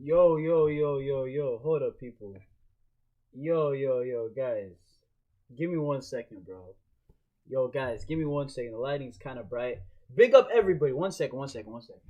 Yo, yo, yo, yo, yo. Hold up, people. Yo, yo, yo, guys. Give me 1 second, bro. Yo, guys, give me 1 second. The lighting's kind of bright. Big up everybody. 1 second, 1 second, 1 second.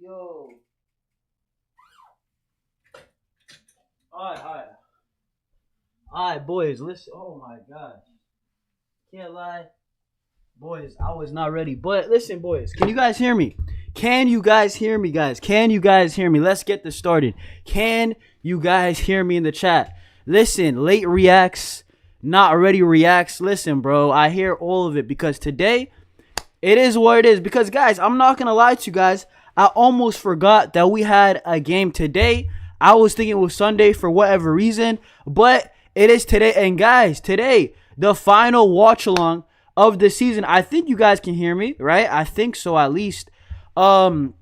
Yo. Alright. Alright, boys, listen. Oh my gosh. Can't lie. Boys, I was not ready. But listen, boys, can you guys hear me? Can you guys hear me, guys? Can you guys hear me? Let's get this started. Can you guys hear me in the chat? Listen, late reacts, not already reacts. Listen, bro, I hear all of it because today, it is what it is. Because, guys, I'm not going to lie to you guys. I almost forgot that we had a game today. I was thinking it was Sunday for whatever reason, but it is today. And guys, today, the final watch along of the season. I think you guys can hear me, right? I think so, at least. Let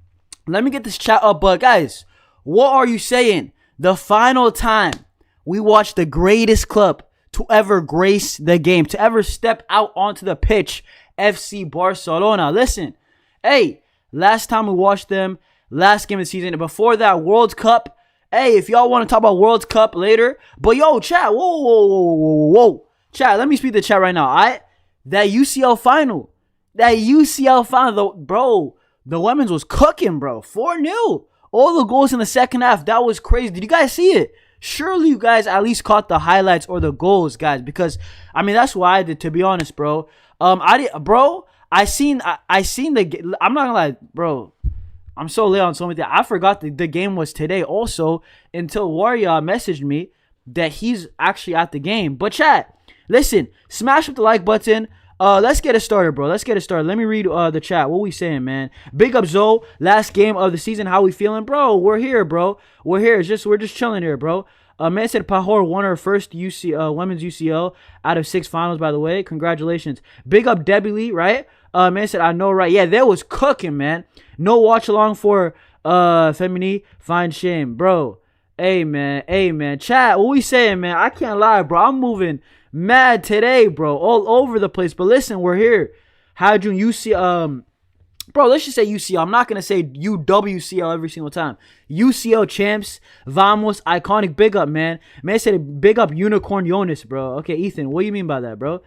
me get this chat up. But guys, what are you saying? The final time we watched the greatest club to ever grace the game, to ever step out onto the pitch, FC Barcelona. Listen, hey, last time we watched them, last game of the season, and before that, World Cup. Hey, if y'all want to talk about World Cup later, but yo, chat, whoa. Chat, let me speak to the chat right now, all right? That UCL final, bro, the women's was cooking, bro. 4-0. All the goals in the second half, that was crazy. Did you guys see it? Surely you guys at least caught the highlights or the goals, guys, because, I mean, that's what I did, to be honest, bro. I seen the, I'm not gonna lie, bro. I'm so late on so many things. I forgot the game was today also until Warrior messaged me that he's actually at the game. But chat, listen, smash up the like button. Let's get it started, bro. Let's get it started. Let me read the chat. What we saying, man? Big up Zoe. Last game of the season. How we feeling, bro? We're here, bro. We're here. We're just chilling here, bro. Man said Pajor won her first women's UCL out of 6 finals, by the way. Congratulations. Big up Debbie Lee, right? Man said, I know, right? Yeah, that was cooking, man. No watch along for Femini. Find shame, bro. Hey, man. Chat, what we saying, man? I can't lie, bro. I'm moving mad today, bro. All over the place. But listen, we're here. How'd you Bro, let's just say UCL. I'm not going to say UWCL every single time. UCL champs, vamos, iconic, big up, man. Man said big up Unicorn Jonas, bro. Okay, Ethan, what do you mean by that, bro?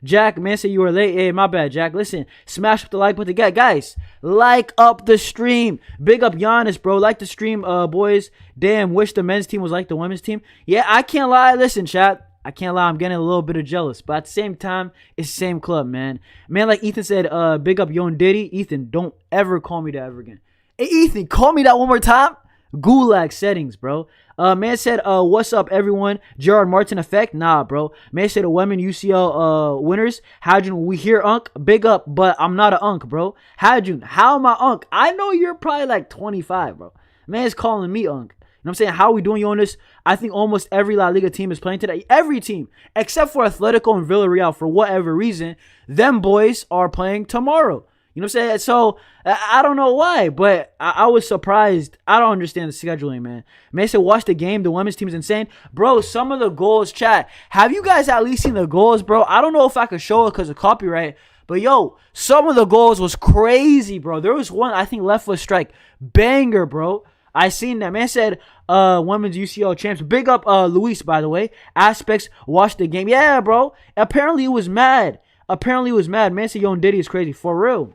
Jack, man said you were late. Hey, my bad, Jack. Listen, smash up the like button. Guys, like up the stream. Big up Giannis, bro. Like the stream, boys. Damn, wish the men's team was like the women's team. Yeah, I can't lie. Listen, chat. I can't lie, I'm getting a little bit of jealous. But at the same time, it's the same club, man. Man, like Ethan said, big up Yon Diddy. Ethan, don't ever call me that ever again. Hey, Ethan, call me that one more time. Gulag settings, bro. Man said, what's up, everyone? Gerard Martin effect? Nah, bro. Man said, women UCL winners. Hajun, we hear Unk. Big up, but I'm not a Unk, bro. Hajun, how am I Unk? I know you're probably like 25, bro. Man's calling me Unk. You know what I'm saying? How are we doing, Jonas? I think almost every La Liga team is playing today. Every team, except for Atletico and Villarreal, for whatever reason, them boys are playing tomorrow. You know what I'm saying? So, I don't know why, but I was surprised. I don't understand the scheduling, man. Man said, watch the game. The women's team is insane. Bro, some of the goals, chat. Have you guys at least seen the goals, bro? I don't know if I could show it because of copyright, but yo, some of the goals was crazy, bro. There was one, I think, left foot strike. Banger, bro. I seen that. Man said, women's UCL champs. Big up, Luis, by the way. Aspects, watch the game. Yeah, bro. Apparently, it was mad. Man said, Yon Diddy is crazy. For real.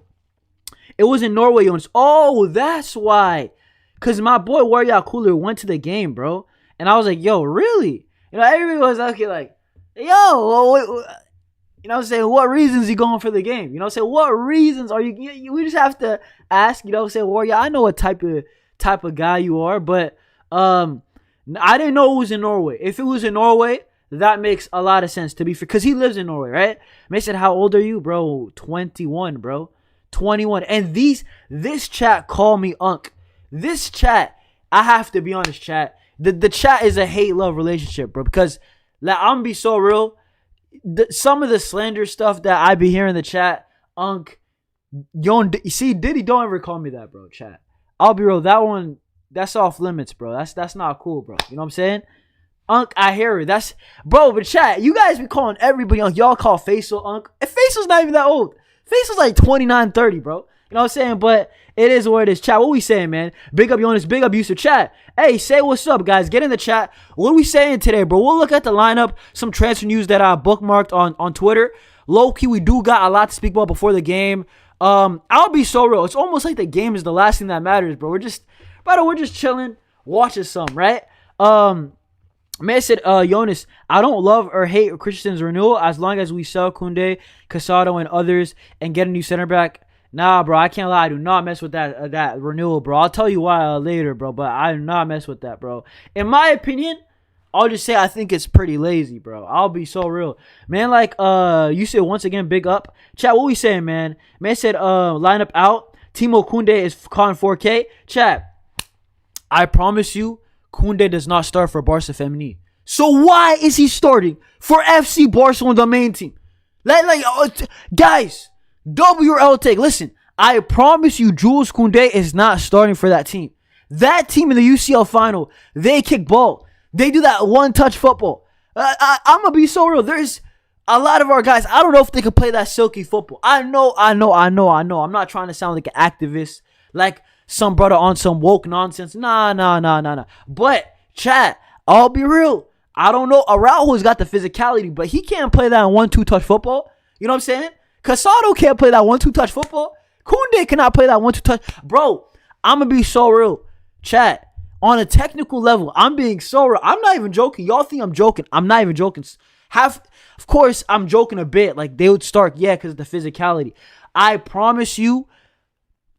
It was in Norway, Jonas. Oh, that's why. Because my boy, Warrior Cooler, went to the game, bro. And I was like, yo, really? You know, everybody was okay, like, yo, you know what I'm saying? What reasons you going for the game? You know what I'm saying? What reasons are you we just have to ask, you know what I'm saying? Warrior, I know what type of guy you are, but I didn't know it was in Norway. If it was in Norway, that makes a lot of sense to be fair, because he lives in Norway, right? Man said, how old are you, bro? 21, bro. 21. And this chat call me Unk. This chat, I have to be honest, chat. The chat is a hate-love relationship, bro, because like, I'm gonna be so real. Some of the slander stuff that I be hearing in the chat, Unk, see, Diddy, don't ever call me that, bro, chat. I'll be real, that one, that's off limits, bro. That's not cool, bro. You know what I'm saying? Unk, I hear it. That's, bro, but chat, you guys be calling everybody Unk. Y'all call Faisal Unk. And Faisal's not even that old. Faisal's like 29, 30, bro. You know what I'm saying? But it is what it is. Chat, what we saying, man? Big up Jonas, big up Yusuf. Chat, hey, say what's up, guys. Get in the chat. What are we saying today, bro? We'll look at the lineup, some transfer news that I bookmarked on Twitter. Low-key, we do got a lot to speak about before the game. I'll be so real. It's almost like the game is the last thing that matters, bro. We're just chilling, watching some, right? Man said, Jonas, I don't love or hate Christensen's renewal as long as we sell Koundé, Casado, and others and get a new center back. Nah, bro, I can't lie. I do not mess with that renewal, bro. I'll tell you why later, bro, but I do not mess with that, bro. In my opinion, I'll just say I think it's pretty lazy, bro. I'll be so real. Man, like, you said once again, big up. Chat, what we saying, man? Man said, lineup out. Timo Koundé is calling 4K. Chat, I promise you, Koundé does not start for Barça Femini. So why is he starting for FC Barcelona, the main team? Guys, WL take. Listen, I promise you, Jules Koundé is not starting for that team. That team in the UCL final, they kick ball. They do that one-touch football. I'm going to be so real. There's a lot of our guys, I don't know if they can play that silky football. I know. I'm not trying to sound like an activist, like some brother on some woke nonsense. Nah. But, chat, I'll be real. I don't know. Araujo's got the physicality, but he can't play that 1-2 touch football. You know what I'm saying? Casado can't play that 1-2 touch football. Koundé cannot play that 1-2 touch. Bro, I'm going to be so real. Chat, on a technical level, I'm being so real. I'm not even joking. Y'all think I'm joking. I'm not even joking. Of course, I'm joking a bit. Like, they would start, yeah, because of the physicality. I promise you,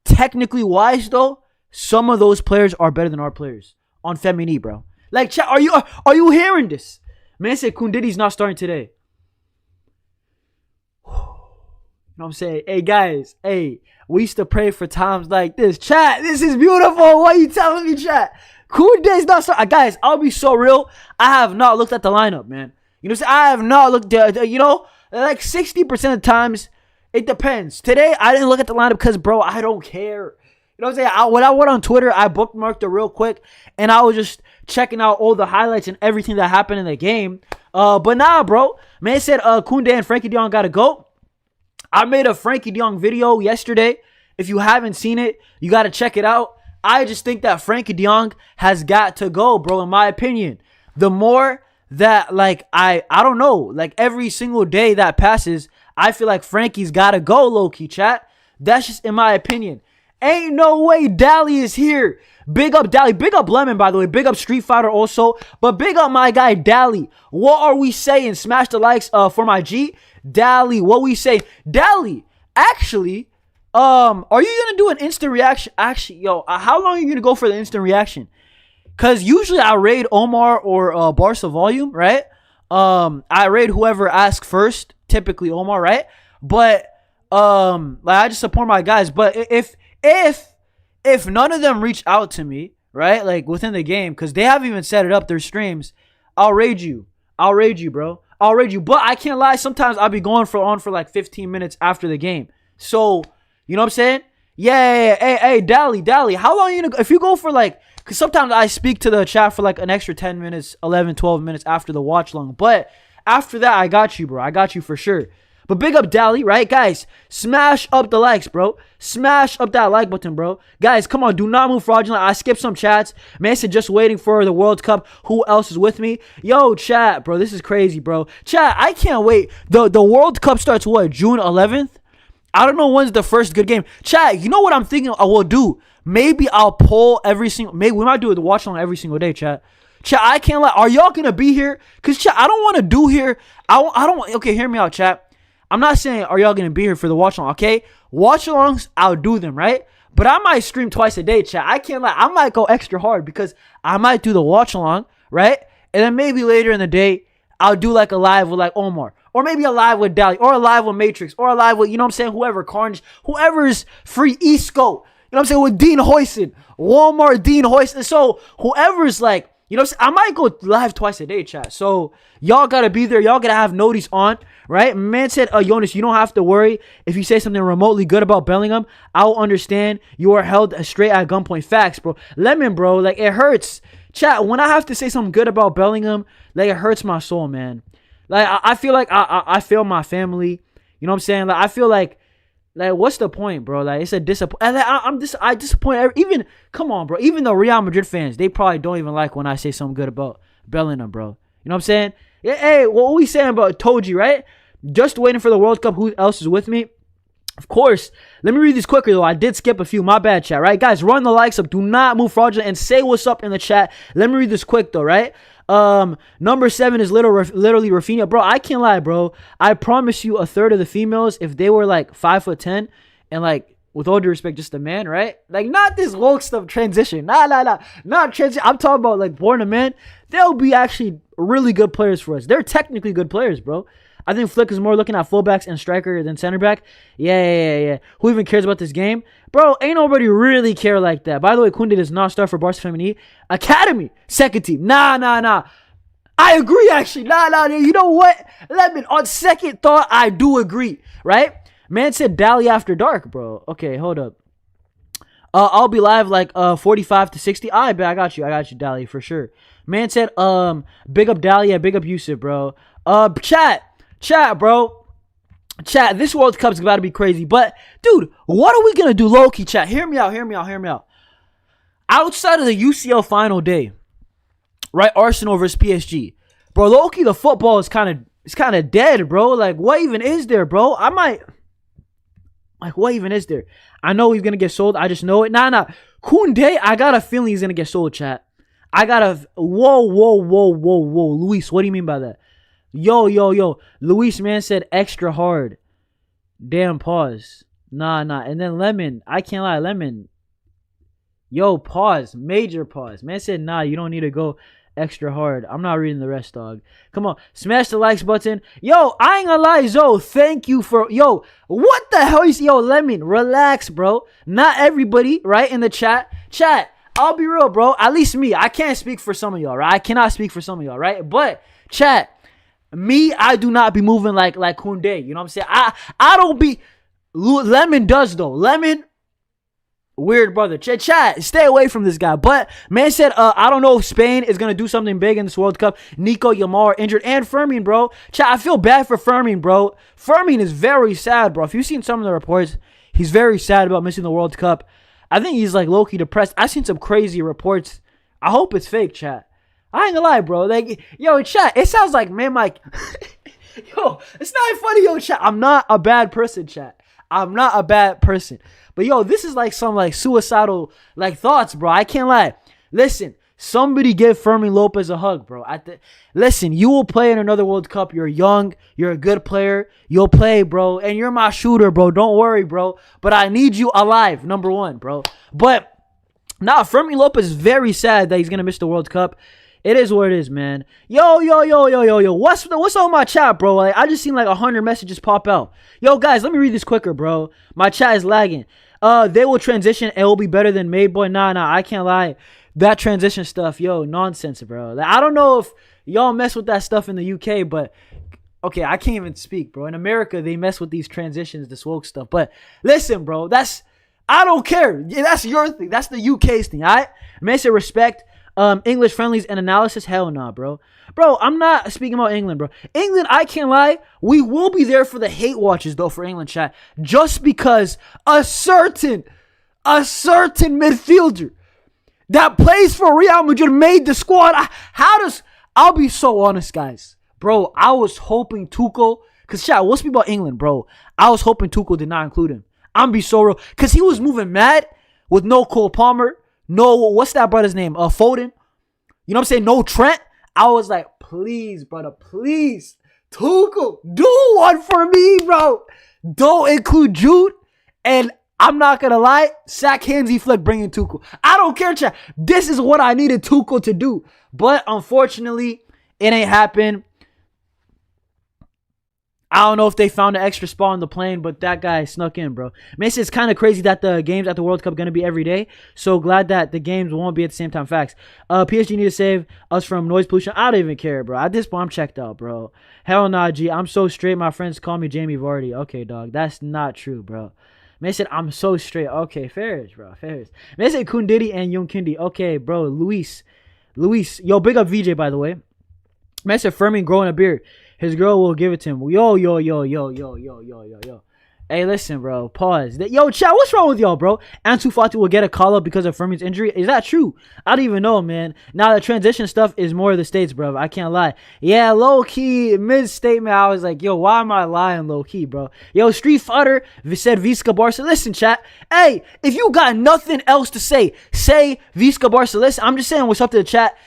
technically wise, though, some of those players are better than our players on Femini, bro. Like, chat, are you hearing this? Man said Koundé's not starting today. You know what I'm saying? Hey, guys. Hey, we used to pray for times like this. Chat, this is beautiful. What are you telling me, chat? Koundé's not starting. Guys, I'll be so real. I have not looked at the lineup, man. You know what I'm saying? I have not looked at, you know, like 60% of the times, it depends. Today, I didn't look at the lineup because, bro, I don't care. You know what I'm saying? When I went on Twitter, I bookmarked it real quick, and I was just checking out all the highlights and everything that happened in the game. But nah, bro. Man said Koundé and Frenkie de Jong got to go. I made a Frenkie de Jong video yesterday, If you haven't seen it, you got to check it out. I just think that Frenkie de Jong has got to go, bro, in my opinion. The more that, like, I don't know, like, every single day that passes, I feel like Frankie's got to go, low-key, chat. That's just in my opinion. Ain't no way Dally is here. Big up Dally. Big up Lemon, by the way. Big up Street Fighter also. But big up my guy Dally. What are we saying? Smash the likes for my G. Dally, what we say? Dally, actually, are you going to do an instant reaction? Actually, yo, how long are you going to go for the instant reaction? Because usually I raid Omar or Barça Volume, right? I raid whoever asks first. Typically Omar, right? But, like, I just support my guys. But if none of them reach out to me, right, like within the game, because they haven't even set it up, their streams, I'll raid you. I'll raid you, bro. I'll raid you. But I can't lie, sometimes I'll be going on for like 15 minutes after the game. So, you know what I'm saying? Yeah. Hey, Dally, how long are you gonna go? If you go for like, because sometimes I speak to the chat for like an extra 10 minutes, 11, 12 minutes after the watch long. But after that, I got you, bro. I got you for sure. But big up Dally, right? Guys, smash up the likes, bro. Smash up that like button, bro. Guys, come on. Do not move fraudulent. I skipped some chats. Man said just waiting for the World Cup. Who else is with me? Yo, chat, bro. This is crazy, bro. Chat, I can't wait. The World Cup starts, what, June 11th? I don't know when's the first good game. Chat, you know what I'm thinking I will do? Maybe I'll poll every single... Maybe we might do the watch along every single day, chat. Chat, I can't lie. Are y'all going to be here? Because, chat, I don't want to do here... I don't... Okay, hear me out, chat. I'm not saying are y'all going to be here for the watch along, okay? Watch alongs, I'll do them, right? But I might stream twice a day, chat. I can't lie. I might go extra hard because I might do the watch along, right? And then maybe later in the day, I'll do like a live with like Omar. Or maybe a live with Dally. Or a live with Matrix. Or a live with, you know what I'm saying, whoever, Carnage. Whoever's free, Isco. You know what I'm saying, with Dean Hoyson. Walmart, Dean Hoyson. So whoever's like, you know what I'm saying, I might go live twice a day, chat. So y'all got to be there. Y'all got to have notice on, right? Man said, Jonas, you don't have to worry if you say something remotely good about Bellingham. I'll understand you are held straight at gunpoint. Facts, bro. Lemon, bro, like it hurts. Chat, when I have to say something good about Bellingham, like it hurts my soul, man. Like I feel like I failed my family. You know what I'm saying? Like I feel like what's the point, bro? Like it's a disappointment. And I disappoint even. Come on, bro. Even the Real Madrid fans, they probably don't even like when I say something good about Bellingham, bro. You know what I'm saying? Yeah, hey, what we saying about Toji, right? Just waiting for the World Cup. Who else is with me? Of course. Let me read these quicker though. I did skip a few. My bad, chat. Right, guys, run the likes up. Do not move fraudulent and say what's up in the chat. Let me read this quick though, right? Number 7 is literally Raphinha. Bro, I can't lie, bro. I promise you a third of the females, if they were like 5'10" and like, with all due respect, just a man, right? Like, not this woke stuff transition. Not transition. I'm talking about like born a man. They'll be actually really good players for us. They're technically good players, bro. I think Flick is more looking at fullbacks and striker than center back. Yeah. Who even cares about this game? Bro, ain't nobody really care like that. By the way, Koundé does not start for Barça Femini. Academy, second team. Nah. I agree, actually. Nah. You know what? Lemon, on second thought, I do agree, right? Man said Dally after dark, bro. Okay, hold up. I'll be live like 45 to 60. I bet I got you, Dally, for sure. Man said, big up Dally, yeah, big up Yusuf, bro. Chat, bro. Chat, this World Cup's about to be crazy. But, dude, what are we going to do low-key, chat? Hear me out. Outside of the UCL final day, right, Arsenal versus PSG. Bro, low-key, the football is kind of dead, bro. Like, what even is there, bro? What even is there? I know he's going to get sold. I just know it. Nah. Koundé, I got a feeling he's going to get sold, chat. Whoa. Luis, what do you mean by that? Yo. Luis, man, said extra hard. Damn, pause. Nah. And then Lemon, I can't lie, Lemon. Yo, pause. Major pause. Man said, nah, you don't need to go extra hard. I'm not reading the rest, dog. Come on. Smash the likes button. Yo, I ain't gonna lie, Zo. Thank you for... Yo, what the hell is... Yo, Lemon, relax, bro. Not everybody, right, in the chat. Chat, I'll be real, bro. At least me. I can't speak for some of y'all, right? I cannot speak for some of y'all, right? But, chat... Me, I do not be moving like Koundé. You know what I'm saying? I don't be... Lemon does, though. Lemon, weird brother. Chat, stay away from this guy. But, man said, I don't know if Spain is going to do something big in this World Cup. Nico, Yamal injured. And Fermin, bro. Chat, I feel bad for Fermin, bro. Fermin is very sad, bro. If you've seen some of the reports, He's very sad about missing the World Cup. I think he's like low-key depressed. I've seen some crazy reports. I hope it's fake, chat. I ain't gonna lie, bro. Like, yo, chat, it sounds like, man, like, yo, it's not funny, yo, chat. I'm not a bad person, chat. I'm not a bad person. But, yo, this is like some, like, suicidal, like, thoughts, bro. I can't lie. Listen, somebody give Fermin Lopez a hug, bro. Listen, you will play in another World Cup. You're young. You're a good player. You'll play, bro. And you're my shooter, bro. Don't worry, bro. But I need you alive, number one, bro. But, nah, Fermin Lopez is very sad that he's going to miss the World Cup. It is what it is, man. Yo. What's on my chat, bro? Like, I just seen like 100 messages pop out. Yo, guys, let me read this quicker, bro. My chat is lagging. They will transition. It will be better than Made Boy. Nah, I can't lie. That transition stuff, yo, nonsense, bro. Like, I don't know if y'all mess with that stuff in the UK, but okay, I can't even speak, bro. In America, they mess with these transitions, this woke stuff. But listen, bro, I don't care. Yeah, that's your thing. That's the UK's thing, all right? Man, say respect. English friendlies and analysis, hell nah, bro. Bro, I'm not speaking about England, bro. England, I can't lie. We will be there for the hate watches, though, for England, chat. Just because a certain midfielder that plays for Real Madrid made the squad. I'll be so honest, guys. Bro, I was hoping Tuchel, because, chat, we'll speak about England, bro. I was hoping Tuchel did not include him. I'm be so real. Because he was moving mad with no Cole Palmer. No, what's that brother's name? Foden. You know what I'm saying? No Trent. I was like, please, brother, please. Tuchel, do one for me, bro. Don't include Jude. And I'm not going to lie, sack Hansi Flick bringing Tuchel. I don't care, chat. This is what I needed Tuchel to do. But unfortunately, it ain't happened. I don't know if they found an extra spot on the plane, but that guy snuck in, bro. Man, it's kind of crazy that the games at the World Cup are going to be every day. So glad that the games won't be at the same time. Facts. PSG need to save us from noise pollution. I don't even care, bro. At this point, I'm checked out, bro. Hell nah, G. I'm so straight. My friends call me Jamie Vardy. Okay, dog. That's not true, bro. Man said, I'm so straight. Okay, fairs, bro. Fairs. Man said, Kundidi and Young Kindi. Okay, bro. Luis. Yo, big up VJ, by the way. Man said, Fermin growing a beard. His girl will give it to him. Yo. Hey, listen, bro. Pause. Yo, chat, what's wrong with y'all, bro? Ansu Fati will get a call-up because of Fermin's injury. Is that true? I don't even know, man. Now, the transition stuff is more of the States, bro. I can't lie. Yeah, low-key, mid-statement, I was like, yo, why am I lying low-key, bro? Yo, Street Fighter said Visca Barça. Listen, chat. Hey, if you got nothing else to say Visca Barça. Listen, I'm just saying what's up to the chat.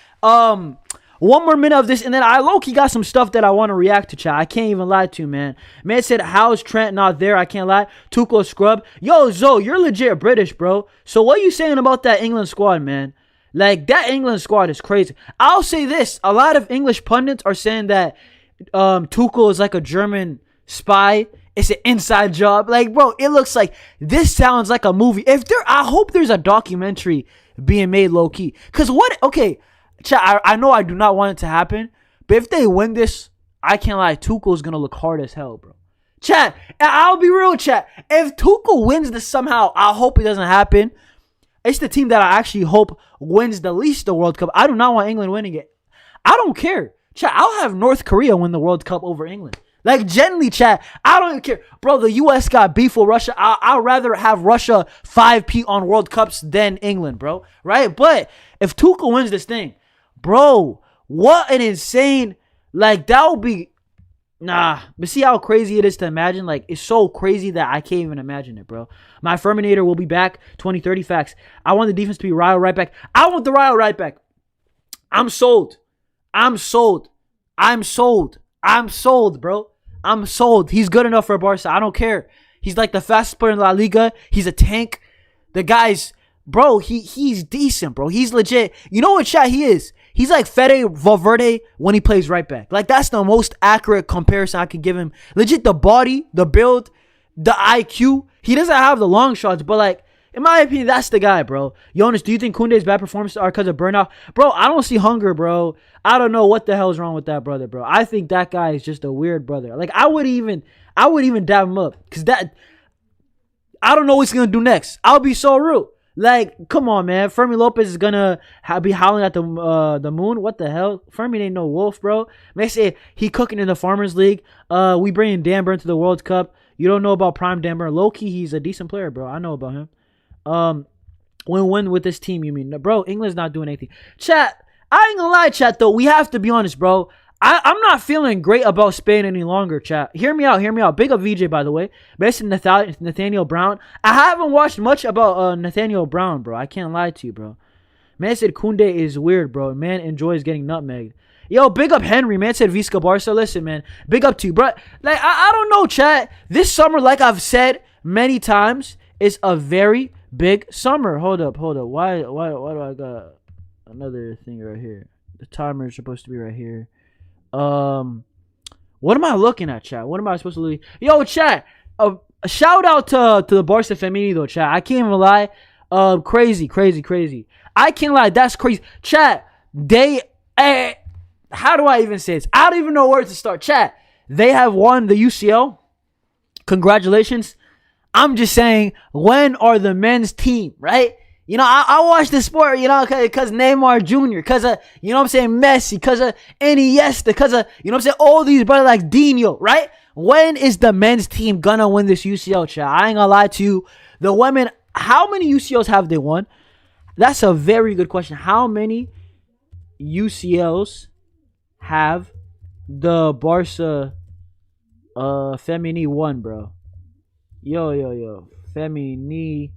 One more minute of this, and then I low-key got some stuff that I want to react to, chat. I can't even lie to you, man. Man said, how's Trent not there? I can't lie. Tuchel scrub. Yo, Zoe, you're legit British, bro. So what are you saying about that England squad, man? Like, that England squad is crazy. I'll say this. A lot of English pundits are saying that Tuchel is like a German spy. It's an inside job. Like, bro, it looks like this sounds like a movie. I hope there's a documentary being made low-key. Because okay, chat, I know I do not want it to happen, but if they win this, I can't lie, Tuchel's going to look hard as hell, bro. Chat, I'll be real, chat. If Tuchel wins this somehow, I hope it doesn't happen. It's the team that I actually hope wins the least the World Cup. I do not want England winning it. I don't care. Chat, I'll have North Korea win the World Cup over England. Like, genuinely, chat, I don't even care. Bro, the U.S. got beef with Russia. I'd rather have Russia 5P on World Cups than England, bro. Right? But if Tuchel wins this thing, bro, what an insane, like, that would be, but see how crazy it is to imagine? Like, it's so crazy that I can't even imagine it, bro. My Ferminator will be back, 2030 facts. I want the defense to be Ryle right back. I want the Ryle right back. I'm sold, bro. I'm sold. He's good enough for Barca. I don't care. He's like the fastest player in La Liga. He's a tank. The guy's, bro, he's decent, bro. He's legit. You know what, chat, he is? He's like Fede Valverde when he plays right back. Like, that's the most accurate comparison I could give him. Legit, the body, the build, the IQ. He doesn't have the long shots, but, like, in my opinion, that's the guy, bro. Jonas, do you think Koundé's bad performances are because of burnout? Bro, I don't see hunger, bro. I don't know what the hell's wrong with that brother, bro. I think that guy is just a weird brother. Like, I would even dab him up. Because I don't know what he's going to do next. I'll be so rude. Like, come on, man. Fermin Lopez is going to be howling at the moon. What the hell? Fermin ain't no wolf, bro. May say he cooking in the Farmers League. We bringing Dan Burn to the World Cup. You don't know about Prime Denver. Low-key, he's a decent player, bro. I know about him. When with this team, you mean? Bro, England's not doing anything. Chat, I ain't gonna lie, chat, though. We have to be honest, bro. I'm not feeling great about Spain any longer, chat. Hear me out. Big up VJ, by the way. Best Nathaniel Brown. I haven't watched much about Nathaniel Brown, bro. I can't lie to you, bro. Man said Koundé is weird, bro. Man enjoys getting nutmegged. Yo, big up Henry. Man said Visca Barça. Listen, man. Big up to you, bro. Like, I don't know, chat. This summer, like I've said many times, is a very big summer. Hold up. Why do I got another thing right here? The timer is supposed to be right here. What am I looking at, chat? What am I supposed to look? Yo, chat. A shout out to the Barça Femini though, chat. I can't even lie. Crazy. I can't lie. That's crazy, chat. How do I even say this? I don't even know where to start, chat. They have won the UCL. Congratulations. I'm just saying, when are the men's team, right? You know, I watch the sport, you know, because Neymar Jr., because of, you know what I'm saying, Messi, because of Iniesta, because of, you know what I'm saying, all these brothers like Dino, right? When is the men's team gonna win this UCL, chat? I ain't gonna lie to you. The women, how many UCLs have they won? That's a very good question. How many UCLs have the Barça Femini won, bro? Yo. Femini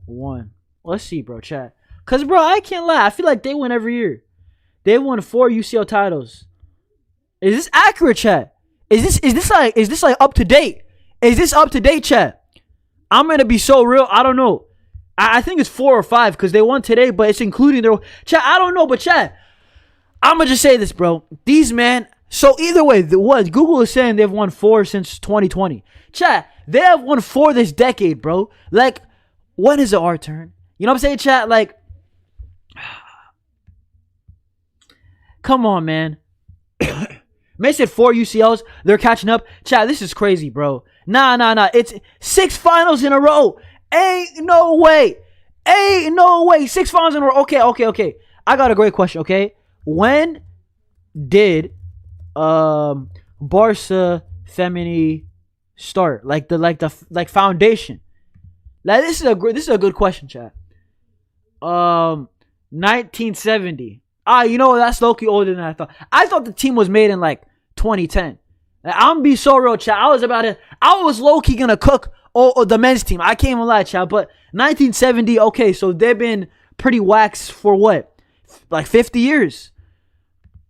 won. Let's see, bro, chat. Because, bro, I can't lie. I feel like they win every year. They won 4 UCL titles. Is this accurate, chat? Is this like up to date? Is this up to date, chat? I'm going to be so real. I don't know. I think it's 4 or 5 because they won today, but it's including their... Chat, I don't know, but chat, I'm going to just say this, bro. These men... So either way, what Google is saying they've won 4 since 2020. Chat, they have won 4 this decade, bro. Like, when is it our turn? You know what I'm saying, chat? Like, come on, man. Man said 4 UCLs. They're catching up. Chat, this is crazy, bro. Nah. It's 6 finals in a row. Ain't no way. 6 finals in a row. Okay. I got a great question, okay? When did Barça Femini start? Like the foundation. Like, this is a good question, chat. 1970. You know, that's low-key older than I thought. I thought the team was made in like 2010. Like, I'm gonna be so real, chat. I was low-key gonna cook the men's team. I can't even lie, chat. But 1970, okay, so they've been pretty waxed for what? Like 50 years.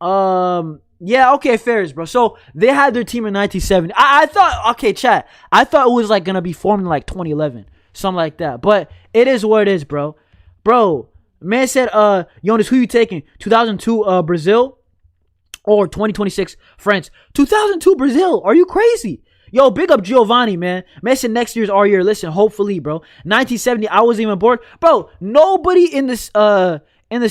Yeah, okay, fairs, bro. So they had their team in 1970. I thought, okay, chat. I thought it was like gonna be formed in like 2011, something like that. But it is what it is, bro. Bro, man said, Jonas, who you taking? 2002 Brazil or 2026 France? 2002 Brazil. Are you crazy? Yo, big up Giovanni, man. Man said next year's our year. Listen, hopefully, bro. 1970, I wasn't even born. Bro, nobody in this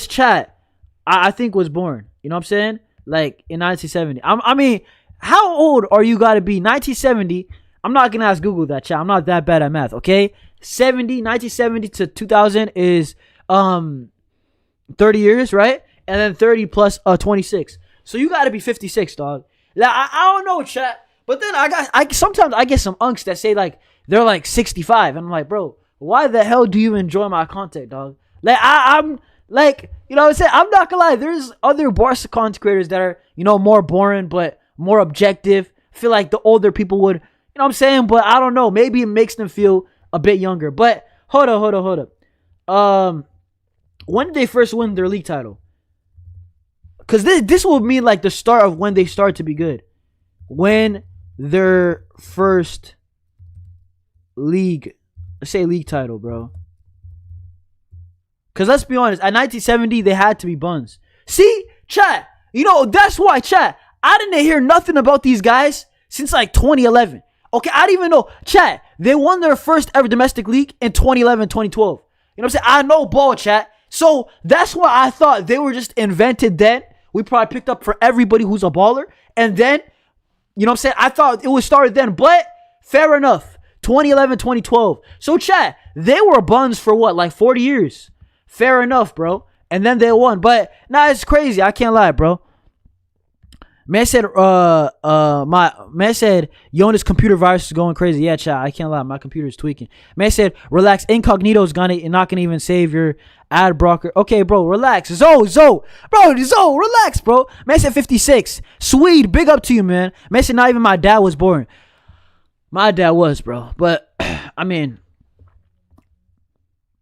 chat, I think was born. You know what I'm saying? Like, in 1970. I mean, how old are you gotta be? 1970. I'm not gonna ask Google that, chat. I'm not that bad at math, okay? 1970 to 2000 is 30 years, right? And then 30 plus 26. So you gotta be 56, dog. Like, I don't know, chat. But then sometimes I get some unks that say like they're like 65, and I'm like, bro, why the hell do you enjoy my content, dog? Like, I'm like, you know what I'm saying? I'm not gonna lie. There's other Barca content creators that are, you know, more boring but more objective. I feel like the older people would, you know what I'm saying? But I don't know. Maybe it makes them feel a bit younger. But hold up. When did they first win their league title? Because this will mean like the start of when they start to be good. When their first league title, bro. Because let's be honest, at 1970, they had to be buns. See, chat, you know, that's why, chat, I didn't hear nothing about these guys since like 2011. Okay, I didn't even know. Chat, they won their first ever domestic league in 2011, 2012. You know what I'm saying? I know ball, chat. So that's why I thought they were just invented then. We probably picked up for everybody who's a baller. And then, you know what I'm saying? I thought it was started then. But fair enough. 2011, 2012. So chat, they were buns for what? Like 40 years. Fair enough, bro. And then they won. But nah, it's crazy. I can't lie, bro. Man said, Jonas computer virus is going crazy. Yeah, chat. I can't lie. My computer is tweaking. Man said, relax. Incognito is not gonna even save your ad blocker. Okay, bro, relax. Zo, relax, bro. Man said 56. Swede, big up to you, man. Man said not even my dad was born. My dad was, bro. But I mean,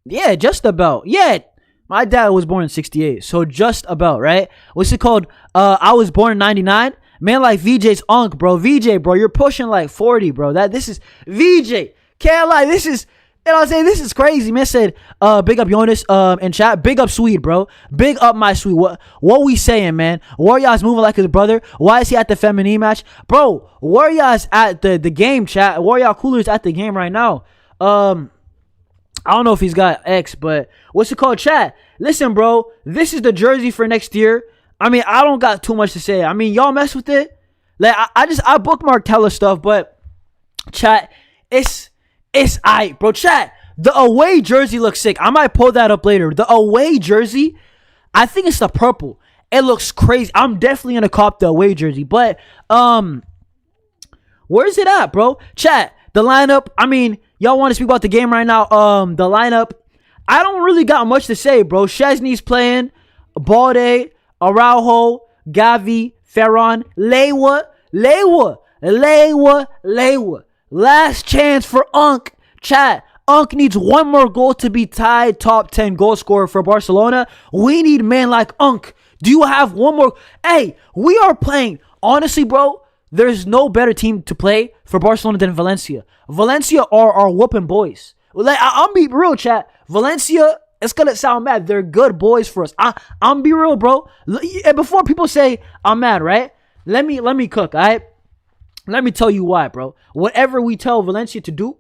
yeah, just about. Yeah. My dad was born in 68, so just about, right? What's it called? I was born in 99. Man, like VJ's unk, bro. VJ, bro, you're pushing like 40, bro. This is VJ. Can't lie, this is, you know what I'm saying? This is crazy. Man said, big up Jonas in chat. Big up Swede, bro. Big up my Swede. What we saying, man? Warriors moving like his brother. Why is he at the feminine match? Bro, Warriors at the game, chat. Warrior Cooler's at the game right now. I don't know if he's got X, but what's it called, chat? Listen, bro, this is the jersey for next year. I mean, I don't got too much to say. I mean, y'all mess with it. Like, I bookmarked hella stuff, but chat, it's aight, bro. Chat, the away jersey looks sick. I might pull that up later. The away jersey, I think it's the purple. It looks crazy. I'm definitely gonna cop the away jersey, but where's it at, bro? Chat, the lineup. I mean, y'all want to speak about the game right now? The lineup. I don't really got much to say, bro. Szczesny's playing. Balde, Araujo, Gavi, Ferran, Lewa. Last chance for Unk. Chat, Unk needs one more goal to be tied top 10 goal scorer for Barcelona. We need men like Unk. Do you have one more? Hey, we are playing. Honestly, bro, there's no better team to play for Barcelona than Valencia. Valencia are our whooping boys. Like, I'm be real, chat. Valencia, it's gonna sound mad. They're good boys for us. I'm be real, bro. And before people say I'm mad, right? Let me cook, all right? Let me tell you why, bro. Whatever we tell Valencia to do,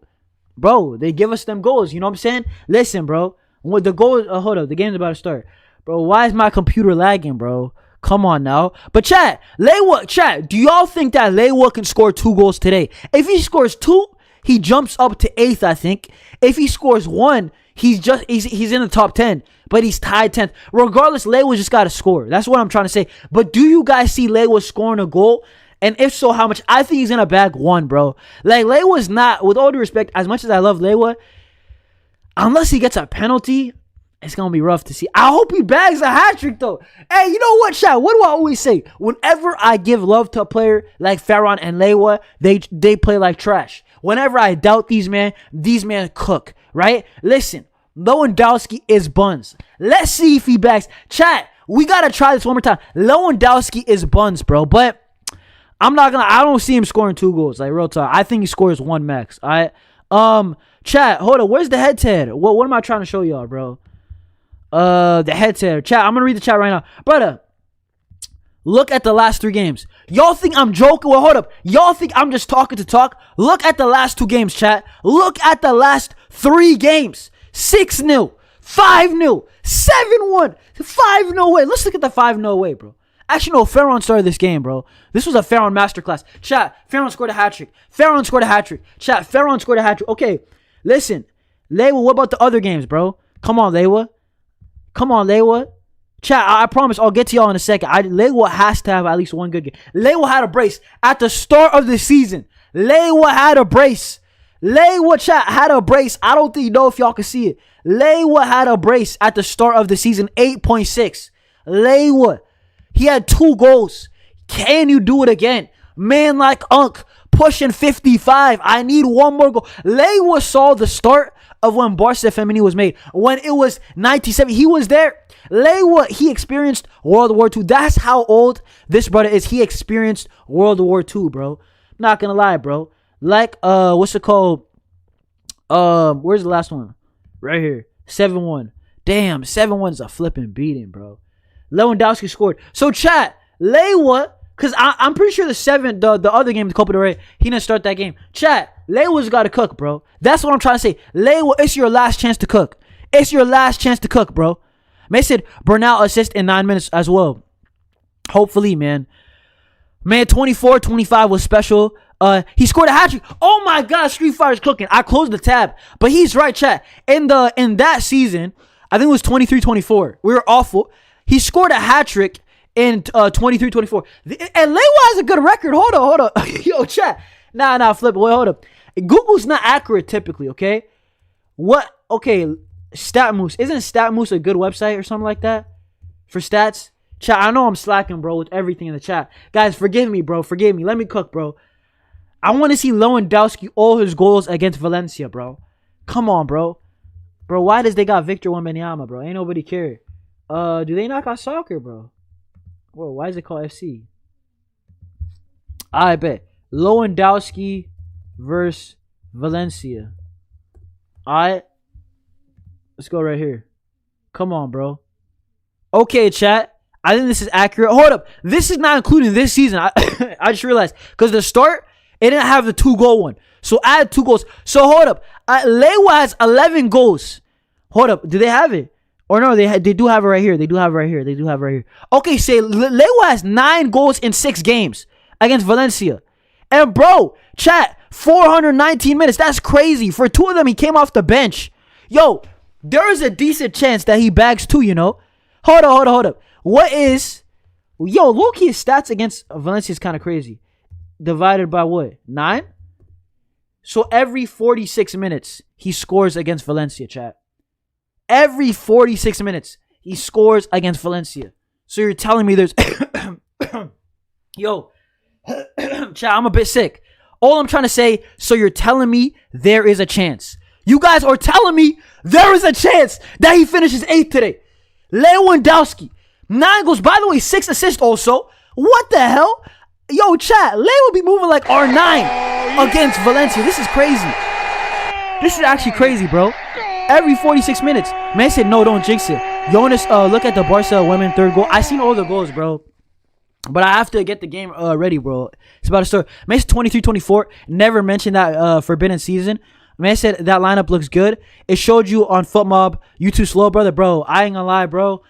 bro, they give us them goals. You know what I'm saying? Listen, bro. When the goal, hold up, the game's about to start, bro. Why is my computer lagging, bro? Come on now. But chat, do y'all think that Lewa can score 2 goals today? If he scores 2, he jumps up to 8th, I think. If he scores 1, he's in the top 10, but he's tied 10th. Regardless, Lewa just got to score. That's what I'm trying to say. But do you guys see Lewa scoring a goal? And if so, how much? I think he's going to bag 1, bro. Like, Lewa's not, with all due respect, as much as I love Lewa, unless he gets a penalty, it's going to be rough to see. I hope he bags a hat trick, though. Hey, you know what, chat? What do I always say? Whenever I give love to a player like Ferran and Lewa, they play like trash. Whenever I doubt these men cook, right? Listen, Lewandowski is buns. Let's see if he bags. Chat, we got to try this one more time. Lewandowski is buns, bro. But I don't see him scoring 2 goals. Like, real talk. I think he scores 1 max. All right? Chat, hold up. Where's the head-to-head? What am I trying to show y'all, bro? The head-to-head. Chat, I'm going to read the chat right now. Brother, look at the last 3 games. Y'all think I'm joking? Well, hold up. Y'all think I'm just talking to talk? Look at the last 2 games, chat. Look at the last 3 games. 6-0, 5-0, 7-1, 5-0 way. Let's look at the 5-0 way, bro. Actually, no, Ferran started this game, bro. This was a Ferran masterclass. Chat, Ferran scored a hat-trick. Chat, Ferran scored a hat-trick. Okay, listen. Lewa, what about the other games, bro? Come on, Lewa. Chat, I promise I'll get to y'all in a second. Lewa has to have at least 1 good game. Lewa had a brace at the start of the season. Lewa had a brace. Chat, had a brace. I don't think you know if y'all can see it. Lewa had a brace at the start of the season. 8.6. Lewa. He had 2 goals. Can you do it again? Man like Unk, pushing 55. I need 1 more goal. Lewa saw the start of when Barça Femini was made. When it was 97, he was there. Lewa, he experienced World War II. That's how old this brother is. He experienced World War II, bro. Not gonna lie, bro. Like, what's it called? Where's the last one? Right here. 7-1. Damn, 7-1 is a flipping beating, bro. Lewandowski scored. So, chat, Lewa, because I'm pretty sure the other game, the Copa del Rey, he didn't start that game. Chat, Lewa's got to cook, bro. That's what I'm trying to say. Lewa, it's your last chance to cook. Bro. May said Bernal assist in 9 minutes as well. Hopefully, man. Man, 24-25 was special. He scored a hat-trick. Oh my God, Street Fighter's cooking. I closed the tab. But he's right, chat. In that season, I think it was 23-24. We were awful. He scored a hat-trick in 23-24. And Lewa has a good record. Hold on. Yo, chat. Nah, flip. Wait, hold up. Google's not accurate typically, okay? What? Okay, StatMoose. Isn't StatMoose a good website or something like that for stats? Chat, I know I'm slacking, bro, with everything in the chat. Guys, forgive me, bro. Forgive me. Let me cook, bro. I want to see Lewandowski all his goals against Valencia, bro. Come on, bro. Bro, why does they got Victor Wembanyama, bro? Ain't nobody care. Do they not got soccer, bro? Whoa, why is it called FC? I bet. Lewandowski versus Valencia. Alright. Let's go right here. Come on, bro. Okay, chat. I think this is accurate. Hold up. This is not including this season. I just realized. Because the start, it didn't have the 2-goal one. So add 2 goals. So hold up. Lewa has 11 goals. Hold up. Do they have it? Or no, they do have it right here. They do have it right here. Okay, say Lewa has 9 goals in 6 games against Valencia. And bro, chat, 419 minutes. That's crazy. For 2 of them, he came off the bench. Yo, there is a decent chance that he bags 2, you know? Hold up. What is... Yo, low-key stats against Valencia is kind of crazy. Divided by what? 9? So every 46 minutes, he scores against Valencia, chat. Every 46 minutes, he scores against Valencia. So you're telling me there's... Yo, chat, I'm a bit sick. All I'm trying to say, so you're telling me there is a chance. You guys are telling me there is a chance that he finishes 8th today. Lewandowski, 9 goals. By the way, 6 assists also. What the hell? Yo, chat, Leo will be moving like R9 against Valencia. This is crazy. This is actually crazy, bro. Every 46 minutes. Man said, no, don't jinx it. Jonas, look at the Barca women 3rd goal. I seen all the goals, bro. But I have to get the game ready, bro. It's about to start. Man said 23-24. Never mentioned that forbidden season. Man said that lineup looks good. It showed you on FootMob. You too slow, brother. Bro, I ain't gonna lie, bro.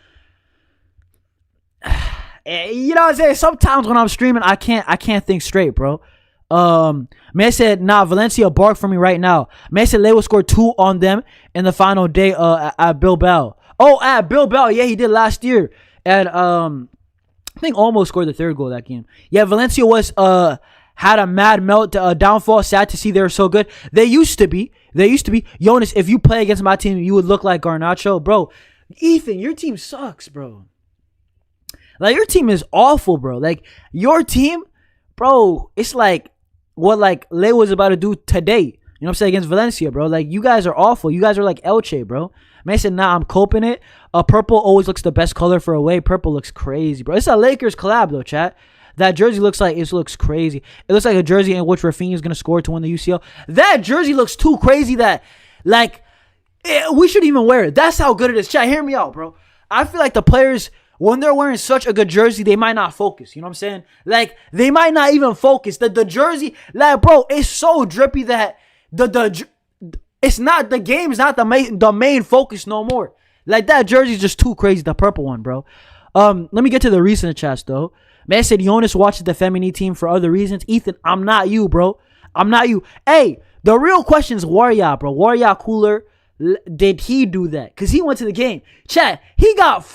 You know what I'm saying? Sometimes when I'm streaming, I can't think straight, bro. Man said, nah, Valencia bark for me right now. Man said Leo scored 2 on them in the final day at Bilbao. Oh, at Bilbao. Yeah, he did last year. And I think almost scored the 3rd goal that game. Yeah, Valencia was had a mad downfall. Sad to see they were so good. They used to be. Jonas, if you play against my team, you would look like Garnacho. Bro, Ethan, your team sucks, bro. Like, your team is awful, bro. Like, your team, bro, it's like what, like, Leo was about to do today. You know what I'm saying? Against Valencia, bro. Like, you guys are awful. You guys are like Elche, bro. Man said, nah, I'm coping it. Purple always looks the best color for away. Purple looks crazy, bro. It's a Lakers collab, though, chat. That jersey looks crazy. It looks like a jersey in which Raphinha is going to score to win the UCL. That jersey looks too crazy that, like, we should even wear it. That's how good it is. Chat, hear me out, bro. I feel like the players, when they're wearing such a good jersey, they might not focus. You know what I'm saying? Like, they might not even focus. The jersey, like, bro, it's so drippy that it's not, the game's not the main focus no more. Like, that jersey's just too crazy, the purple one, bro. Let me get to the recent chats, though. Man said Jonas watches the Femini team for other reasons. Ethan, I'm not you, bro. I'm not you. Hey, the real question is Warrior, bro. Warrior Cooler, did he do that? Because he went to the game. Chat, he got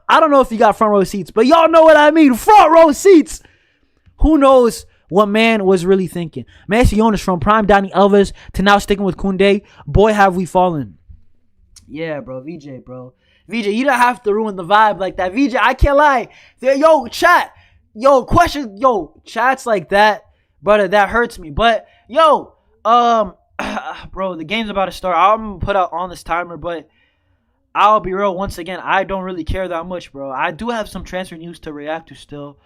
I don't know if he got front row seats, but y'all know what I mean. Front row seats. Who knows what man was really thinking? Man said Jonas, from prime Donny Alves to now sticking with Koundé. Boy, have we fallen. Yeah, bro. VJ, bro. VJ, you don't have to ruin the vibe like that. VJ, I can't lie. Yo, chat. Yo, question. Yo, chats like that, brother, that hurts me. But, yo, bro, the game's about to start. I'm going to put out on this timer, but I'll be real. Once again, I don't really care that much, bro. I do have some transfer news to react to still,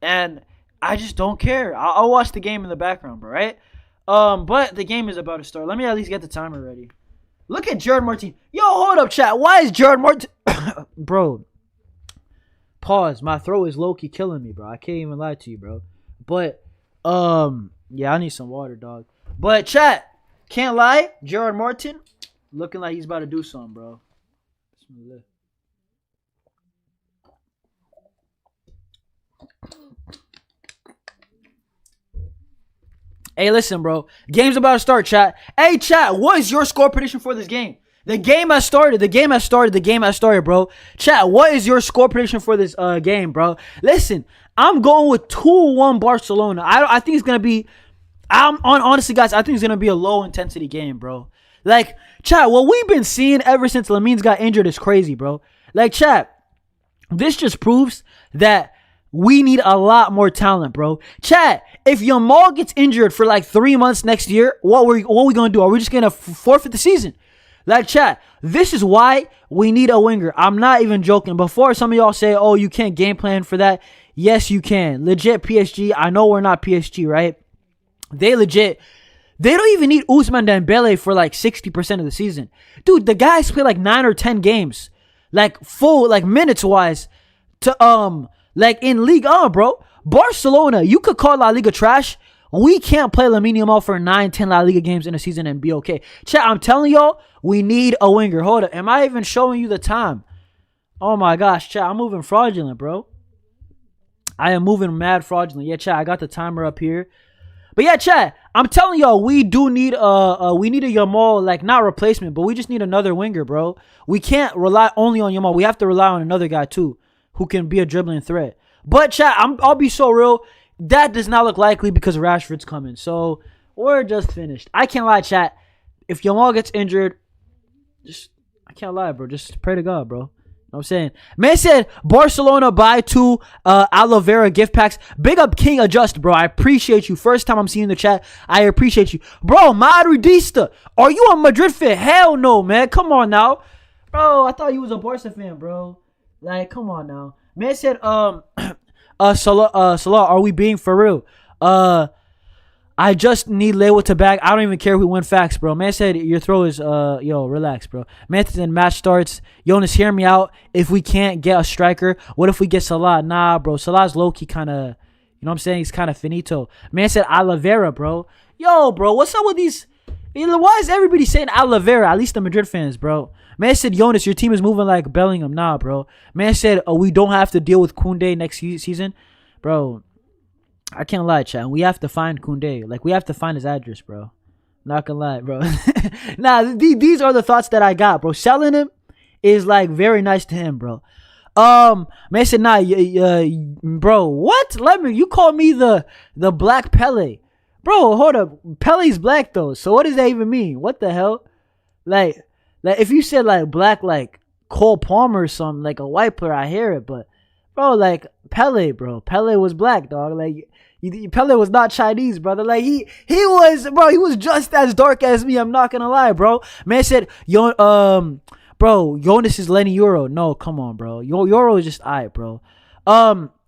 and I just don't care. I'll watch the game in the background, bro, right? But the game is about to start. Let me at least get the timer ready. Look at Jared Martin. Yo, hold up, chat. Why is Jared Martin... Bro, pause. My throat is low-key killing me, bro. I can't even lie to you, bro. But, yeah, I need some water, dog. But, chat, can't lie. Jared Martin, looking like he's about to do something, bro. Hey, listen, bro. Game's about to start, chat. Hey, chat, what is your score prediction for this game? The game has started. The game has started, bro. Chat, what is your score prediction for this game, bro? Listen, I'm going with 2-1 Barcelona. I think it's going to be, honestly, guys, I think it's going to be a low-intensity game, bro. Like, chat, what we've been seeing ever since Lamine's got injured is crazy, bro. Like, chat, this just proves that we need a lot more talent, bro. Chat, if Yamal gets injured for like 3 months next year, what are we going to do? Are we just going to forfeit the season? Like, chat, this is why we need a winger. I'm not even joking. Before some of y'all say, oh, you can't game plan for that. Yes, you can. Legit PSG. I know we're not PSG, right? They don't even need Ousmane Dembele for like 60% of the season. Dude, the guys play like 9 or 10 games. Like full, like minutes-wise. To like in Ligue 1, bro. Barcelona, you could call La Liga trash. We can't play Lamine Yamal for 9-10 La Liga games in a season and be okay. Chat, I'm telling y'all, we need a winger. Hold up. Am I even showing you the time? Oh my gosh, chat, I'm moving fraudulent, bro. I am moving mad fraudulent. Yeah, chat, I got the timer up here. But yeah, chat, I'm telling y'all, we do need a Yamal, like, not replacement, but we just need another winger, bro. We can't rely only on Yamal. We have to rely on another guy, too, who can be a dribbling threat. But, chat, I'll be so real. That does not look likely because Rashford's coming. So, we're just finished. I can't lie, chat. If Yamal gets injured, I can't lie, bro. Just pray to God, bro. You know what I'm saying? Man said, Barcelona buy 2 aloe vera gift packs. Big up King Adjust, bro. I appreciate you. First time I'm seeing the chat. I appreciate you. Bro, Madridista. Are you a Madrid fan? Hell no, man. Come on now. Bro, I thought you was a Barca fan, bro. Like, come on now. Man said, Salah, are we being for real? I just need Lewa to bag. I don't even care who win facts, bro. Man said your throw is, yo, relax, bro. Man said match starts. Jonas, hear me out. If we can't get a striker, what if we get Salah? Nah, bro. Salah's low-key kind of, you know what I'm saying? He's kind of finito. Man said aloe vera, bro. Yo, bro, what's up with these? Why is everybody saying aloe vera? At least the Madrid fans, bro. Man said, Jonas, your team is moving like Bellingham. Nah, bro. Man said, we don't have to deal with Koundé next season. Bro, I can't lie, chat. We have to find Koundé. Like, we have to find his address, bro. Not gonna lie, bro. Nah, these are the thoughts that I got, bro. Selling him is, like, very nice to him, bro. Man said, nah, bro, what? You call me the black Pele. Bro, hold up. Pele's black, though. So what does that even mean? What the hell? Like if you said, like, black, like, Cole Palmer or something, like a white player, I hear it, but, bro, like, Pele, bro. Pele was black, dog. Like, Pele was not Chinese, brother. Like, he was just as dark as me. I'm not gonna lie, bro. Man said, bro, Jonas is Lenny Euro. No, come on, bro. Euro is just alright, bro.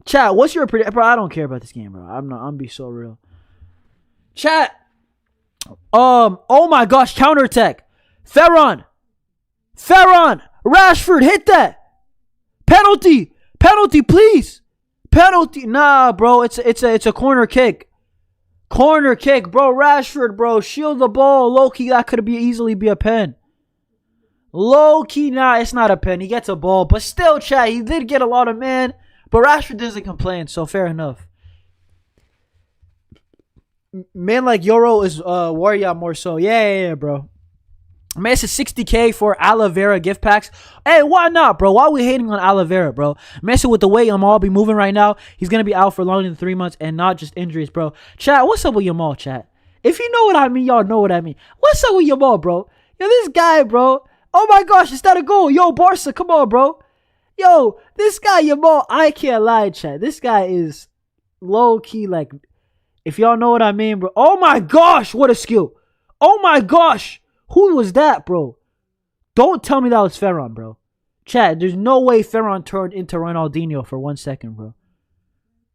Chat, what's your prediction? Bro, I don't care about this game, bro. I'm gonna be so real. Chat. Oh my gosh, counterattack. Ferran, Rashford, hit that. Penalty, please. Penalty. Nah, bro. It's a corner kick. Corner kick, bro. Rashford, bro. Shield the ball. Low-key, that could easily be a pen. Low-key, nah, it's not a pen. He gets a ball. But still, chat, he did get a lot of man. But Rashford doesn't complain, so fair enough. Man like Euro is Warrior more so. Yeah, bro. Man, it's a 60K for aloe vera gift packs. Hey, why not, bro? Why are we hating on aloe vera, bro? Man, so with the way Yamal be moving right now, he's going to be out for longer than 3 months and not just injuries, bro. Chat, what's up with Yamal, chat? If you know what I mean, y'all know what I mean. What's up with Yamal, bro? Yo, this guy, bro. Oh, my gosh, is that a goal? Yo, Barca, come on, bro. Yo, this guy, Yamal, I can't lie, chat. This guy is low-key, like, if y'all know what I mean, bro. Oh, my gosh, what a skill. Oh, my gosh. Who was that, bro? Don't tell me that was Ferran, bro. Chat, there's no way Ferran turned into Ronaldinho for 1 second, bro.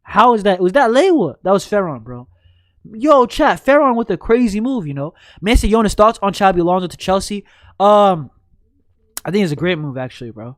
How is that? Was that Lewa? That was Ferran, bro. Yo, chat, Ferran with a crazy move, you know. Man said, Jonas, thoughts on Xabi Alonso to Chelsea? I think it's a great move, actually, bro.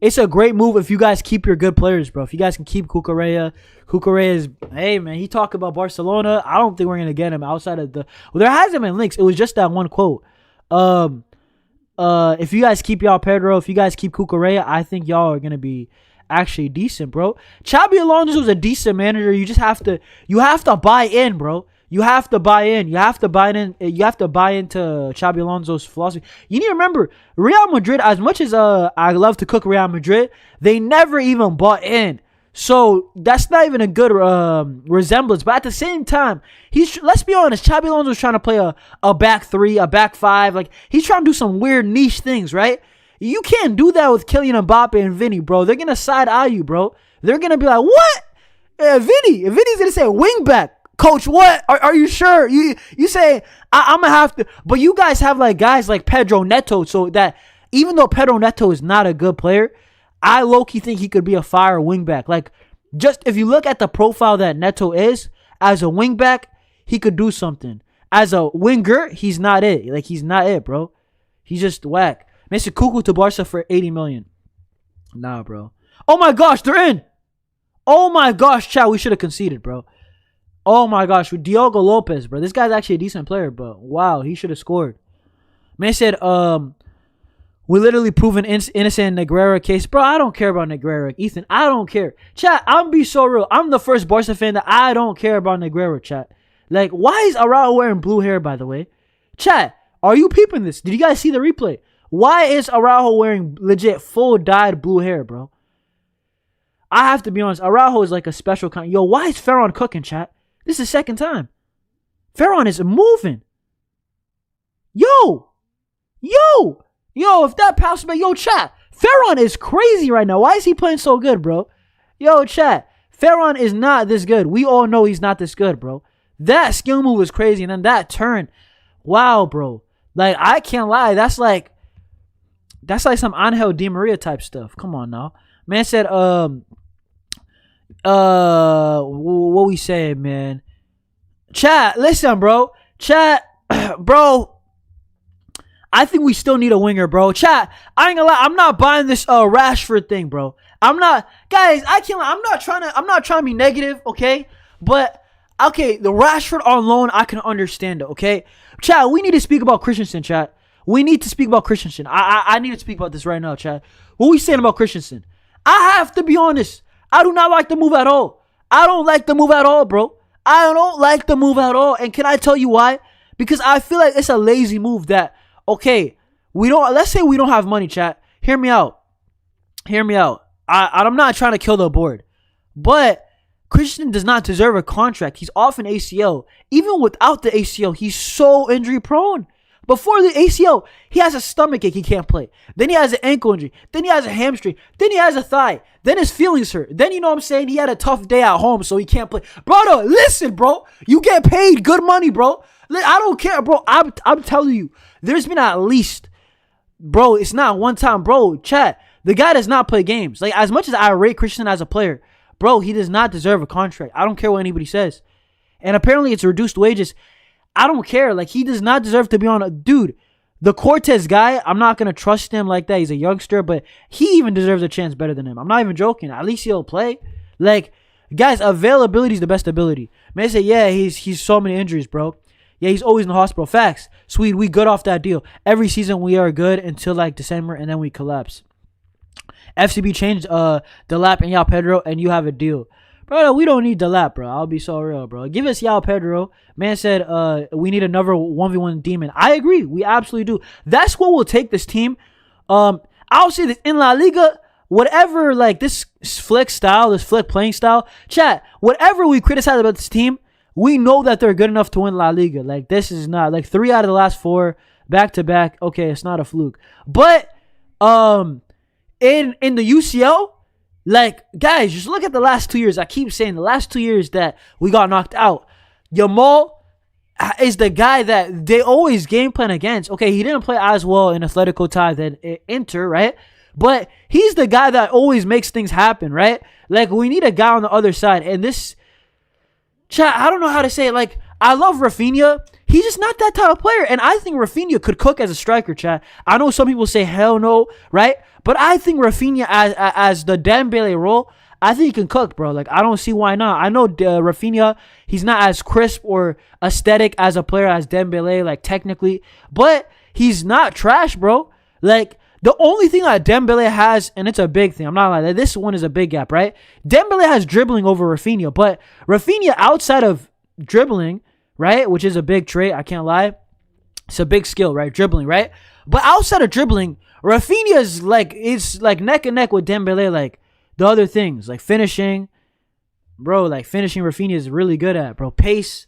It's a great move if you guys keep your good players, bro. If you guys can keep Cucurella. Cucurella is, hey, man, he talked about Barcelona. I don't think we're going to get him outside of the... Well, there hasn't been links. It was just that one quote. If you guys keep y'all Pedro, if you guys keep Cucurella, I think y'all are going to be actually decent, bro. Xabi Alonso was a decent manager. You have to buy in, bro. You have to buy in. You have to buy in. You have to buy into Xabi Alonso's philosophy. You need to remember, Real Madrid, as much as I love to cook Real Madrid, they never even bought in. So that's not even a good resemblance. But at the same time, let's be honest, Xabi Alonso's trying to play a back three, a back five. Like, he's trying to do some weird niche things, right? You can't do that with Kylian Mbappe and Vinny, bro. They're gonna side eye you, bro. They're gonna be like, what? Vinny's gonna say wing back. Coach, what? Are you sure? You say, I'm going to have to. But you guys have like guys like Pedro Neto. So that even though Pedro Neto is not a good player, I low-key think he could be a fire wingback. Like, just if you look at the profile that Neto is, as a wingback, he could do something. As a winger, he's not it. Like, he's not it, bro. He's just whack. Mr. Cuckoo to Barca for 80 million. Nah, bro. Oh my gosh, they're in. Oh my gosh, chat, we should have conceded, bro. Oh my gosh, with Diogo Lopez, bro. This guy's actually a decent player, but wow, he should have scored. Man said, we literally proven innocent in Negreira case. Bro, I don't care about Negreira. Ethan, I don't care. Chat, I'm be so real. I'm the first Barca fan that I don't care about Negreira, chat. Like, why is Araujo wearing blue hair, by the way? Chat, are you peeping this? Did you guys see the replay? Why is Araujo wearing legit full dyed blue hair, bro? I have to be honest. Araujo is like a special kind. Yo, why is Ferran cooking, chat? This is the second time. Ferran is moving. Yo, if that pass, man, yo, chat. Ferran is crazy right now. Why is he playing so good, bro? Yo, chat. Ferran is not this good. We all know he's not this good, bro. That skill move was crazy, and then that turn. Wow, bro. Like, I can't lie. That's like some Angel Di Maria type stuff. Come on now. Man said, what we saying, man? Chat, listen, bro. Chat, bro. I think we still need a winger, bro. Chat, I ain't gonna lie. I'm not buying this Rashford thing, bro. I'm not, guys. I can't lie. I'm not trying to be negative, okay? But okay, the Rashford on loan, I can understand it, okay? Chat, we need to speak about Christensen, chat. We need to speak about Christensen. I need to speak about this right now, chat. What we saying about Christensen? I have to be honest. I do not like the move at all. I don't like the move at all, bro. I don't like the move at all. And can I tell you why? Because I feel like it's a lazy move that, okay, let's say we don't have money, chat. Hear me out. I'm not trying to kill the board. But Christensen does not deserve a contract. He's off an ACL. Even without the ACL, he's so injury prone. Before the ACL, he has a stomach ache, he can't play. Then he has an ankle injury. Then he has a hamstring. Then he has a thigh. Then his feelings hurt. Then, you know what I'm saying, he had a tough day at home, so he can't play. Brother, listen, bro. You get paid good money, bro. I don't care, bro. I'm telling you, there's been at least, bro, it's not one time, bro. Chat, the guy does not play games. Like, as much as I rate Christensen as a player, bro, he does not deserve a contract. I don't care what anybody says. And apparently it's reduced wages. I don't care. Like, he does not deserve to be on a... Dude, the Cortez guy, I'm not going to trust him like that. He's a youngster, but he even deserves a chance better than him. I'm not even joking. At least he'll play. Like, guys, availability is the best ability. Man say, yeah, he's so many injuries, bro. Yeah, he's always in the hospital. Facts. Sweet, we good off that deal. Every season we are good until, like, December, and then we collapse. FCB changed Delap and Yao Pedro, and you have a deal. Bro, we don't need Delap, bro. I'll be so real, bro. Give us Yao Pedro. Man said we need another 1v1 demon. I agree. We absolutely do. That's what will take this team. I'll say this in La Liga, whatever, like, this Flick style, this Flick playing style, chat, whatever we criticize about this team, we know that they're good enough to win La Liga. Like, this is not, like, 3 out of the last 4, back-to-back. Okay, it's not a fluke. But, in the UCL, like, guys, just look at the last 2 years. I keep saying the last 2 years that we got knocked out. Yamal is the guy that they always game plan against. Okay, he didn't play as well in Atletico tie than Inter, right? But he's the guy that always makes things happen, right? Like, we need a guy on the other side. And this, chat, I don't know how to say it. Like, I love Raphinha. He's just not that type of player. And I think Raphinha could cook as a striker, chat. I know some people say hell no, right? But I think Raphinha as the Dembele role, I think he can cook, bro. Like, I don't see why not. I know Raphinha, he's not as crisp or aesthetic as a player as Dembele, like, technically. But he's not trash, bro. Like, the only thing that Dembele has, and it's a big thing, I'm not lying, this one is a big gap, right? Dembele has dribbling over Raphinha. But Raphinha, outside of dribbling, right? Which is a big trait. I can't lie. It's a big skill, right? Dribbling, right? But outside of dribbling, Raphinha is like neck and neck with Dembele, like the other things, like finishing, bro. Like finishing, Raphinha is really good at, bro. Pace,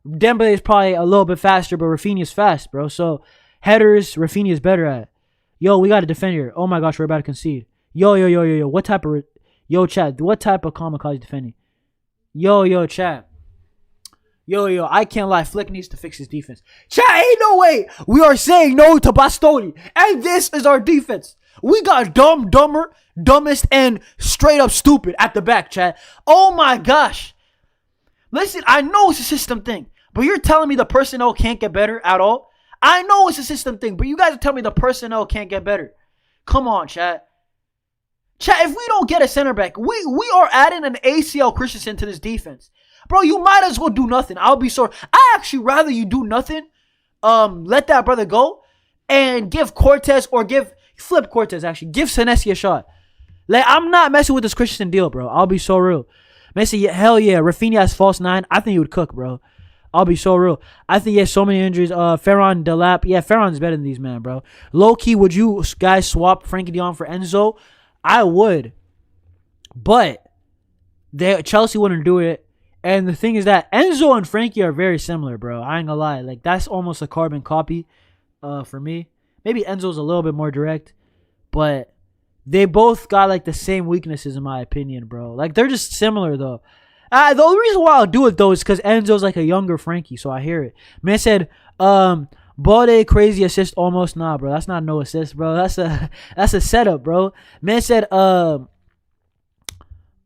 Dembele is probably a little bit faster, but Raphinha is fast, bro. So headers, Raphinha is better at. Yo, we got to defend here. Oh my gosh, we're about to concede. Yo. What type of chat? What type of kamikaze defending? Yo, chat. Yo, I can't lie. Flick needs to fix his defense. Chat, ain't no way we are saying no to Bastoni. And this is our defense. We got dumbest, and straight up stupid at the back, chat. Oh my gosh. Listen, I know it's a system thing, but you're telling me the personnel can't get better at all? I know it's a system thing, but you guys are telling me the personnel can't get better. Come on, chat. Chat, if we don't get a center back, we are adding an ACL Christensen to this defense. Bro, you might as well do nothing. I'll be sorry. I actually rather you do nothing. Let that brother go and give Cortez or flip Cortez actually. Give Senesi a shot. Like, I'm not messing with this Christensen deal, bro. I'll be so real. Messi, hell yeah. Raphinha has false 9. I think he would cook, bro. I'll be so real. I think he has so many injuries. Ferran Delap. Yeah, Ferran's better than these, man, bro. Low-key, would you guys swap Frenkie de Jong for Enzo? I would. But Chelsea wouldn't do it. And the thing is that Enzo and Frenkie are very similar, bro. I ain't gonna lie. Like, that's almost a carbon copy for me. Maybe Enzo's a little bit more direct. But they both got, like, the same weaknesses, in my opinion, bro. Like, they're just similar, though. The only reason why I'll do it, though, is because Enzo's, like, a younger Frenkie, so I hear it. Man said, Balde crazy assist almost. Nah, bro. That's not no assist, bro. That's a setup, bro. Man said,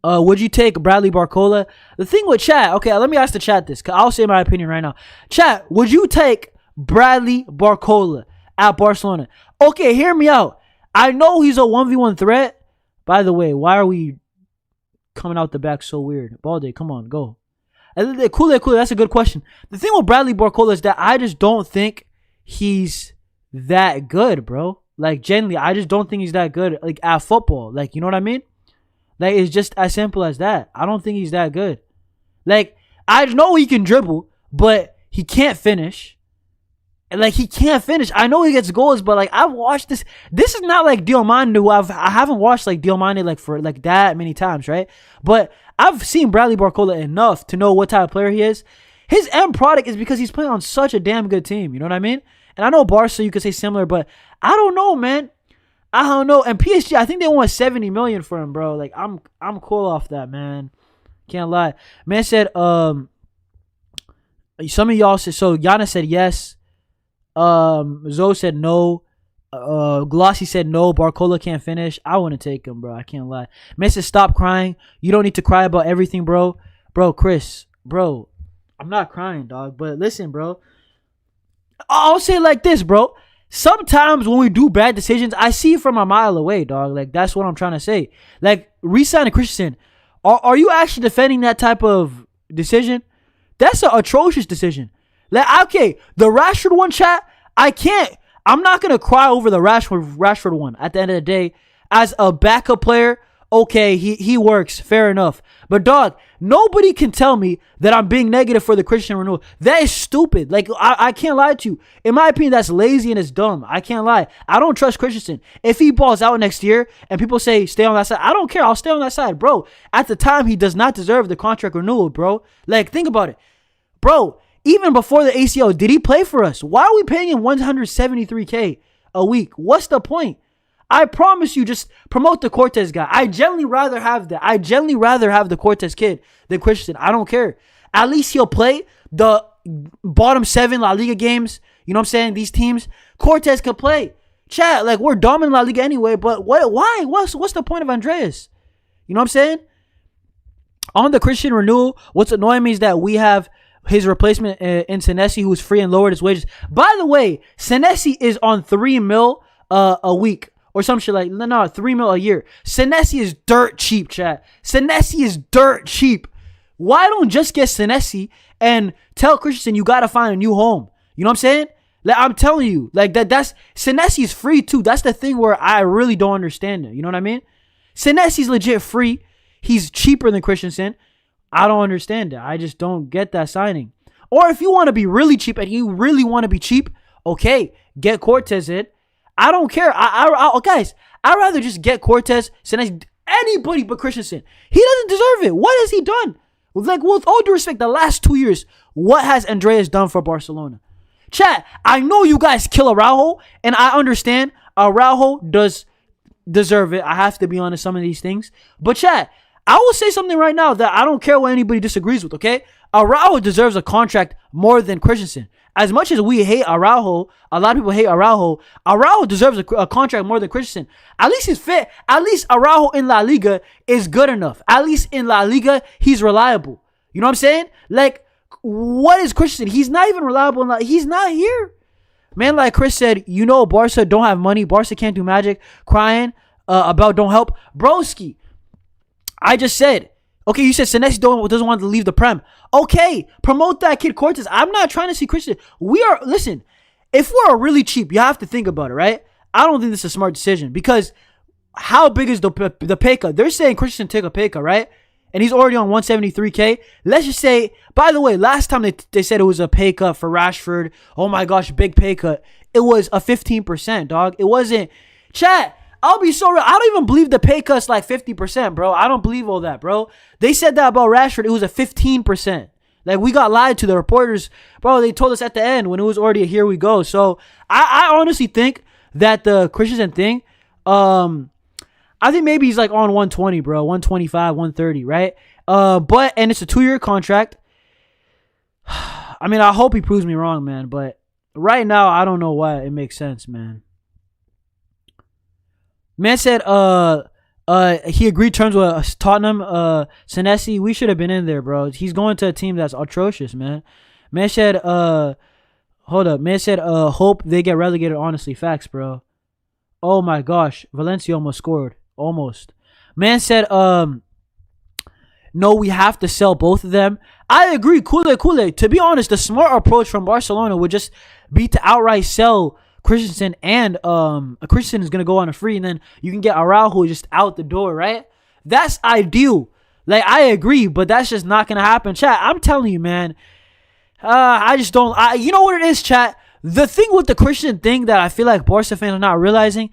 would you take Bradley Barcola? The thing with chat, okay, let me ask the chat this, because I'll say my opinion right now. Chat, would you take Bradley Barcola at Barcelona? Okay, hear me out. I know he's a 1v1 threat. By the way, why are we coming out the back so weird? Balde, come on, go. Cool, that's a good question. The thing with Bradley Barcola is that I just don't think he's that good, bro. Like, genuinely, I just don't think he's that good, like, at football. Like, you know what I mean? Like, it's just as simple as that. I don't think he's that good. Like, I know he can dribble, but he can't finish. And, like, he can't finish. I know he gets goals, but, like, I've watched this. This is not like Diomande, who I haven't watched, like, Diomande, like, for, like, that many times, right? But I've seen Bradley Barcola enough to know what type of player he is. His end product is because he's playing on such a damn good team. You know what I mean? And I know Barca, you could say similar, but I don't know, man. I don't know. And PSG, I think they want 70 million for him, bro. Like, I'm cool off that, man. Can't lie. Man said, some of y'all said, so Yana said yes. Zoe said no. Glossy said no. Barcola can't finish. I wouldn't take him, bro. I can't lie. Man said, stop crying. You don't need to cry about everything, bro. Bro, Chris, bro, I'm not crying, dog. But listen, bro. I'll say it like this, bro. Sometimes when we do bad decisions, I see it from a mile away, dog. Like, that's what I'm trying to say. Like, re-signing Christensen. Are you actually defending that type of decision? That's an atrocious decision. Like, okay, the Rashford one, chat, I'm not going to cry over the Rashford one at the end of the day. As a backup player, okay, he works. Fair enough. But, dog, nobody can tell me that I'm being negative for the Christian renewal. That is stupid. Like, I can't lie to you. In my opinion, that's lazy and it's dumb. I can't lie. I don't trust Christensen. If he balls out next year and people say stay on that side, I don't care. I'll stay on that side. Bro, at the time, he does not deserve the contract renewal, bro. Like, think about it. Bro, even before the ACL, did he play for us? Why are we paying him $173K a week? What's the point? I promise you, just promote the Cortez guy. I genuinely rather have that. I genuinely rather have the Cortez kid than Christensen. I don't care. At least he'll play the bottom 7 La Liga games. You know what I'm saying? These teams, Cortez can play. Chat, like, we're dominant La Liga anyway, but why? What's the point of Andreas? You know what I'm saying? On the Christian renewal, what's annoying me is that we have his replacement in Senesi, who's free and lowered his wages. By the way, Senesi is on $3 million a week. Or some shit like, no, $3 million a year. Senesi is dirt cheap, chat. Senesi is dirt cheap. Why don't just get Senesi and tell Christensen you got to find a new home? You know what I'm saying? Like, I'm telling you, like, that's Senesi is free too. That's the thing where I really don't understand it. You know what I mean? Senesi's legit free. He's cheaper than Christensen. I don't understand it. I just don't get that signing. Or if you want to be really cheap and you really want to be cheap, okay, get Cortez in. I don't care. Guys, I'd rather just get Cortez, Senesi, anybody but Christensen. He doesn't deserve it. What has he done? Like, with all due respect, the last 2 years, what has Andreas done for Barcelona? Chat, I know you guys kill Araujo, and I understand Araujo does deserve it. I have to be honest, some of these things. But chat, I will say something right now that I don't care what anybody disagrees with, okay? Araujo deserves a contract more than Christensen. As much as we hate Araujo, a lot of people hate Araujo. Araujo deserves a contract more than Christensen. At least he's fit. At least Araujo in La Liga is good enough. At least in La Liga, he's reliable. You know what I'm saying? Like, what is Christensen? He's not even reliable. He's not here. Man, like Chris said, you know Barca don't have money. Barca can't do magic. Crying about don't help. Broski, I just said, okay, you said Senesi doesn't want to leave the Prem. Okay, promote that kid Cortez. I'm not trying to see Christian. Listen, if we're really cheap, you have to think about it, right? I don't think this is a smart decision because how big is the pay cut? They're saying Christian take a pay cut, right? And he's already on 173K. Let's just say, by the way, last time they said it was a pay cut for Rashford. Oh my gosh, big pay cut. It was a 15%, dog. It wasn't. Chat, I'll be so real. I don't even believe the pay cut's like 50%, bro. I don't believe all that, bro. They said that about Rashford. It was a 15%. Like, we got lied to. The reporters, bro, they told us at the end when it was already a here we go. So, I honestly think that the Christensen thing, I think maybe he's like on 120, bro. 125, 130, right? And it's a 2-year contract. I mean, I hope he proves me wrong, man. But right now, I don't know why it makes sense, man. Man said he agreed terms with Tottenham. Senesi, we should have been in there, bro. He's going to a team that's atrocious, man. Man said, hold up. Man said, hope they get relegated. Honestly, facts, bro. Oh my gosh, Valencia almost scored. Almost. Man said, no, we have to sell both of them. I agree. Kool-Aid. To be honest, the smart approach from Barcelona would just be to outright sell Christensen, and Christensen is going to go on a free, and then you can get Araujo just out the door, right? That's ideal. Like, I agree, but that's just not going to happen. Chat, I'm telling you, man. I just don't. You know what it is, chat? The thing with the Christian thing that I feel like Barca fans are not realizing,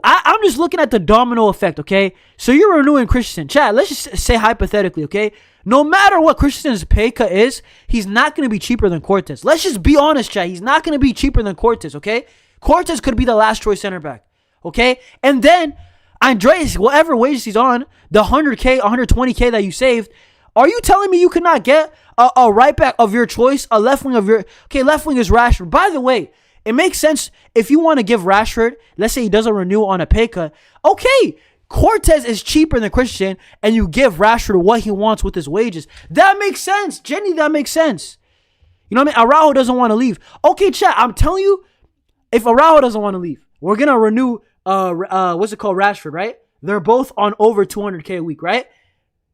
I'm just looking at the domino effect, okay? So you're renewing Christensen. Chat, let's just say hypothetically, okay? No matter what Christensen's pay cut is, he's not going to be cheaper than Cortez. Let's just be honest, chat. He's not going to be cheaper than Cortez, okay? Cortez could be the last choice center back, okay? And then Andreas, whatever wages he's on, the 100K, 120K that you saved, are you telling me you could not get a right back of your choice, a left wing of your... Okay, left wing is Rashford. By the way, it makes sense if you want to give Rashford, let's say he doesn't renew on a pay cut. Okay, Cortez is cheaper than Christian, and you give Rashford what he wants with his wages. That makes sense. Jenny, that makes sense. You know what I mean? Araujo doesn't want to leave. Okay, chat, I'm telling you, if Araujo doesn't want to leave, we're going to renew, Rashford, right? They're both on over 200K a week, right?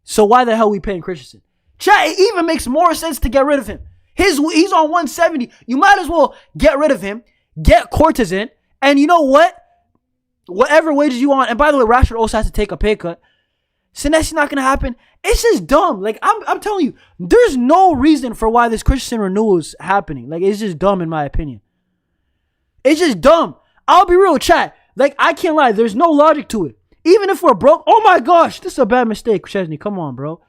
So why the hell are we paying Christensen? Chat, it even makes more sense to get rid of him. He's on 170. You might as well get rid of him, get Cortez in, and you know what? Whatever wages you want. And by the way, Rashford also has to take a pay cut. Senesi's not going to happen. It's just dumb. Like, I'm telling you, there's no reason for why this Christensen renewal is happening. Like, it's just dumb in my opinion. It's just dumb. I'll be real, chat. Like, I can't lie. There's no logic to it. Even if we're broke. Oh my gosh, this is a bad mistake, Chesney. Come on, bro.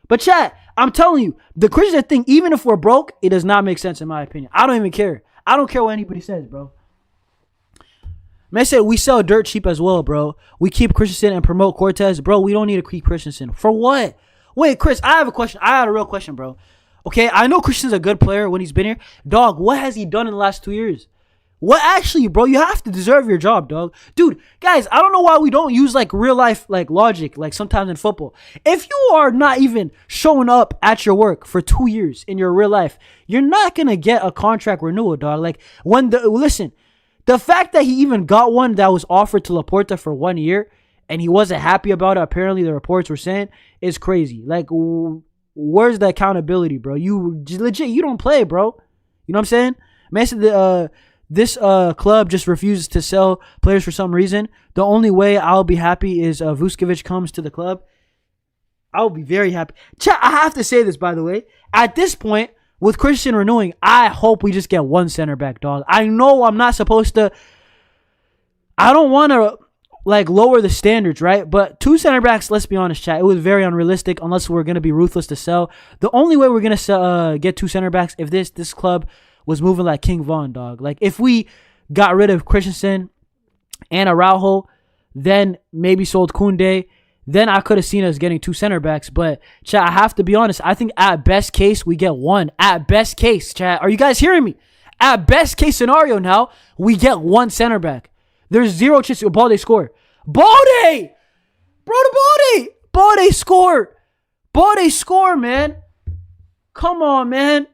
But chat, I'm telling you, the Christian thing, even if we're broke, it does not make sense in my opinion. I don't even care. I don't care what anybody says, bro. Man said we sell dirt cheap as well, bro. We keep Christensen and promote Cortez. Bro, we don't need to keep Christensen. For what? Wait, Chris, I have a question. I had a real question, bro. Okay, I know Christensen's a good player when he's been here. Dog, what has he done in the last 2 years? What actually, bro? You have to deserve your job, dog. Dude, guys, I don't know why we don't use like real life like logic like sometimes in football. If you are not even showing up at your work for 2 years in your real life, you're not going to get a contract renewal, dog. Like listen, the fact that he even got one that was offered to Laporta for 1 year and he wasn't happy about it, apparently the reports were saying, is crazy. Like, where's the accountability, bro? You legit, you don't play, bro. You know what I'm saying? Man said this club just refuses to sell players for some reason. The only way I'll be happy is Vuskovic comes to the club. I'll be very happy. Chat, I have to say this, by the way. At this point, with Christian renewing, I hope we just get one center back, dog. I know I'm not supposed to. I don't want to like lower the standards, right? But 2 center backs, let's be honest, chat, it was very unrealistic unless we're going to be ruthless to sell. The only way we're going to get 2 center backs if this club was moving like King Von, dog. Like if we got rid of Christensen and Araujo, then maybe sold Koundé, then I could have seen us getting 2 center backs. But chat, I have to be honest, I think at best case we get 1. At best case, chat. Are you guys hearing me? At best case scenario now, we get 1 center back. There's 0 chance. Balde score. Balde! Bro, the Balde! Balde score! Balde score, man. Come on, man.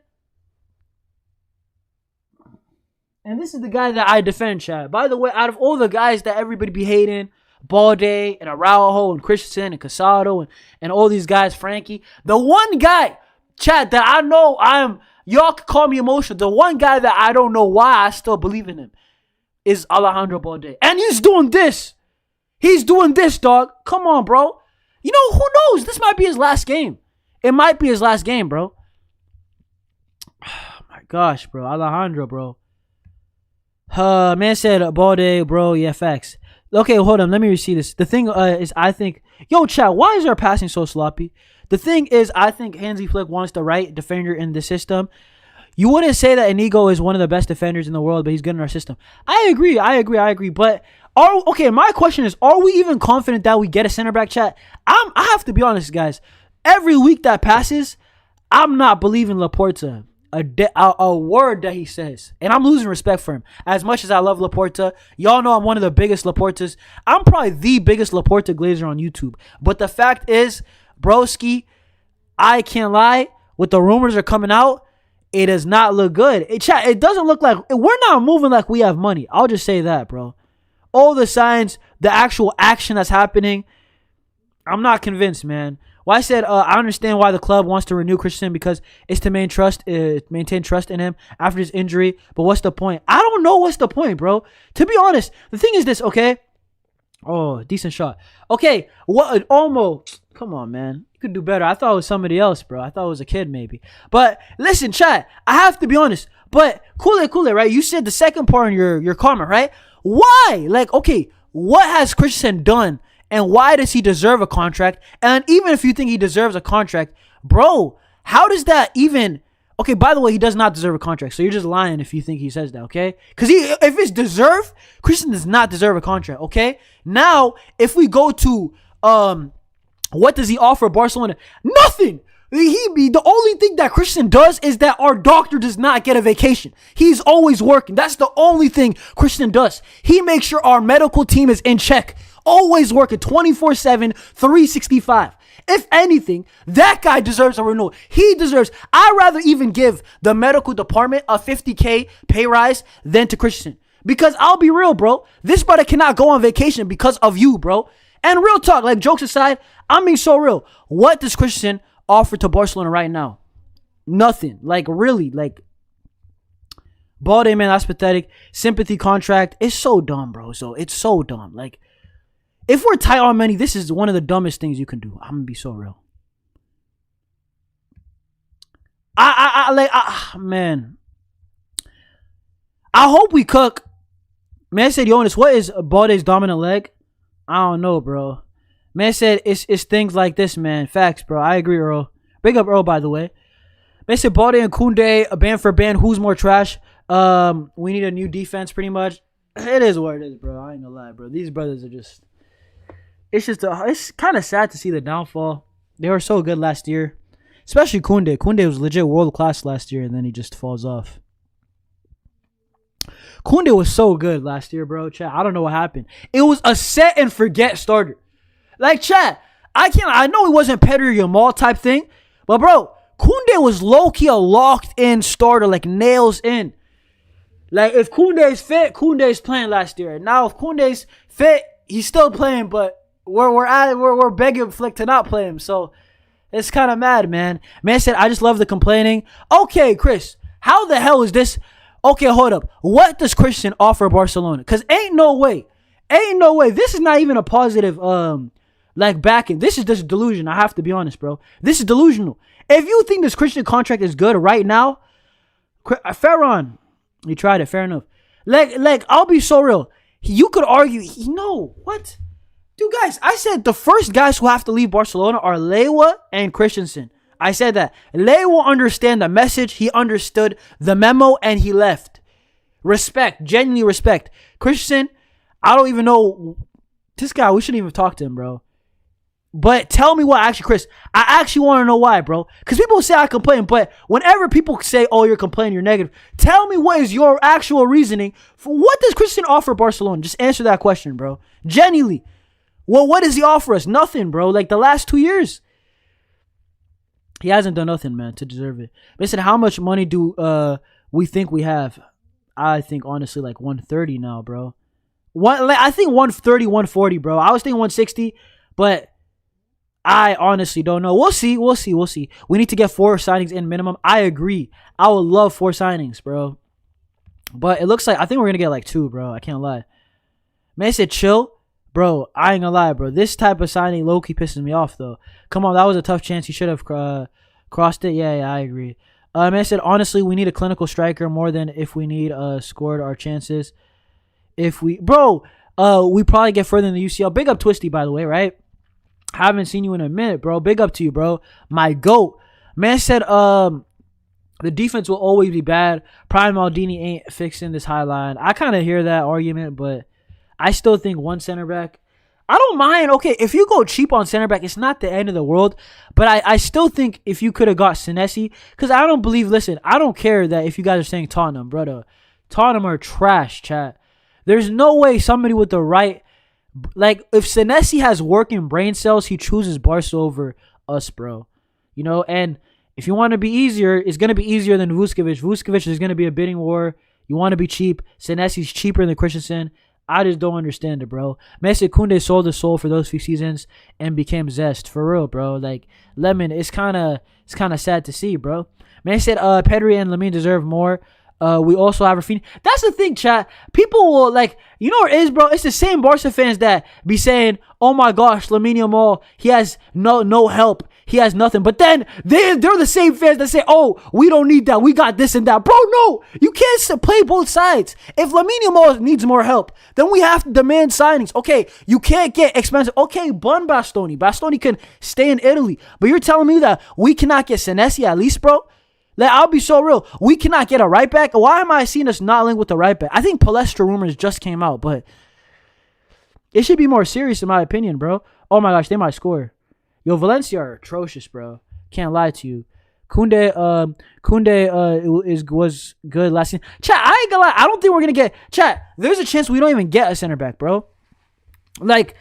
And this is the guy that I defend, chat. By the way, out of all the guys that everybody be hating, Balde and Araujo and Christensen and Casado and all these guys, Frenkie, the one guy, chat, that I know y'all can call me emotional. The one guy that I don't know why I still believe in him is Alejandro Balde. And he's doing this. He's doing this, dog. Come on, bro. You know, who knows? This might be his last game. It might be his last game, bro. Oh, my gosh, bro. Alejandro, bro. Man said Balde, bro. Yeah, facts. Okay, hold on. Let me see this. The thing is, I think... Yo, chat, why is our passing so sloppy? The thing is, I think Hansi Flick wants the right defender in the system. You wouldn't say that Inigo is one of the best defenders in the world, but he's good in our system. I agree. But, my question is, are we even confident that we get a center back, chat? I have to be honest, guys. Every week that passes, I'm not believing Laporta. A word that he says. And I'm losing respect for him. As much as I love Laporta, y'all know I'm one of the biggest Laportas. I'm probably the biggest Laporta glazer on YouTube. But the fact is, broski, I can't lie. With the rumors are coming out, it does not look good. It doesn't look like... We're not moving like we have money. I'll just say that, bro. All the signs, the actual action that's happening, I'm not convinced, man. Well, I said I understand why the club wants to renew Christensen because it's to maintain trust in him after his injury. But what's the point? I don't know what's the point, bro. To be honest, the thing is this, okay? Oh, decent shot. Okay, what? Olmo. Come on, man. You could do better. I thought it was somebody else, bro. I thought it was a kid, maybe. But listen, chat. I have to be honest. But cool it, right? You said the second part in your comment, right? Why? Like, okay, what has Christensen done? And why does he deserve a contract? And even if you think he deserves a contract, bro, how does that even... Okay, by the way, he does not deserve a contract. So you're just lying if you think he says that, okay? Because if it's deserved, Christian does not deserve a contract, okay? Now, if we go to... what does he offer Barcelona? Nothing! The only thing that Christian does is that our doctor does not get a vacation. He's always working. That's the only thing Christian does. He makes sure our medical team is in check. Always working 24/7, 365. If anything, that guy deserves a renewal. I'd rather even give the medical department a $50K pay rise than to Christian. Because I'll be real, bro. This brother cannot go on vacation because of you, bro. And real talk, like jokes aside, I'm being so real. What does Christian offer to Barcelona right now? Nothing. Like, really, like... Balde, man, that's pathetic. Sympathy contract. It's so dumb, bro. So, it's so dumb. Like... If we're tight on money, this is one of the dumbest things you can do. I'm gonna be so real. Man. I hope we cook. Man said, Jonas, what is Balde's dominant leg? I don't know, bro. Man said, it's things like this, man. Facts, bro. I agree, Earl. Big up, Earl, by the way. Man said, Balde and Koundé, a band for band. Who's more trash? We need a new defense, pretty much. It is what it is, bro. I ain't gonna lie, bro. These brothers are just... It's kind of sad to see the downfall. They were so good last year. Especially Koundé. Koundé was legit world class last year and then he just falls off. Koundé was so good last year, bro. Chat, I don't know what happened. It was a set and forget starter. Like, chat, I know it wasn't Pedri Yamal type thing. But, bro, Koundé was low-key a locked-in starter, like nails in. Like, if Koundé's fit, Koundé's playing last year. Now, if Koundé's fit, he's still playing, but we're begging Flick to not play him, so it's kind of mad, man. Man said, I just love the complaining. Okay, Chris, how the hell is this? Okay, hold up. What does Christian offer Barcelona? Because ain't no way. This is not even a positive Like back in, this is just delusion. I have to be honest, bro. This is delusional. If you think this Christian contract is good right now, fair on. You tried it, fair enough. Like I'll be so real. You could argue, no, what? Dude, guys, I said the first guys who have to leave Barcelona are Lewa and Christensen. I said that. Lewa understand the message. He understood the memo, and he left. Respect, genuinely respect. Christensen, I don't even know. This guy, we shouldn't even talk to him, bro. But tell me why, actually, Chris. I actually want to know why, bro. Because people say I complain, but whenever people say, oh, you're complaining, you're negative, tell me what is your actual reasoning for what does Christian offer Barcelona? Just answer that question, bro. Genuinely. Well, what does he offer us? Nothing, bro. Like the last 2 years. He hasn't done nothing, man, to deserve it. Listen, how much money do we think we have? I think, honestly, like 130 now, bro. I think 130, 140, bro. I was thinking 160, but I honestly don't know. We'll see. We need to get 4 signings in minimum. I agree. I would love 4 signings, bro. But it looks like, I think we're going to get like 2, bro. I can't lie. Man said chill. Bro, I ain't gonna lie, bro. This type of signing low-key pisses me off, though. Come on, that was a tough chance. He should have crossed it. Yeah, I agree. Man said, honestly, we need a clinical striker more than if we need scored our chances. We probably get further in the UCL. Big up Twisty, by the way, right? Haven't seen you in a minute, bro. Big up to you, bro. My GOAT. Man said, the defense will always be bad. Prime Maldini ain't fixing this high line. I kind of hear that argument, but I still think one center back. I don't mind. Okay, if you go cheap on center back, it's not the end of the world. But I still think if you could have got Senesi, because I don't believe, listen, I don't care that if you guys are saying Tottenham, brother. Tottenham are trash, chat. There's no way somebody with the right, like, if Senesi has working brain cells, he chooses Barca over us, bro. You know, and if you want to be easier, it's going to be easier than Vuskovic. Vuskovic is going to be a bidding war. You want to be cheap. Senesi's cheaper than Christensen. I just don't understand it, bro. Messi Kunde sold his soul for those few seasons and became Zest. For real, bro. Like, Lemon, it's kind of sad to see, bro. Man said Pedri and Lamine deserve more. We also have Raphinha. That's the thing, chat. People will, like, you know what it is, bro? It's the same Barca fans that be saying, oh my gosh, Lamine Yamal, he has no help. He has nothing. But then they're the same fans that say, oh, we don't need that. We got this and that. Bro, no. You can't play both sides. If Lamine Yamal needs more help, then we have to demand signings. Okay, you can't get expensive. Okay, bun Bastoni. Bastoni can stay in Italy. But you're telling me that we cannot get Senesi at least, bro? Like, I'll be so real. We cannot get a right back. Why am I seeing us not link with the right back? I think Palestra rumors just came out, but it should be more serious in my opinion, bro. Oh my gosh, they might score. Yo, Valencia are atrocious, bro. Can't lie to you. Kunde was good last season. Chat, I ain't gonna lie. I don't think we're gonna get. Chat, there's a chance we don't even get a center back, bro. Like,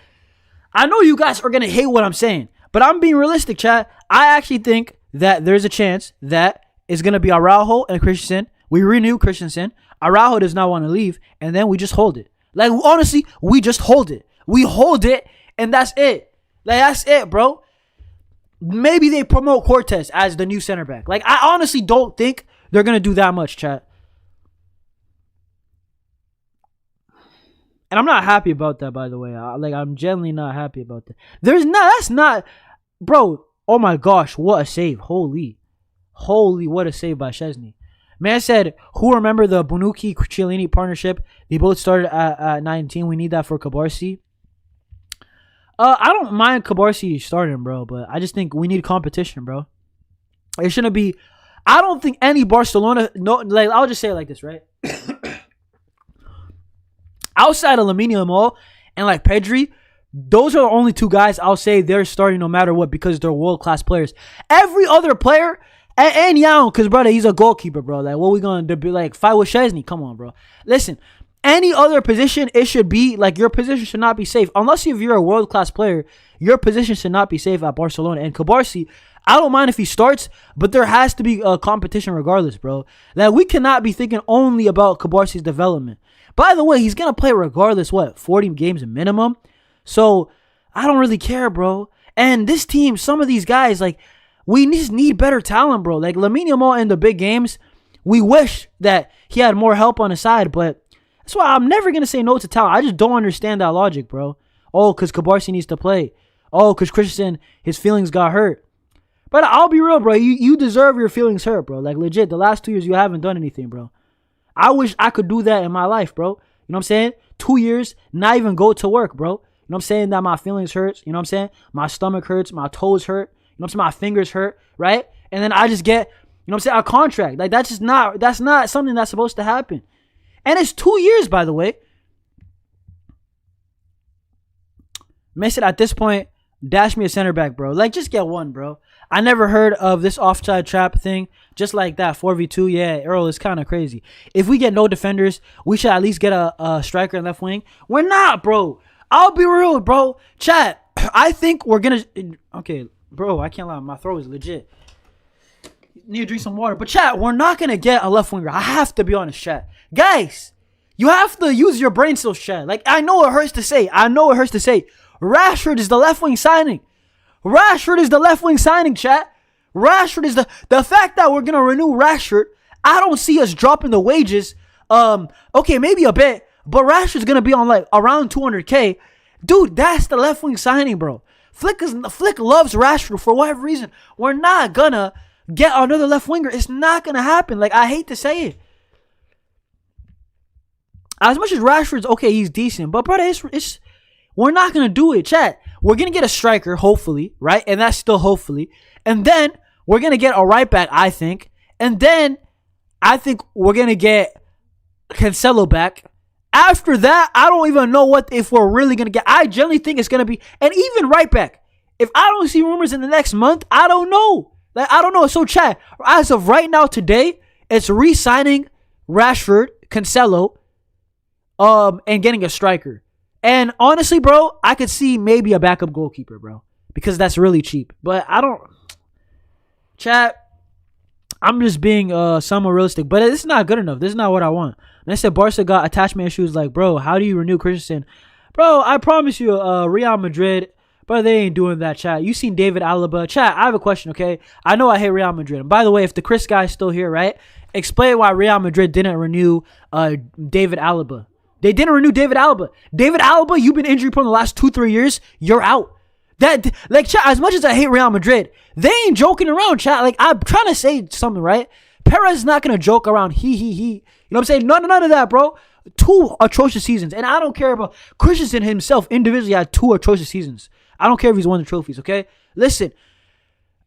I know you guys are gonna hate what I'm saying, but I'm being realistic, chat. I actually think that there's a chance that it's gonna be Araujo and Christensen. We renew Christensen. Araujo does not want to leave, and then we just hold it. Like, honestly, we just hold it. We hold it, and that's it. Like, that's it, bro. Maybe they promote Cortez as the new center back. Like, I honestly don't think they're going to do that much, chat. And I'm not happy about that, by the way. I'm genuinely not happy about that. That's not, bro, oh my gosh, what a save. Holy, what a save by Szczesny. Man said, who remember the Bonucci-Chiellini partnership? They both started at 19. We need that for Cabarsi. I don't mind Cabarsi starting, bro, but I just think we need competition, bro. It shouldn't be. I don't think any Barcelona. No, like, I'll just say it like this, right? Outside of Lamine Yamal and like Pedri, those are the only 2 guys I'll say they're starting no matter what because they're world class players. Every other player and Young, because brother, he's a goalkeeper, bro. Like, what we gonna do? Like, fight with Szczesny? Come on, bro. Listen. Any other position, it should be, like, your position should not be safe. Unless if you're a world-class player, your position should not be safe at Barcelona. And Cabarsi, I don't mind if he starts, but there has to be a competition regardless, bro. Like, we cannot be thinking only about Cabarsi's development. By the way, he's going to play regardless, 40 games minimum? So, I don't really care, bro. And this team, some of these guys, like, we just need better talent, bro. Like, Lamine Yamal in the big games, we wish that he had more help on his side, but that's why I'm never going to say no to talent. I just don't understand that logic, bro. Oh, because Cabarsi needs to play. Oh, because Christensen, his feelings got hurt. But I'll be real, bro. You deserve your feelings hurt, bro. Like, legit, the last 2 years, you haven't done anything, bro. I wish I could do that in my life, bro. You know what I'm saying? 2 years, not even go to work, bro. You know what I'm saying? That my feelings hurts. You know what I'm saying? My stomach hurts. My toes hurt. You know what I'm saying? My fingers hurt, right? And then I just get, you know what I'm saying, a contract. Like, that's not something that's supposed to happen. And it's 2 years, by the way. Mason, at this point, dash me a center back, bro. Like, just get one, bro. I never heard of this offside trap thing. Just like that, 4v2. Yeah, Earl, is kind of crazy. If we get no defenders, we should at least get a striker in left wing. We're not, bro. I'll be real, bro. Chat, I think we're going to... Okay, bro, I can't lie. My throat is legit. Need to drink some water. But chat, we're not going to get a left winger. I have to be honest, chat. Guys, you have to use your brain cells, chat. Like, I know it hurts to say. Rashford is the left wing signing. Chat. Rashford is the fact that we're gonna renew Rashford. I don't see us dropping the wages. Okay, maybe a bit, but Rashford's gonna be on like around 200K. Dude, that's the left wing signing, bro. Flick loves Rashford for whatever reason. We're not gonna get another left winger. It's not gonna happen. Like, I hate to say it. As much as Rashford's okay, he's decent, but brother, it's we're not gonna do it, chat. We're gonna get a striker, hopefully, right? And that's still hopefully. And then we're gonna get a right back, I think. And then I think we're gonna get Cancelo back. After that, I don't even know if we're really gonna get. I generally think it's gonna be, and even right back. If I don't see rumors in the next month, I don't know. Like, I don't know. So chat, as of right now, today, it's re-signing Rashford, Cancelo, and getting a striker. And honestly, bro, I could see maybe a backup goalkeeper, bro, because that's really cheap. But I don't. Chat, I'm just being somewhat realistic, but this is not good enough. This is not what I want. And I said Barca got attachment issues. Like, bro, how do you renew Christensen? Bro, I promise you, Real Madrid, bro, they ain't doing that, chat. You seen David Alaba. Chat, I have a question, okay? I know I hate Real Madrid. And by the way, if the Chris guy's still here, right? Explain why Real Madrid didn't renew David Alaba. They didn't renew David Alaba. David Alaba, you've been injury prone the last 2-3 years. You're out. That, like, chat, as much as I hate Real Madrid, they ain't joking around, chat. Like, I'm trying to say something, right? Perez is not going to joke around. He. You know what I'm saying? None of that, bro. 2 atrocious seasons. And I don't care about Christensen himself individually had 2 atrocious seasons. I don't care if he's won the trophies, okay? Listen,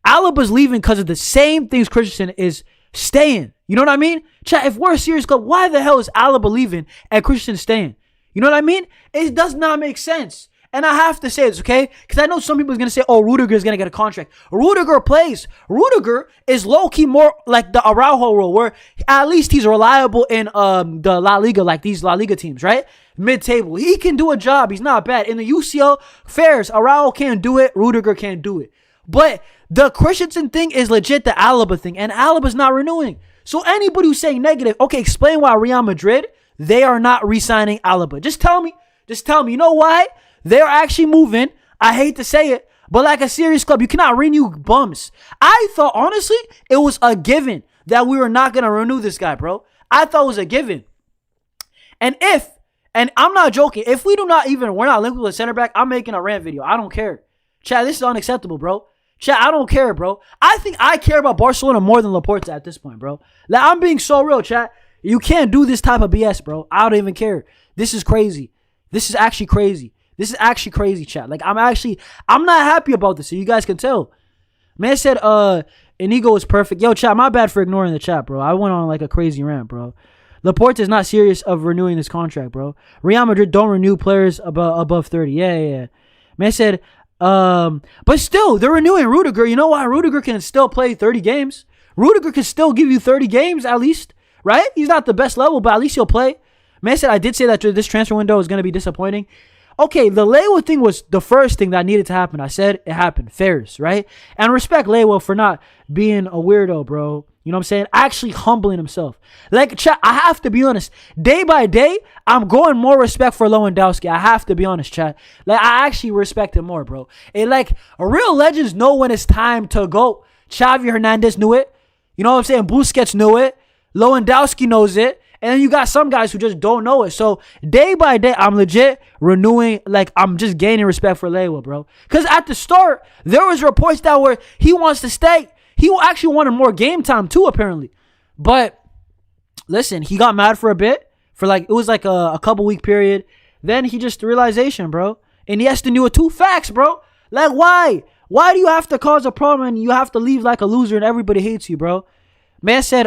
Alaba's leaving because of the same things Christensen is staying. You know what I mean? Chat, if we're a serious club, why the hell is Alaba leaving and Christensen staying? You know what I mean? It does not make sense. And I have to say this, okay? Because I know some people are going to say, oh, Rudiger is going to get a contract. Rudiger plays. Rudiger is low-key more like the Araujo role, where at least he's reliable in the La Liga, like these La Liga teams, right? Mid-table. He can do a job. He's not bad. In the UCL, fairs, Araujo can't do it. Rudiger can't do it. But the Christensen thing is legit the Alaba thing, and Alaba's not renewing. So anybody who's saying negative, okay, explain why Real Madrid, they are not re-signing Alaba. Just tell me. You know why? They're actually moving. I hate to say it, but like a serious club, you cannot renew bums. I thought, honestly, it was a given that we were not going to renew this guy, bro. I thought it was a given. And I'm not joking, if we're not linked with a center back, I'm making a rant video. I don't care. Chad, this is unacceptable, bro. Chad, I don't care, bro. I think I care about Barcelona more than Laporta at this point, bro. Like, I'm being so real, Chad. You can't do this type of BS, bro. I don't even care. This is crazy. This is actually crazy. Chat. Like, I'm not happy about this, so you guys can tell. Man said, Inigo is perfect. Yo, chat, my bad for ignoring the chat, bro. I went on like a crazy rant, bro. Laporta is not serious of renewing this contract, bro. Real Madrid don't renew players above 30. Yeah. Man said, but still, they're renewing Rudiger. You know why? Rudiger can still play 30 games. Rudiger can still give you 30 games at least, right? He's not the best level, but at least he'll play. Man said, I did say that this transfer window is going to be disappointing. Okay, the Lewa thing was the first thing that needed to happen. I said it happened. Fairs, right? And respect Lewa for not being a weirdo, bro. You know what I'm saying? Actually humbling himself. Like, chat, I have to be honest. Day by day, I'm growing more respect for Lewandowski. I have to be honest, chat. Like, I actually respect him more, bro. And like, real legends know when it's time to go. Xavi Hernandez knew it. You know what I'm saying? Busquets knew it. Lewandowski knows it. And then you got some guys who just don't know it. So day by day, I'm legit renewing, like I'm just gaining respect for Lewa, bro. Because at the start, there was reports that were he wants to stay. He actually wanted more game time too, apparently. But listen, he got mad for a bit, for like, it was like a couple week period. Then he just realization, bro. And he has to do it too. Facts, bro. Like, why? Why do you have to cause a problem and you have to leave like a loser and everybody hates you, bro? Man said,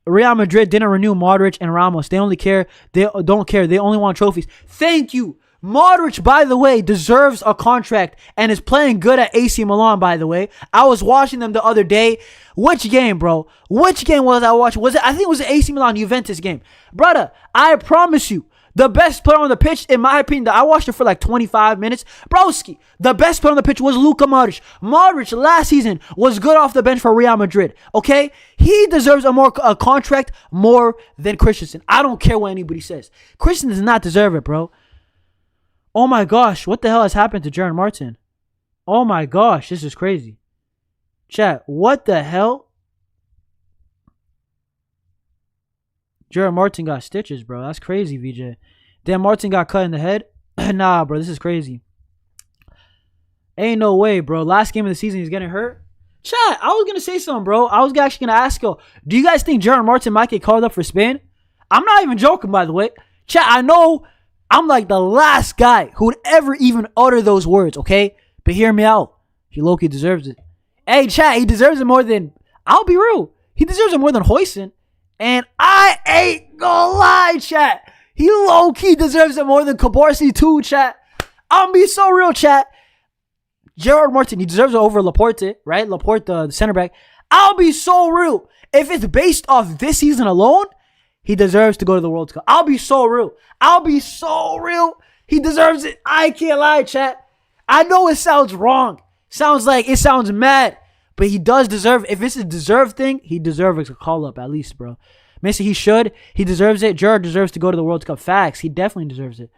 Real Madrid didn't renew Modric and Ramos. They only care. They don't care. They only want trophies. Thank you. Modric, by the way, deserves a contract and is playing good at AC Milan, by the way. I was watching them the other day. Which game, bro? Which game was I watching? I think it was the AC Milan Juventus game. Brother, I promise you, the best player on the pitch, in my opinion, I watched it for like 25 minutes. Broski, the best player on the pitch was Luka Modric. Modric last season was good off the bench for Real Madrid, okay? He deserves a contract more than Christensen. I don't care what anybody says. Christensen does not deserve it, bro. Oh my gosh, what the hell has happened to Jaron Martin? Oh my gosh, this is crazy. Chat, what the hell? Jaron Martin got stitches, bro. That's crazy, VJ. Damn, Martin got cut in the head. Nah, bro, this is crazy. Ain't no way, bro. Last game of the season, he's getting hurt. Chat, I was going to say something, bro. I was actually going to ask you, do you guys think Jaron Martin might get called up for Spain? I'm not even joking, by the way. Chat, I know I'm like the last guy who would ever even utter those words, okay? But hear me out. He low-key deserves it. Hey, chat, he deserves it more than, I'll be real, he deserves it more than Hoyson. And I ain't gonna lie, chat. He low-key deserves it more than Cabarsi too, chat. I'm be so real, chat. Gerard Martin, he deserves it over Laporte, right? Laporte, the center back. I'll be so real. If it's based off this season alone, he deserves to go to the World Cup. I'll be so real. He deserves it. I can't lie, chat. I know it sounds wrong. It sounds mad. But he does deserve, if it's a deserved thing, he deserves a call-up at least, bro. Messi, he should. He deserves it. Gerard deserves to go to the World Cup. Facts. He definitely deserves it.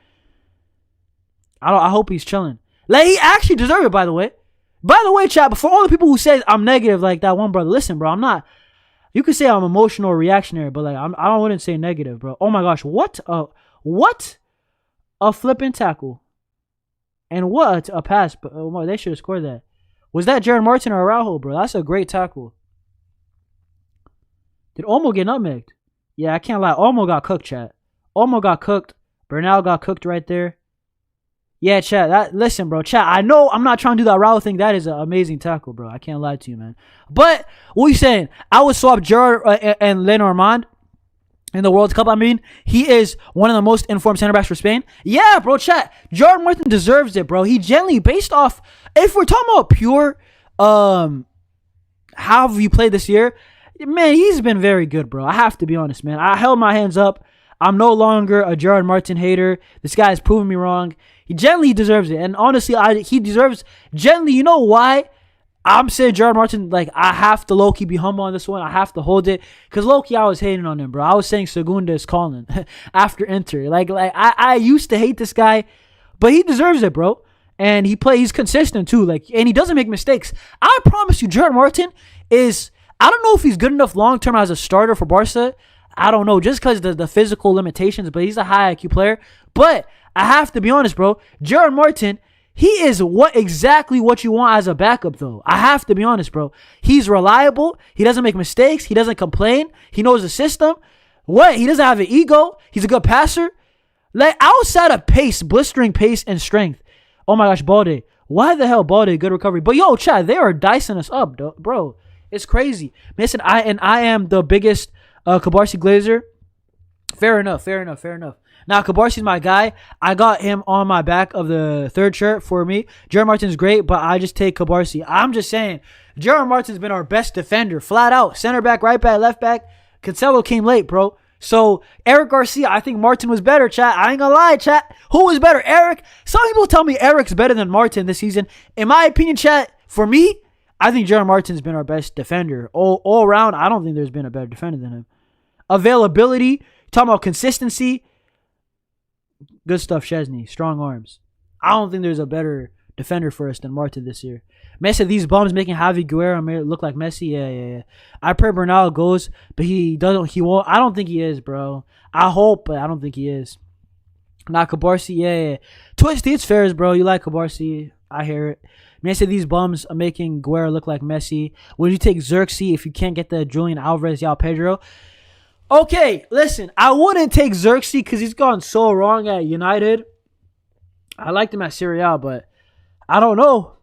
I hope he's chilling. Like, he actually deserves it, by the way. By the way, chat, for all the people who say I'm negative like that one brother, listen, bro, I'm not. You could say I'm emotional or reactionary, but like I wouldn't say negative, bro. Oh my gosh, what a flipping tackle. And what a pass. But oh, they should have scored that. Was that Jaron Martin or Araujo, bro? That's a great tackle. Did Olmo get nutmegged? Yeah, I can't lie. Olmo got cooked, chat. Olmo got cooked. Bernal got cooked right there. Yeah, chat. Listen, bro. Chat, I know I'm not trying to do that Araujo thing. That is an amazing tackle, bro. I can't lie to you, man. But what you saying? I would swap Gerard and Lenormand in the World Cup. I mean, he is one of the most informed center backs for Spain. Yeah, bro, chat. Gerard Martin deserves it, bro. He generally, based off, if we're talking about pure, how have you played this year? Man, he's been very good, bro. I have to be honest, man. I held my hands up. I'm no longer a Gerard Martin hater. This guy has proven me wrong. He generally deserves it. And honestly, he deserves, generally, you know why? I'm saying Gerard Martin, like, I have to low-key be humble on this one. I have to hold it. Because low-key, I was hating on him, bro. I was saying Segunda is calling after Inter. Like I used to hate this guy, but he deserves it, bro. And he's consistent, too. Like, and he doesn't make mistakes. I promise you, Gerard Martin is, I don't know if he's good enough long-term as a starter for Barca. I don't know, just because the physical limitations, but he's a high IQ player. But I have to be honest, bro. Gerard Martin, he is exactly what you want as a backup, though. I have to be honest, bro. He's reliable. He doesn't make mistakes. He doesn't complain. He knows the system. He doesn't have an ego. He's a good passer. Like, outside of pace, blistering pace and strength. Oh my gosh, Balde. Why the hell Balde? Good recovery. But yo, Chad, they are dicing us up, bro. It's crazy. Listen, I am the biggest Cabarsi Glazer. Fair enough. Now, Cabarsi's my guy. I got him on my back of the third shirt for me. Gerard Martin's great, but I just take Cabarsi. I'm just saying, Gerard Martin's been our best defender. Flat out. Center back, right back, left back. Cancelo came late, bro. So, Eric Garcia, I think Martin was better, chat. I ain't gonna lie, chat. Who was better? Eric? Some people tell me Eric's better than Martin this season. In my opinion, chat, for me, I think Gerard Martin's been our best defender. All around, I don't think there's been a better defender than him. Availability, talking about consistency. Good stuff, Chesney. Strong arms. I don't think there's a better defender first, then Marta this year. Man said these bums making Javi Guerra look like Messi. Yeah. I pray Bernal goes, but he doesn't. He won't. I don't think he is, bro. I hope, but I don't think he is. Not Cabarsi. Yeah. Twisty, it's fair, bro. You like Cabarsi. I hear it. Man said these bums are making Guerra look like Messi. Would you take Xerxes if you can't get the Julian Alvarez, Yao Pedro? Okay, listen. I wouldn't take Xerxes because he's gone so wrong at United. I liked him at Serie A, but I don't know.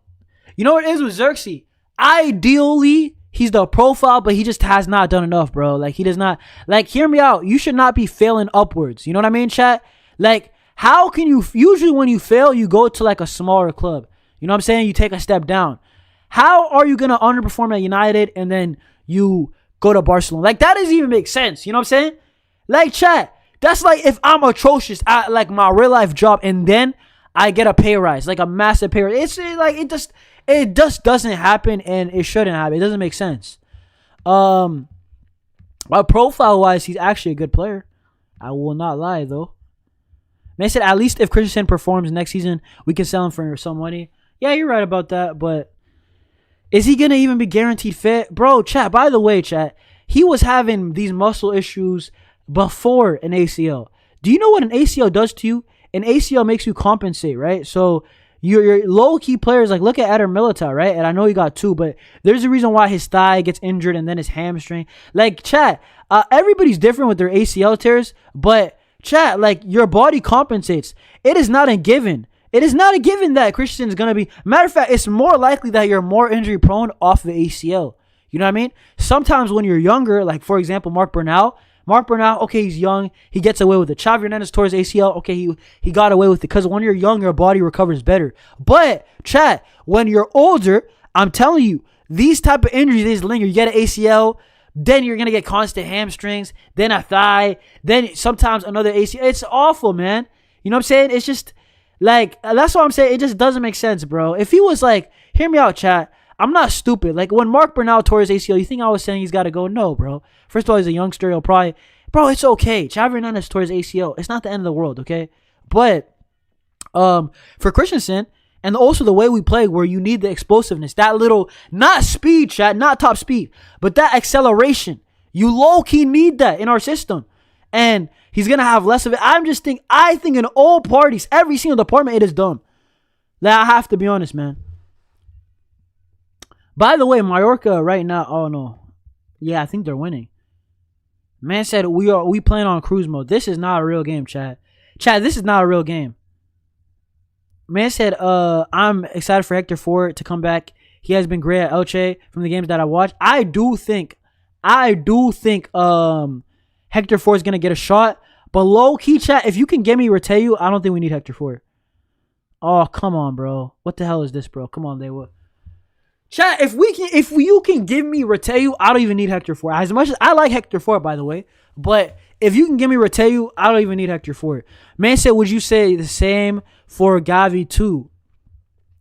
You know what it is with Xerxes? Ideally, he's the profile, but he just has not done enough, bro. Like, he does not. Like, hear me out. You should not be failing upwards. You know what I mean, chat? Like, how can you. Usually, when you fail, you go to, like, a smaller club. You know what I'm saying? You take a step down. How are you going to underperform at United and then you go to Barcelona? Like, that doesn't even make sense. You know what I'm saying? Like, chat, that's like if I'm atrocious at, like, my real life job and then I get a pay rise, like a massive pay rise. It's like, it just doesn't happen and it shouldn't happen. It doesn't make sense. Well, profile-wise, he's actually a good player. I will not lie, though. And they said at least if Christensen performs next season, we can sell him for some money. Yeah, you're right about that, but is he going to even be guaranteed fit? Bro, chat, by the way, chat, he was having these muscle issues before an ACL. Do you know what an ACL does to you? An ACL makes you compensate, right? So your low-key players, like look at Eder Militao, right? And I know he got 2, but there's a reason why his thigh gets injured and then his hamstring. Like, chat, everybody's different with their ACL tears, but chat, like your body compensates. It is not a given. It is not a given that Christensen is going to be. Matter of fact, it's more likely that you're more injury prone off the ACL. You know what I mean? Sometimes when you're younger, like for example, Marc Bernal, okay, he's young. He gets away with it. Xavi Hernandez tore his ACL. Okay, he got away with it because when you're young, your body recovers better. But, chat, when you're older, I'm telling you, these type of injuries, they just linger. You get an ACL, then you're going to get constant hamstrings, then a thigh, then sometimes another ACL. It's awful, man. You know what I'm saying? It's just... like, that's what I'm saying. It just doesn't make sense, bro. If he was like, hear me out, chat. I'm not stupid. Like, when Marc Bernal tore his ACL, you think I was saying he's got to go? No, bro. First of all, he's a youngster. He'll probably, bro, it's okay. Xavi Hernandez tore his ACL. It's not the end of the world, okay? But for Christensen, and also the way we play where you need the explosiveness, that little, not speed, chat, not top speed, but that acceleration. You low-key need that in our system. And he's going to have less of it. I think in all parties, every single department, it is dumb. Like, I have to be honest, man. By the way, Mallorca right now, oh no. Yeah, I think they're winning. Man said we playing on cruise mode. This is not a real game, Chad. Chad, this is not a real game. Man said, I'm excited for Hector Ford to come back. He has been great at Elche from the games that I watched. I do think Hector Ford is going to get a shot. But low-key, chat, if you can give me Reteu, I don't think we need Hector Ford. Oh, come on, bro. What the hell is this, bro? Come on, they will. Chat, if you can give me Reteu, I don't even need Hector Ford. As much as I like Hector Ford, by the way. But if you can give me Reteu, I don't even need Hector Ford. Man said, would you say the same for Gavi too?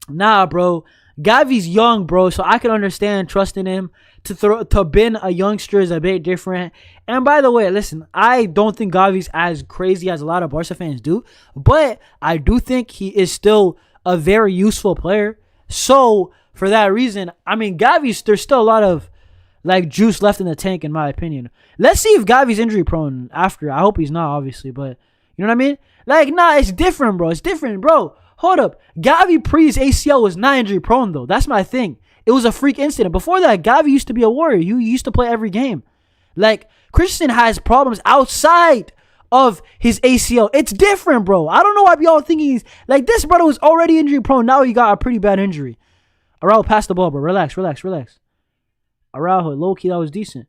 Nah, bro. Gavi's young, bro, so I can understand trusting him to bin a youngster is a bit different. And by the way, listen, I don't think Gavi's as crazy as a lot of Barca fans do, but I do think he is still a very useful player. So for that reason, I mean, there's still a lot of like juice left in the tank, in my opinion. Let's see if Gavi's injury prone after. I hope he's not, obviously, but you know what I mean? Like, nah, it's different, bro. It's different, bro. Hold up. Gavi pre-his ACL was not injury prone, though. That's my thing. It was a freak incident. Before that, Gavi used to be a warrior. He used to play every game. Like, Christensen has problems outside of his ACL. It's different, bro. I don't know why y'all thinking he's... like, this brother was already injury prone. Now he got a pretty bad injury. Araujo, pass the ball, bro. Relax. Araujo, low-key, that was decent.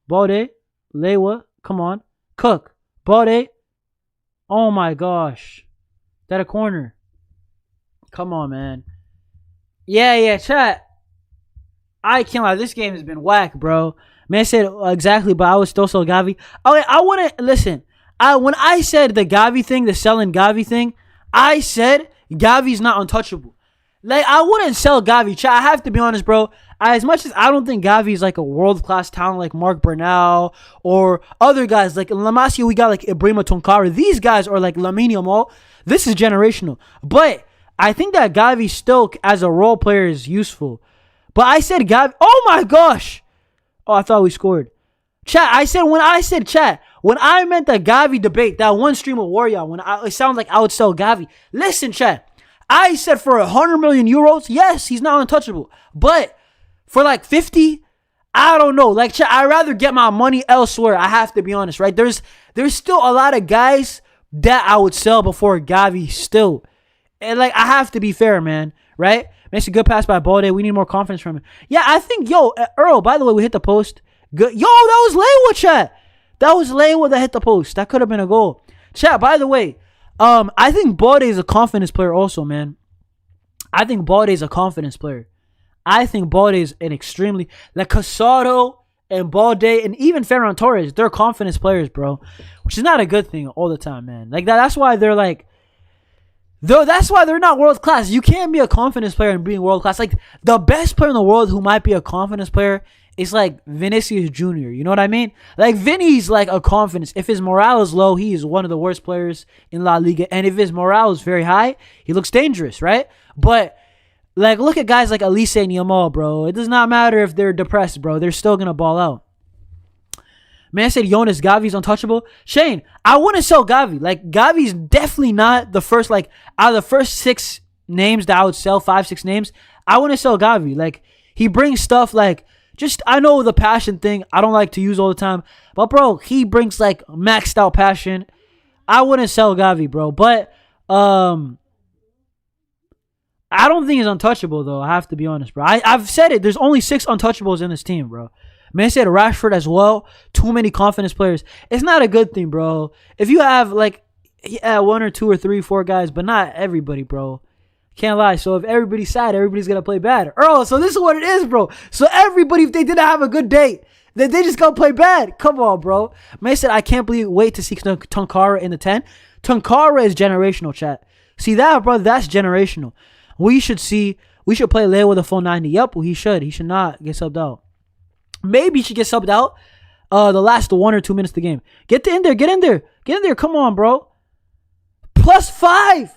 Balde, Lewa, come on. Cook, Balde. Oh, my gosh. That a corner. Come on, man. Yeah, chat. I can't lie. This game has been whack, bro. Man said exactly, but I was still so Gavi. Okay, I want to listen. When I said the Gavi thing, the selling Gavi thing, I said Gavi's not untouchable. Like, I wouldn't sell Gavi. Chat, I have to be honest, bro. As much as I don't think Gavi is like a world-class talent like Marc Bernal or other guys like La Masia, we got like Ibrahima Tonkara. These guys are like Lamine Yamal. This is generational. But I think that Gavi still, as a role player, is useful. But I said Gavi. Oh my gosh. Oh, I thought we scored. Chat, when I meant the Gavi debate, that one stream of Warrior, it sounds like I would sell Gavi. Listen, chat. I said for 100 million euros, yes, he's not untouchable. But for like 50, I don't know. Like, chat, I'd rather get my money elsewhere. I have to be honest, right? There's still a lot of guys that I would sell before Gavi still. And like, I have to be fair, man, right? Makes a good pass by Balde. We need more confidence from him. Yeah, I think, Earl, by the way, we hit the post. Good. Yo, that was Lewa, chat. That was Lewa that hit the post. That could have been a goal. Chat, by the way, I think Balde is a confidence player also, man. I think Balde is a confidence player. I think Balde is an extremely... Like, Casado and Balde and even Ferran Torres, they're confidence players, bro. Which is not a good thing all the time, man. Like, that's why they're like... That's why they're not world class. You can't be a confidence player and being world class. Like, the best player in the world who might be a confidence player is like Vinicius Jr. You know what I mean? Like, Vinny's like a confidence. If his morale is low, he is one of the worst players in La Liga. And if his morale is very high, he looks dangerous, right? But like, look at guys like Elise and Yamal, bro. It does not matter if they're depressed, bro. They're still gonna ball out. Man said Jonas Gavi's untouchable. Shane, I wouldn't sell Gavi. Like, Gavi's definitely not the first, like, out of the first 6 names that I would sell, 5, 6 names, I wouldn't sell Gavi. Like, he brings stuff like, just, I know the passion thing, I don't like to use all the time, but bro, he brings like maxed out passion. I wouldn't sell Gavi, bro, but, I don't think he's untouchable, though. I have to be honest, bro. I've said it. There's only 6 untouchables in this team, bro. Man said Rashford as well. Too many confidence players. It's not a good thing, bro. If you have, like, 1 or 2 or 3, 4 guys, but not everybody, bro. Can't lie. So if everybody's sad, everybody's going to play bad. Earl, so this is what it is, bro. So everybody, if they didn't have a good day, then they just going to play bad. Come on, bro. Man said, I can't wait to see Tonkara in the 10. Tonkara is generational, chat. See that, bro? That's generational. We should play Leo with a full 90. Yup, he should. He should not get subbed out. Maybe he should get subbed out the last 1 or 2 minutes of the game. Get in there. Get in there. Come on, bro. +5.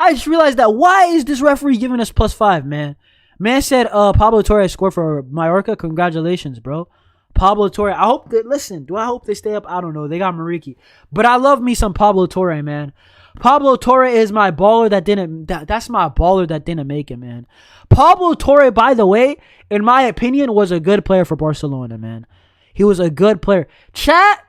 I just realized that. Why is this referee giving us +5, man? Man said Pablo Torre scored for Mallorca. Congratulations, bro. Pablo Torre. I hope that, listen, do I hope they stay up? I don't know. They got Mariki. But I love me some Pablo Torre, man. Pablo Torre is my baller that's my baller that didn't make it, man. Pablo Torre, by the way, in my opinion, was a good player for Barcelona, man. He was a good player. Chat,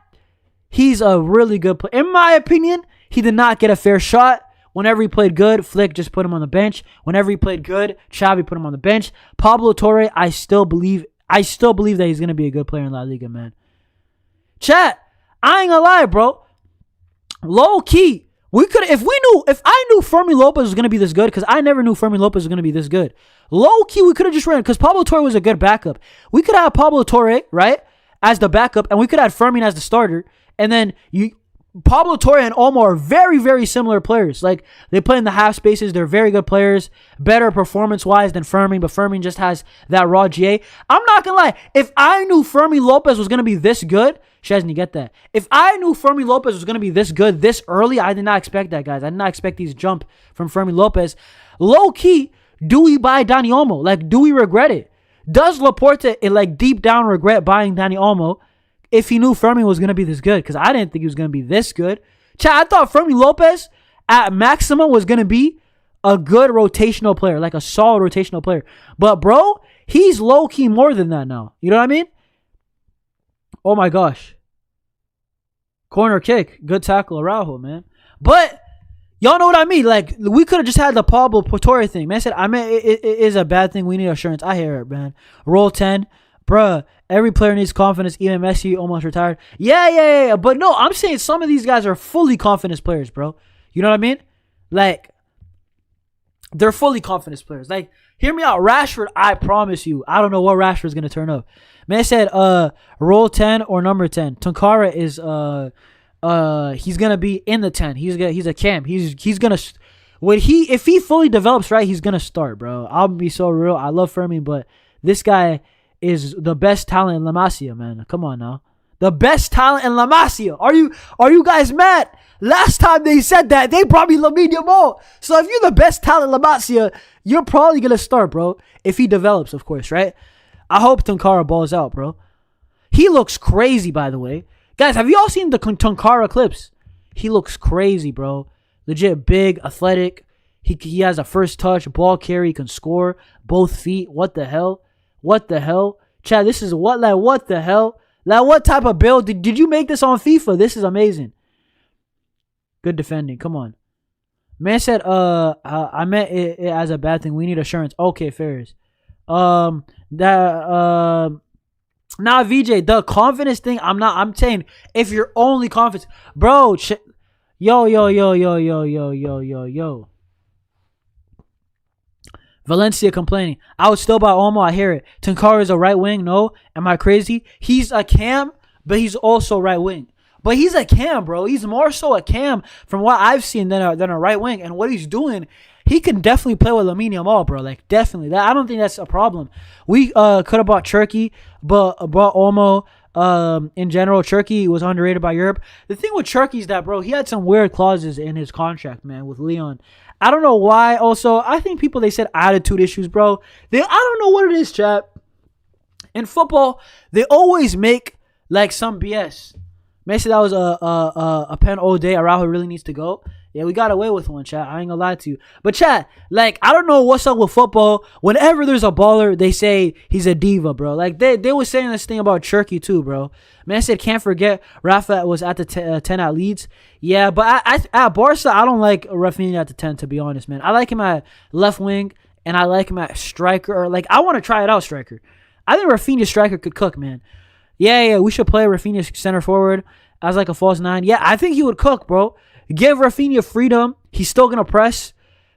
he's a really good player. In my opinion, he did not get a fair shot. Whenever he played good, Flick just put him on the bench. Whenever he played good, Xavi put him on the bench. Pablo Torre, I still believe that he's going to be a good player in La Liga, man. Chat, I ain't gonna lie, bro. Low key. If I knew Fermi Lopez was going to be this good, because I never knew Fermi Lopez was going to be this good. Low key, we could have just ran, because Pablo Torre was a good backup. We could have Pablo Torre, right, as the backup, and we could have Fermin as the starter. And then Pablo Torre and Olmo are very, very similar players. Like, they play in the half spaces. They're very good players, better performance-wise than Fermin, but Fermin just has that raw GA. I'm not going to lie. If I knew Fermi Lopez was going to be this good, Chesney, get that. If I knew Fermi Lopez was going to be this good this early, I did not expect that, guys. I did not expect these jump from Fermi Lopez. Low-key, do we buy Dani Olmo? Like, do we regret it? Does Laporta, like, deep down regret buying Dani Olmo if he knew Fermi was going to be this good? Because I didn't think he was going to be this good. Chat, I thought Fermi Lopez at maximum was going to be a good rotational player, like a solid rotational player. But, bro, he's low-key more than that now. You know what I mean? Oh, my gosh. Corner kick. Good tackle, Araujo, man. But y'all know what I mean. Like, we could have just had the Pablo Torre thing. Man said, it is a bad thing. We need assurance. I hear it, man. Roll 10. Bruh, every player needs confidence. Even Messi almost retired. Yeah. But no, I'm saying some of these guys are fully confidence players, bro. You know what I mean? Like, they're fully confidence players. Like, hear me out. Rashford, I promise you, I don't know what Rashford's going to turn up. Man said, roll 10 or number 10. Tonkara is, he's going to be in the 10. He's a cam. He's going to, if he fully develops right, he's going to start, bro. I'll be so real. I love Fermi, but this guy is the best talent in La Masia, man. Come on now. The best talent in La Masia. Are you guys mad? last time they said that, they brought me Lamine Yamal. So if you're the best talent La Masia, you're probably going to start, bro. If he develops, of course, right? I hope Tunkara balls out, bro. He looks crazy, by the way. Guys, have you all seen the Tunkara clips? He looks crazy, bro. Legit big, athletic. He has a first touch, ball carry, he can score, both feet. What the hell? What the hell? Chad, this is what the hell? Like, what type of build? Did you make this on FIFA? This is amazing. Good defending. Come on. Man said, I meant it as a bad thing. We need assurance. Okay, Ferris. Now, VJ, the confidence thing, I'm saying, if you're only confident, bro, yo. Valencia complaining. I would still buy Olmo. I hear it. Tunkara is a right wing. No. Am I crazy? He's a cam, but he's also right wing. But he's a cam, bro. He's more so a cam from what I've seen than a right wing. And what he's doing, he can definitely play with Lamine Yamal, bro. Like, definitely. I don't think that's a problem. We could have bought Turkey, but bought Olmo. In general, Turkey was underrated by Europe. The thing with Turkey is that, bro, he had some weird clauses in his contract, man, with Leon. I don't know why. Also, I think people, they said attitude issues, bro. I don't know what it is, chat. In football, they always make like some BS. May say that was a pen all day. Araujo really needs to go. Yeah, we got away with one, chat. I ain't gonna lie to you. But chat, like, I don't know what's up with football. Whenever there's a baller, they say he's a diva, bro. Like, they were saying this thing about Turkey too, bro. Man said, can't forget Rafa was at the 10 at Leeds. Yeah, but at Barca, I don't like Raphinha at the 10, to be honest, man. I like him at left wing, and I like him at striker. Or, like, I want to try it out, striker. I think Raphinha striker could cook, man. Yeah, we should play Raphinha center forward as like a false 9. Yeah, I think he would cook, bro. Give Raphinha freedom. He's still going to press.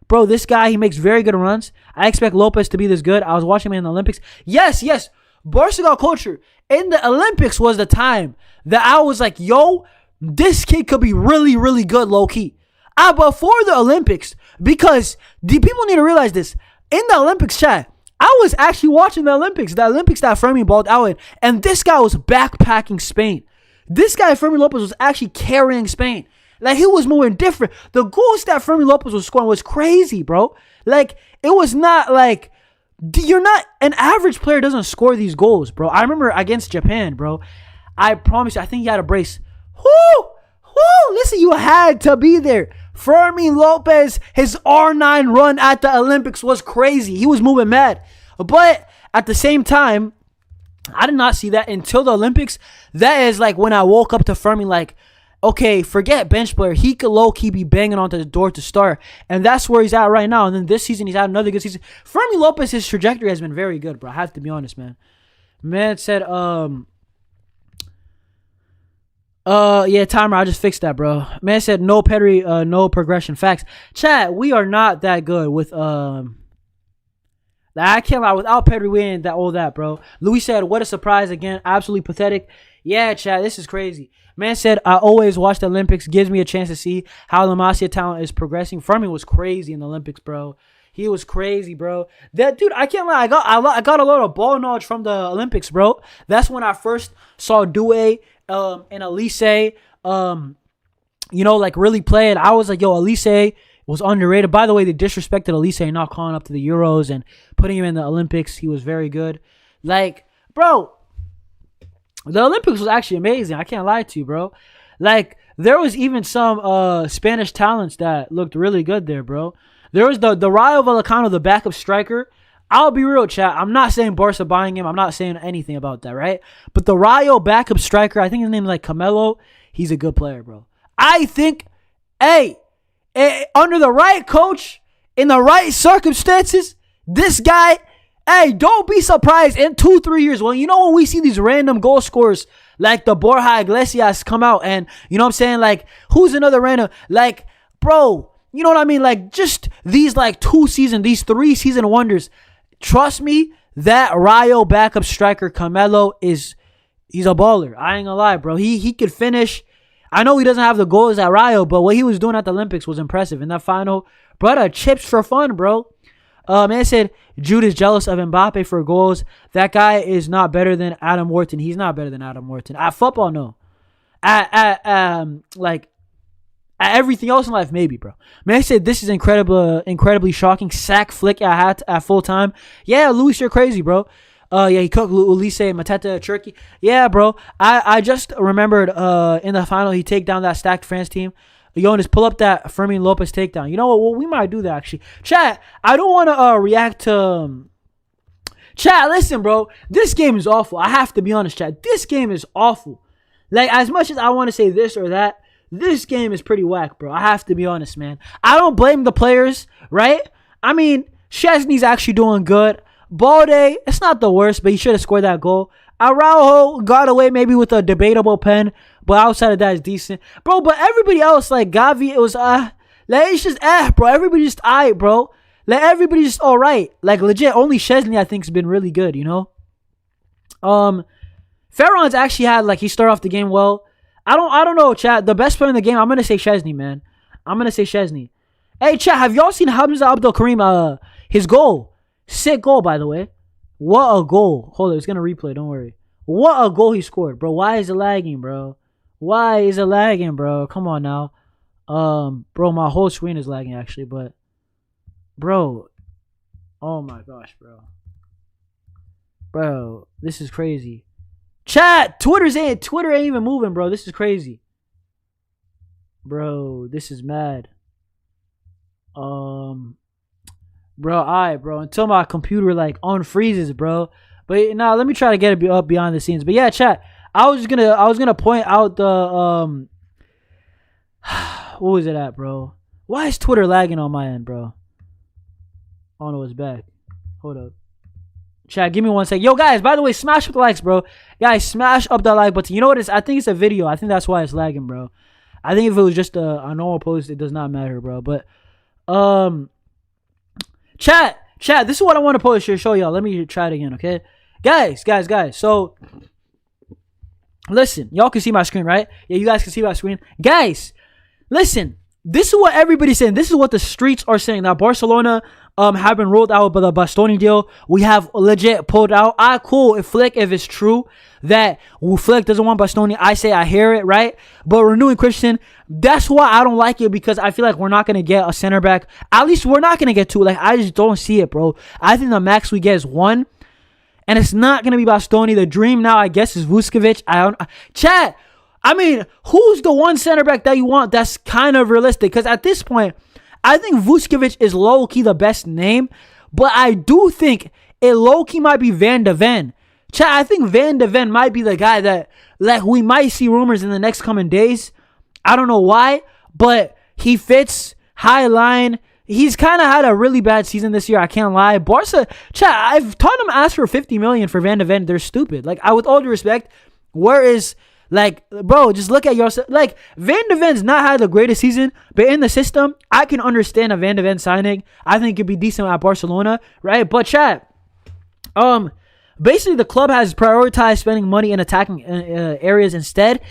Bro, this guy, he makes very good runs. I expect Lopez to be this good. I was watching him in the Olympics. Yes. Barca got culture. In the Olympics was the time that I was like, yo, this kid could be really, really good low-key. Before the Olympics, because the people need to realize this. In the Olympics, chat, I was actually watching the Olympics that Fermi balled out in, and this guy was backpacking Spain. This guy, Fermi Lopez, was actually carrying Spain. Like, he was moving different. The goals that Fermi Lopez was scoring was crazy, bro. Like, it was not like, an average player doesn't score these goals, bro. I remember against Japan, bro. I promise you, I think he had a brace. Whoo! Listen, you had to be there. Fermi Lopez, his R9 run at the Olympics was crazy. He was moving mad. But at the same time, I did not see that until the Olympics. That is like when I woke up to Fermi, like, okay, forget bench player. He could low-key be banging onto the door to start. And that's where he's at right now. And then this season, he's had another good season. Fermi Lopez, his trajectory has been very good, bro. I have to be honest, man. Man said, yeah, timer, I just fixed that, bro. Man said, no Pedri, no progression. Facts. Chat, we are not that good with, I can't lie. Without Pedri, we ain't all that, bro. Louis said, what a surprise again. Absolutely pathetic. Yeah, chat, this is crazy. Man said, I always watch the Olympics. Gives me a chance to see how La Masia talent is progressing. Fermi was crazy in the Olympics, bro. He was crazy, bro. That dude, I can't lie. I got a lot of ball knowledge from the Olympics, bro. That's when I first saw Doué and Elise, like really play it. I was like, yo, Elise was underrated. By the way, they disrespected Elise not calling up to the Euros and putting him in the Olympics. He was very good. Like, bro, the Olympics was actually amazing. I can't lie to you, bro. Like, there was even some Spanish talents that looked really good there, bro. There was the Rayo Vallecano, the backup striker. I'll be real, chat. I'm not saying Barca buying him. I'm not saying anything about that, right? But the Rayo backup striker, I think his name is like Camelo. He's a good player, bro. I think, under the right coach, in the right circumstances, this guy, don't be surprised in 2-3 years. Well, when we see these random goal scorers like the Borja Iglesias come out and, you know what I'm saying? Like, who's another random? Like, bro, you know what I mean? Like, just these like 3 season wonders. Trust me, that Rayo backup striker Camelo he's a baller. I ain't gonna lie, bro. He could finish. I know he doesn't have the goals at Rayo, but what he was doing at the Olympics was impressive. In that final, brother, chips for fun, bro. Man said Jude is jealous of Mbappe for goals. That guy is not better than Adam Wharton. He's not better than Adam Wharton. At football, no. At At everything else in life, maybe, bro. Man, I said this is incredibly shocking. Sack Flick at full time. Yeah, Luis, you're crazy, bro. Yeah, he cooked Ulisse Mateta Turkey. Yeah, bro. I just remembered in the final he take down that stacked France team. Jonas, pull up that Fermin Lopez takedown. You know what? Well, we might do that actually. Chat, I don't want to react to. Chat, listen, bro. This game is awful. I have to be honest, chat. This game is awful. Like, as much as I want to say this or that, this game is pretty whack, bro. I have to be honest, man. I don't blame the players, right? I mean, Szczesny's actually doing good. Balde, it's not the worst, but he should have scored that goal. Araujo got away maybe with a debatable pen, but outside of that, it's decent. Bro, but everybody else, like Gavi, it was, like, it's just, bro. Everybody just, bro. Like, everybody just all right. Like, legit, only Szczesny, I think, has been really good, you know? Ferron's actually had, like, he started off the game well. I don't know, chat. The best player in the game, I'm going to say Szczesny, man. I'm going to say Szczesny. Hey, chat, have y'all seen Hamza Abdul Karim, his goal? Sick goal, by the way. What a goal. Hold on, it's going to replay, don't worry. What a goal he scored, bro. Why is it lagging, bro? Why is it lagging, bro? Come on now. Bro, my whole screen is lagging, actually, but... Bro. Oh, my gosh, bro. Bro, this is crazy. Chat, Twitter ain't even moving, bro. This is crazy. Bro, this is mad. Bro, alright, bro. Until my computer like unfreezes, bro. But now let me try to get it up behind the scenes. But yeah, chat. I was gonna point out the what was it at, bro? Why is Twitter lagging on my end, bro? Oh no, it's back. Hold up. Chat, give me 1 sec. Yo, guys, by the way, smash up the likes, bro. Guys, smash up the like button. You know what it is? I think it's a video. I think that's why it's lagging, bro. I think if it was just a normal post, it does not matter, bro. But, chat, this is what I want to post here, show y'all. Let me try it again, okay? Guys. So, listen. Y'all can see my screen, right? Yeah, you guys can see my screen. Guys, listen. This is what everybody's saying. This is what the streets are saying. Now, Barcelona have been rolled out by the Bastoni deal. We have legit pulled out. Cool. If it's true that Flick doesn't want Bastoni, I say I hear it, right? But renewing Christian, that's why I don't like it, because I feel like we're not going to get a center back. At least we're not going to get two. Like, I just don't see it, bro. I think the max we get is one. And it's not going to be Bastoni. The dream now, I guess, is Vuskovic. Chat. I mean, who's the one center back that you want that's kind of realistic? Because at this point, I think Vuskovic is low-key the best name. But I do think it low-key might be Van de Ven. Chat, I think Van de Ven might be the guy that, like, we might see rumors in the next coming days. I don't know why, but he fits, high line. He's kind of had a really bad season this year, I can't lie. Barca, chat, I've Tottenham asked for 50 million for Van de Ven. They're stupid. Like, with all due respect, where is... Like, bro, just look at yourself. Like, Van de Ven's not had the greatest season, but in the system, I can understand a Van de Ven signing. I think it'd be decent at Barcelona, right? But chat, basically the club has prioritized spending money in attacking areas instead.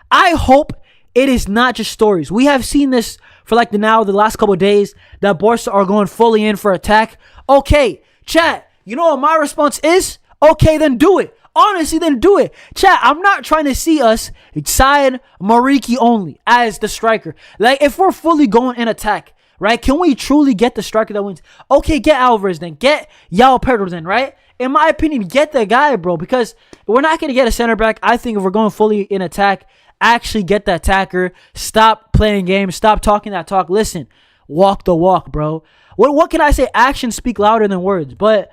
I hope it is not just stories. We have seen this for like the last couple of days that Barca are going fully in for attack. Okay, chat, you know what my response is? Okay, then do it. Honestly, then do it. Chat, I'm not trying to see us sign Mariki only as the striker. Like, if we're fully going in attack, right? Can we truly get the striker that wins? Okay, get Alvarez then. Get Yao Pedro then, right? In my opinion, get the guy, bro. Because we're not going to get a center back. I think if we're going fully in attack, actually get the attacker. Stop playing games. Stop talking that talk. Listen, walk the walk, bro. What can I say? Actions speak louder than words. But,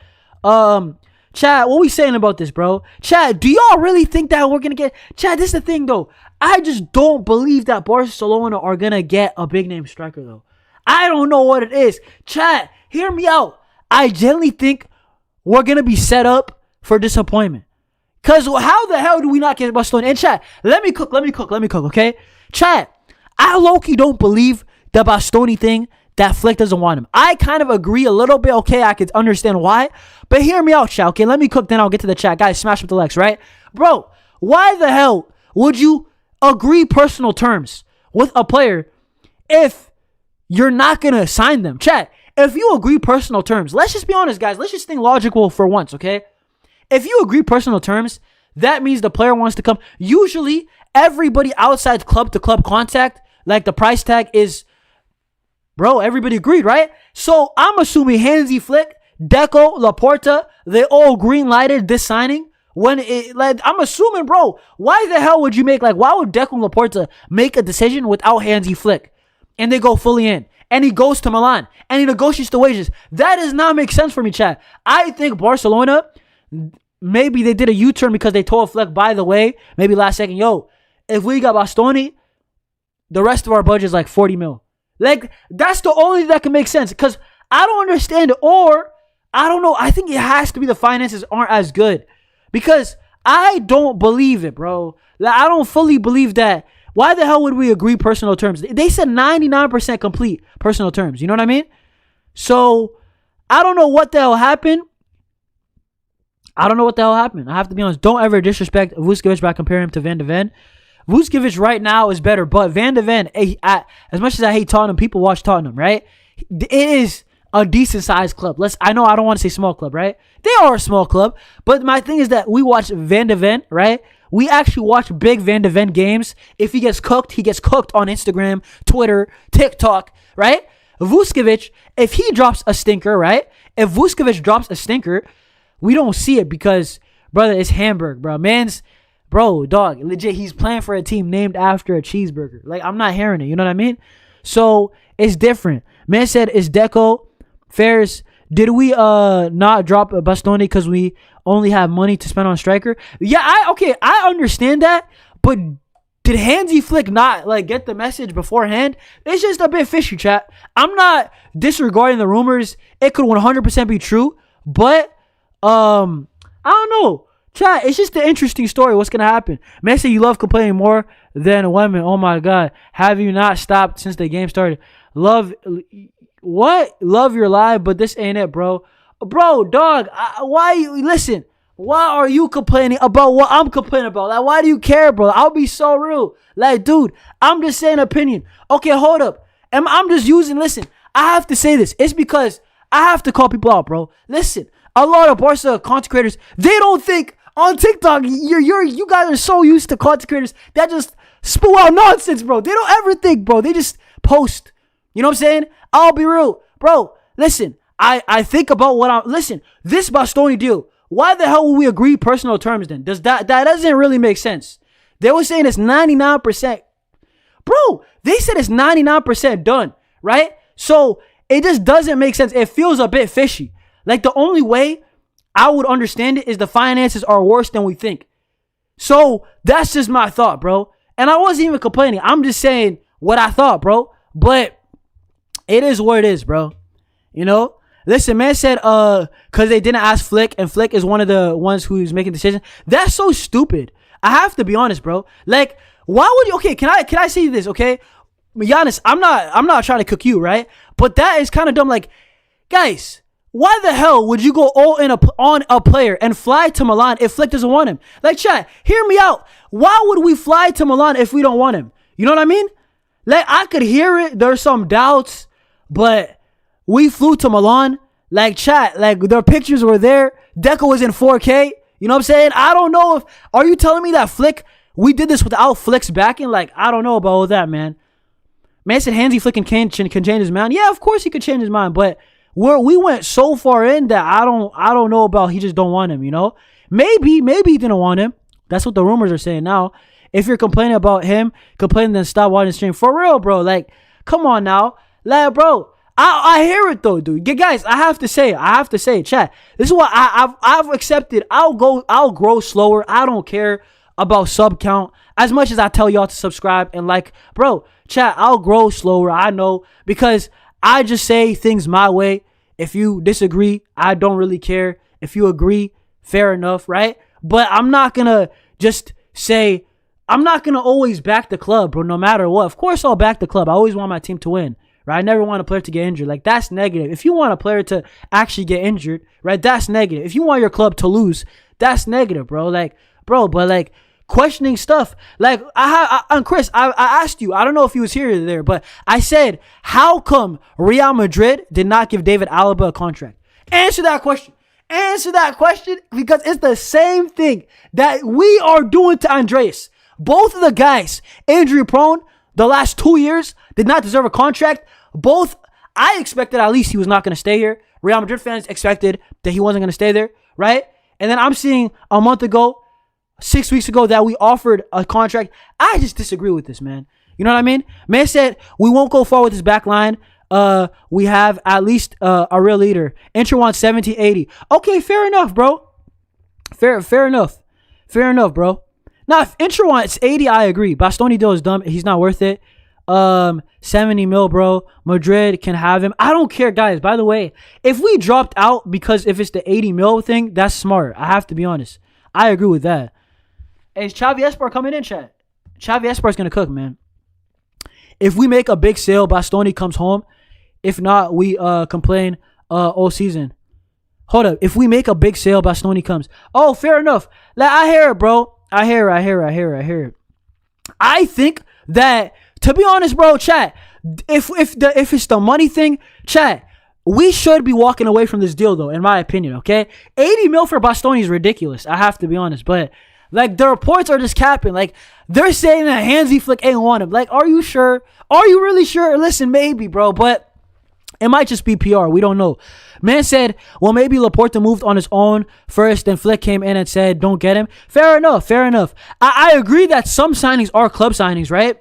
Chad, what we saying about this, bro? Chad, do y'all really think that we're going to get... Chad, this is the thing, though. I just don't believe that Barcelona are going to get a big-name striker, though. I don't know what it is. Chad, hear me out. I genuinely think we're going to be set up for disappointment. Because how the hell do we not get Barcelona? And Chad, let me cook, okay? Chad, I low-key don't believe the Bastoni thing that Flick doesn't want him. I kind of agree a little bit. Okay, I could understand why. But hear me out, chat. Okay, let me cook, then I'll get to the chat. Guys, smash up the likes, right? Bro, why the hell would you agree personal terms with a player if you're not going to sign them? Chat, if you agree personal terms, let's just be honest, guys. Let's just think logical for once, okay? If you agree personal terms, that means the player wants to come. Usually, everybody outside club-to-club contact Like the price tag is, bro, everybody agreed, right? So I'm assuming Hansi Flick, Deco, Laporta, they all green lighted this signing. When it, like, I'm assuming, bro, why the hell would you make, like, why would Deco and Laporta make a decision without Hansi Flick? And they go fully in. And he goes to Milan. And he negotiates the wages. That does not make sense for me, Chad. I think Barcelona, maybe they did a U-turn because they told Flick, by the way, maybe last second, yo, if we got Bastoni, the rest of our budget is like 40 mil. Like, that's the only thing that can make sense. Because I don't understand it. Or, I don't know. I think it has to be the finances aren't as good. Because I don't believe it, bro. Like, I don't fully believe that. Why the hell would we agree personal terms? They said 99% complete personal terms. You know what I mean? So, I don't know what the hell happened. I have to be honest. Don't ever disrespect Vucevic by comparing him to Van de Ven. Vucevic right now is better. But Van de Ven, as much as I hate Tottenham, people watch Tottenham, right? It is a decent sized club. I know I don't want to say small club, right? They are a small club, but my thing is that we watch Van de Ven, right? We actually watch big Van de Ven games. If he gets cooked on Instagram, Twitter, TikTok, right? Vucevic, if he drops a stinker, right? If Vucevic drops a stinker, we don't see it because, brother, it's Hamburg, bro. Bro, dog, legit, he's playing for a team named after a cheeseburger. Like, I'm not hearing it, you know what I mean? So, it's different. Man said, it's Deco. Ferris, did we not drop Bastoni because we only have money to spend on striker? Yeah, I understand that, but did Hansi Flick not like get the message beforehand? It's just a bit fishy, chat. I'm not disregarding the rumors. It could 100% be true, but I don't know. Chat, it's just an interesting story. What's gonna happen? Man said you love complaining more than women. Oh my god, have you not stopped since the game started? Love your life, but this ain't it, bro. Bro, dog, why are you complaining about what I'm complaining about? Like, why do you care, bro? I'll be so real. Like, dude, I'm just saying opinion. Okay, hold up. I'm just listen, I have to say this. It's because I have to call people out, bro. Listen, a lot of Barca content creators, they don't think on TikTok, you guys are so used to content creators that just spew out nonsense, bro. They don't ever think, bro. They just post. You know what I'm saying? I'll be real. Bro, listen, I think about this Bastoni deal, why the hell would we agree personal terms then? That doesn't really make sense. They were saying it's 99%. Bro, they said it's 99% done, right? So, it just doesn't make sense. It feels a bit fishy. Like, the only way I would understand it is the finances are worse than we think. So, that's just my thought, bro. And I wasn't even complaining. I'm just saying what I thought, bro. But it is what it is, bro. You know? Listen, man said, because they didn't ask Flick, and Flick is one of the ones who's making decisions. That's so stupid. I have to be honest, bro. Like, why would you, okay, can I say this, okay? Giannis, I'm not trying to cook you, right? But that is kind of dumb. Like, guys, why the hell would you go all in on a player and fly to Milan if Flick doesn't want him? Like, chat, hear me out. Why would we fly to Milan if we don't want him? You know what I mean? Like, I could hear it. There's some doubts, but we flew to Milan. Like, chat, like, their pictures were there. Deco was in 4K. You know what I'm saying? I don't know if, are you telling me that Flick, we did this without Flick's backing? Like, I don't know about all that, man. Man said Hansi Flick can change his mind. Yeah, of course he could change his mind, but we went so far in that I don't know about he just don't want him, you know? Maybe he didn't want him. That's what the rumors are saying now. If you're complaining about him, then stop watching the stream. For real, bro. Like, come on now. Like, bro, I hear it though, dude. Guys, I have to say it, chat. This is what I've accepted. I'll grow slower. I don't care about sub count as much as I tell y'all to subscribe and like, bro, chat, I'll grow slower. I know, because I just say things my way. If you disagree, I don't really care. If you agree, fair enough, right? But I'm not gonna just say, I'm not gonna always back the club, bro, no matter what. Of course I'll back the club. I always want my team to win, right? I never want a player to get injured. Like, that's negative. If you want a player to actually get injured, right, that's negative. If you want your club to lose, that's negative, bro. Like, bro, but like, questioning stuff. Like, Chris, I asked you, I don't know if he was here or there, but I said, how come Real Madrid did not give David Alaba a contract? Answer that question. Answer that question, because it's the same thing that we are doing to Andreas. Both of the guys, injury prone, the last 2 years did not deserve a contract. Both, I expected at least he was not going to stay here. Real Madrid fans expected that he wasn't going to stay there, right? And then I'm seeing a month ago, 6 weeks ago, that we offered a contract. I just disagree with this, man. You know what I mean? Man said, we won't go far with this back line. We have at least a real leader. Inter wants 70, 80. Okay, fair enough, bro. Fair enough. Fair enough, bro. Now, if Inter wants 80, I agree. Bastoni deal is dumb. He's not worth it. 70 mil, bro. Madrid can have him. I don't care, guys. By the way, if we dropped out because if it's the 80 mil thing, that's smart. I have to be honest. I agree with that. Hey, is Xavi Esparza coming in, chat? Xavi Esparza is going to cook, man. If we make a big sale, Bastoni comes home. If not, we complain all season. Hold up. If we make a big sale, Bastoni comes. Oh, fair enough. Like, I hear it, bro. I hear it. I think that, to be honest, bro, chat, if it's the money thing, chat, we should be walking away from this deal, though, in my opinion, okay? 80 mil for Bastoni is ridiculous. I have to be honest. But, like, the reports are just capping. Like, they're saying that Hansi Flick ain't want him. Like, are you sure? Are you really sure? Listen, maybe, bro, but it might just be PR. We don't know. Man said, well, maybe Laporta moved on his own first, then Flick came in and said, don't get him. Fair enough. I agree that some signings are club signings, right?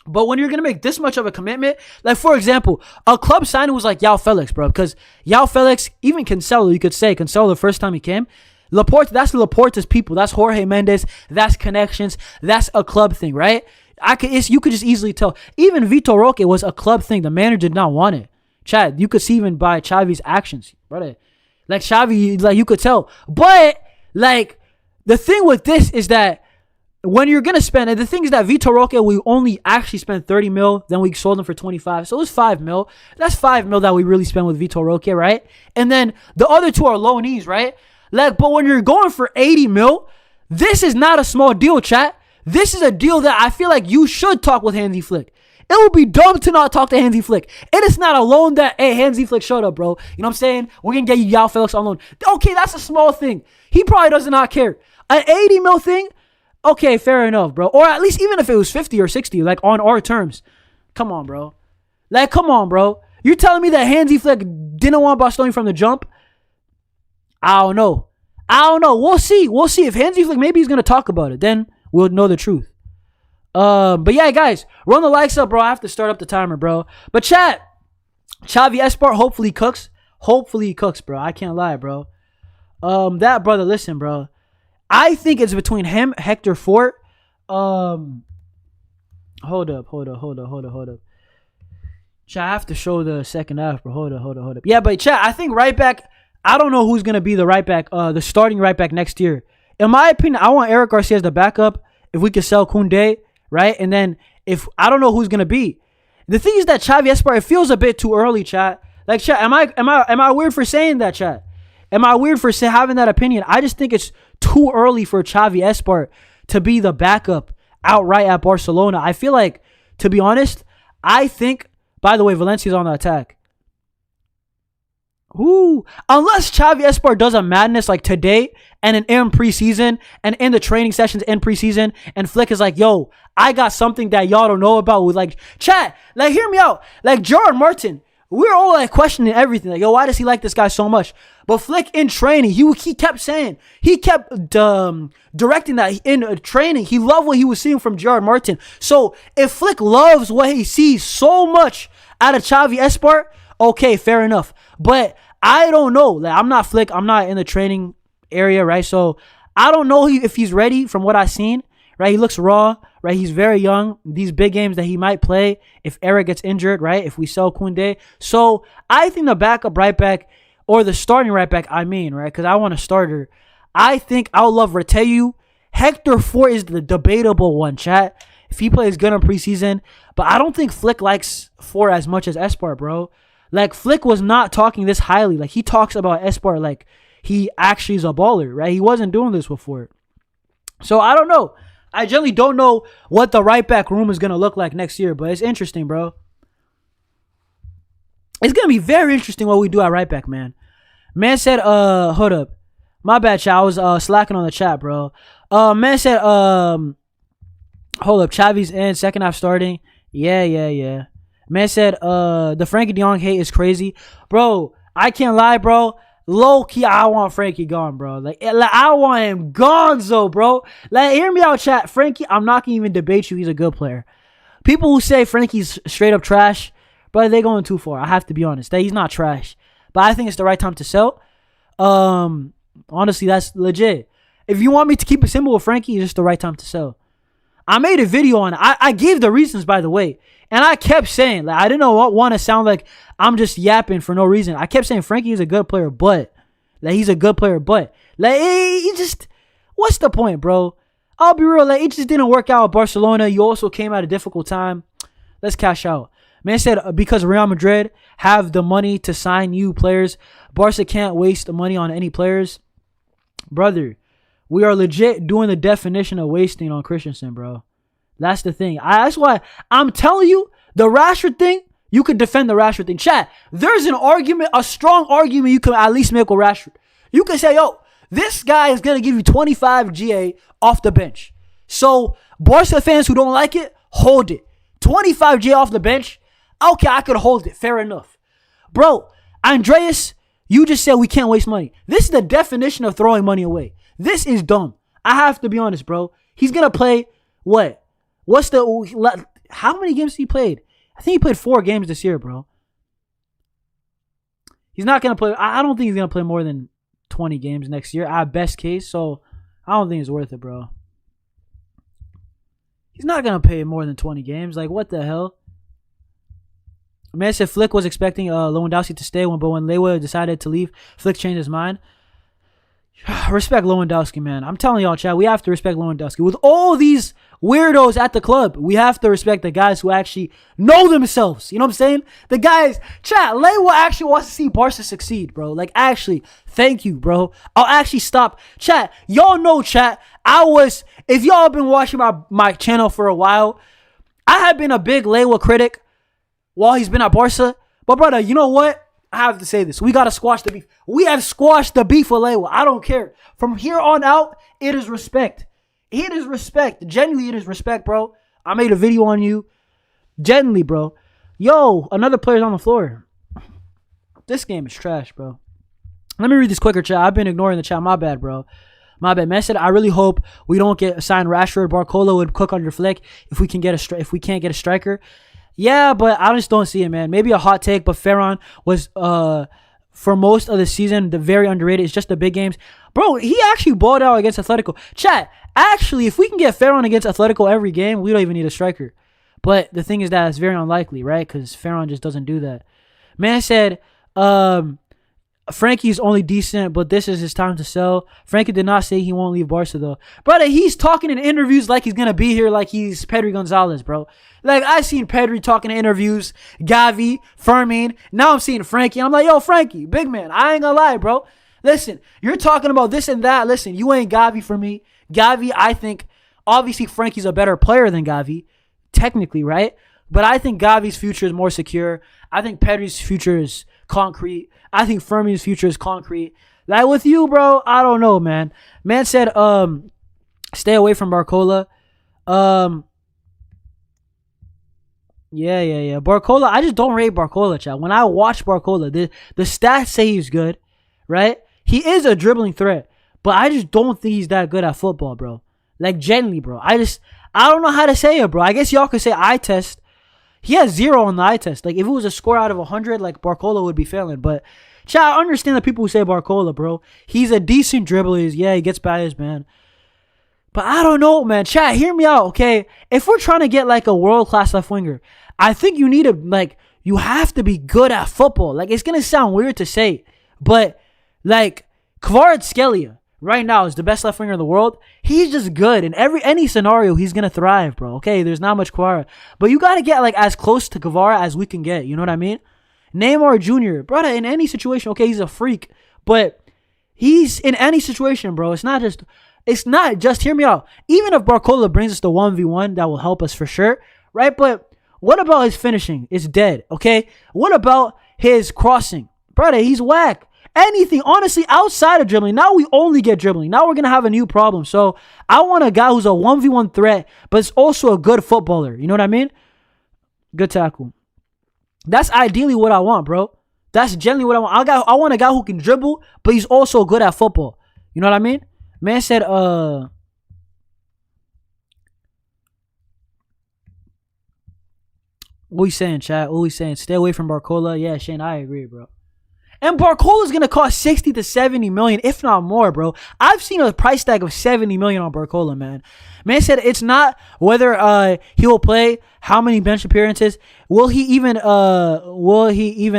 But when you're going to make this much of a commitment, like, for example, a club signing was like João Felix, bro, because João Felix, even Cancelo, you could say, Cancelo the first time he came, Laporta, that's Laporta's people. That's Jorge Mendes. That's connections. That's a club thing, right? You could just easily tell. Even Vitor Roque was a club thing. The manager did not want it. Chad, you could see even by Xavi's actions, brother. Like, Xavi, like, you could tell. But, like, the thing with this is that when you're going to spend, and the thing is that Vitor Roque, we only actually spent 30 mil, then we sold him for 25. So it was 5 mil. That's 5 mil that we really spent with Vitor Roque, right? And then the other two are loanees, right? Like, but when you're going for 80 mil, this is not a small deal, chat. This is a deal that I feel like you should talk with Hansi Flick. It would be dumb to not talk to Hansi Flick. It is not a loan that, hey, Hansi Flick, shut up, bro. You know what I'm saying? We're going to get you João Felix on loan. Okay, that's a small thing. He probably does not care. An 80 mil thing? Okay, fair enough, bro. Or at least even if it was 50 or 60, like on our terms. Come on, bro. Like, come on, bro. You're telling me that Hansi Flick didn't want Bastoni from the jump? I don't know. We'll see. If Hansi Flick, maybe he's going to talk about it. Then we'll know the truth. But yeah, guys, run the likes up, bro. I have to start up the timer, bro. But chat, Xavi Esparza hopefully cooks. Hopefully he cooks, bro. I can't lie, bro. That brother, listen, bro. I think it's between him, Hector Fort. Hold up. Chat, I have to show the second half, bro. Hold up. Yeah, but chat, I think right back. I don't know who's gonna be the right back, the starting right back next year. In my opinion, I want Eric Garcia as the backup. If we could sell Koundé, right? And then if I don't know who's gonna be. The thing is that Xavi Esparza, it feels a bit too early, chat. Like, chat, am I weird for saying that, chat? Am I weird for having that opinion? I just think it's too early for Xavi Esparza to be the backup outright at Barcelona. I feel like, to be honest, I think. By the way, Valencia's on the attack. Ooh, unless Xavi Esparza does a madness like today and in preseason and in the training sessions in preseason, and Flick is like, yo, I got something that y'all don't know about with, like, chat, like, hear me out. Like, Gerard Martin, we're all like questioning everything. Like, yo, why does he like this guy so much? But Flick in training, he kept saying, he kept directing that in training. He loved what he was seeing from Gerard Martin. So if Flick loves what he sees so much out of Xavi Esparza, okay, fair enough. But I don't know. Like, I'm not Flick. I'm not in the training area, right? So I don't know if he's ready from what I've seen, right? He looks raw, right? He's very young. These big games that he might play if Eric gets injured, right? If we sell Koundé. So I think the backup right back or the starting right back, right? Because I want a starter. I think I'll love Reteu. Hector Fort is the debatable one, chat. If he plays good in preseason. But I don't think Flick likes Fort as much as Esparza, bro. Like, Flick was not talking this highly. Like, he talks about Esparza like he actually is a baller, right? He wasn't doing this before. So, I don't know. I generally don't know what the right back room is going to look like next year, but it's interesting, bro. It's going to be very interesting what we do at right back, man. Man said, hold up. My bad, chat. I was slacking on the chat, bro. Man said, hold up. Xavi's in, second half starting. Yeah. Man said, the Frenkie de Jong hate is crazy. Bro, I can't lie, bro. Low key, I want Frenkie gone, bro. Like I want him gonzo, bro. Like, hear me out, chat. Frenkie, I'm not gonna even debate you. He's a good player. People who say Frankie's straight up trash, but they going too far. I have to be honest. That he's not trash. But I think it's the right time to sell. Honestly, that's legit. If you want me to keep it simple with Frenkie, it's just the right time to sell. I made a video on it. I gave the reasons, by the way. And I kept saying, like, I didn't want to sound like I'm just yapping for no reason. I kept saying Frenkie is a good player, but. Like, he's a good player, but. Like, he just. What's the point, bro? I'll be real. Like, it just didn't work out at Barcelona. You also came at a difficult time. Let's cash out. Man said, because Real Madrid have the money to sign new players, Barca can't waste the money on any players. Brother, we are legit doing the definition of wasting on Christensen, bro. That's the thing. That's why I'm telling you, the Rashford thing, you could defend the Rashford thing. Chat, there's an argument, a strong argument you can at least make with Rashford. You can say, yo, this guy is going to give you 25 GA off the bench. So, Barca fans who don't like it, hold it. 25 GA off the bench, okay, I could hold it. Fair enough. Bro, Andreas, you just said we can't waste money. This is the definition of throwing money away. This is dumb. I have to be honest, bro. He's going to play, what? How many games he played? I think he played 4 games this year, bro. He's not going to play. I don't think he's going to play more than 20 games next year at best case. So, I don't think it's worth it, bro. He's not going to play more than 20 games. Like, what the hell? Man said Flick was expecting Lewandowski to stay, but when Lewa decided to leave, Flick changed his mind. Respect Lewandowski, man. I'm telling y'all, chat, we have to respect Lewandowski. With all these weirdos at the club, we have to respect the guys who actually know themselves. You know what I'm saying? The guys, chat, Lewa actually wants to see Barca succeed, bro. Like, actually, thank you, bro. I'll actually stop. Chat, y'all know, chat, if y'all have been watching my channel for a while, I have been a big Lewa critic while he's been at Barca. But, brother, you know what? I have to say this. We got to squash the beef. We have squashed the beef with Lewa. I don't care. From here on out, it is respect. It is respect. Genuinely, it is respect, bro. I made a video on you. Genuinely, bro. Yo, another player's on the floor. This game is trash, bro. Let me read this quicker, chat. I've been ignoring the chat. My bad, bro. My bad. Man said, I really hope we don't get assigned Rashford. Barcola would cook under Flick if we can't get a striker. Yeah, but I just don't see it, man. Maybe a hot take, but Ferran was, for most of the season, very underrated. It's just the big games. Bro, he actually balled out against Atletico. Chat, actually, if we can get Ferran against Atletico every game, we don't even need a striker. But the thing is that it's very unlikely, right? Because Ferran just doesn't do that. Man said, Frankie's only decent, but this is his time to sell. Frenkie did not say he won't leave Barca, though. Brother, he's talking in interviews like he's going to be here like he's Pedri Gonzalez, bro. Like, I seen Pedri talking in interviews, Gavi, Fermin. Now I'm seeing Frenkie. And I'm like, yo, Frenkie, big man, I ain't going to lie, bro. Listen, you're talking about this and that. Listen, you ain't Gavi for me. Gavi, I think, obviously Frankie's a better player than Gavi, technically, right? But I think Gavi's future is more secure. I think Pedri's future is concrete. I think Fermi's future is concrete. Like, with you, bro, I don't know, man. Man said, stay away from Barcola. Yeah. Barcola, I just don't rate Barcola, chat. When I watch Barcola, the stats say he's good, right? He is a dribbling threat, but I just don't think he's that good at football, bro. Like, genuinely, bro. I don't know how to say it, bro. I guess y'all could say eye test. He has 0 on the eye test. Like, if it was a score out of 100, like, Barcola would be failing. But, chat, I understand the people who say Barcola, bro. He's a decent dribbler. Yeah, he gets by his man. But I don't know, man. Chat, hear me out, okay? If we're trying to get, like, a world-class left winger, I think you need to, like, you have to be good at football. Like, it's going to sound weird to say, but, like, Kvaratskhelia right now is the best left winger in the world. He's just good. In any scenario, he's going to thrive, bro. Okay, there's not much Kvara. But you got to get, like, as close to Kvara as we can get. You know what I mean? Neymar Jr., brother, in any situation, okay, he's a freak. But he's in any situation, bro. It's not just, hear me out. Even if Barcola brings us the 1v1, that will help us for sure, right? But what about his finishing? It's dead, okay? What about his crossing? Brother, he's whack. Anything, honestly, outside of dribbling. Now we only get dribbling. Now we're going to have a new problem. So I want a guy who's a 1v1 threat, but is also a good footballer. You know what I mean? Good tackle. That's ideally what I want, bro. That's generally what I want. I want a guy who can dribble, but he's also good at football. You know what I mean? Man said, what we saying, chat? What we saying? Stay away from Barcola. Yeah, Shane, I agree, bro. And Barcola's gonna cost 60 to 70 million, if not more, bro. I've seen a price tag of 70 million on Barcola, man. Man said it's not whether he will play, how many bench appearances, will he even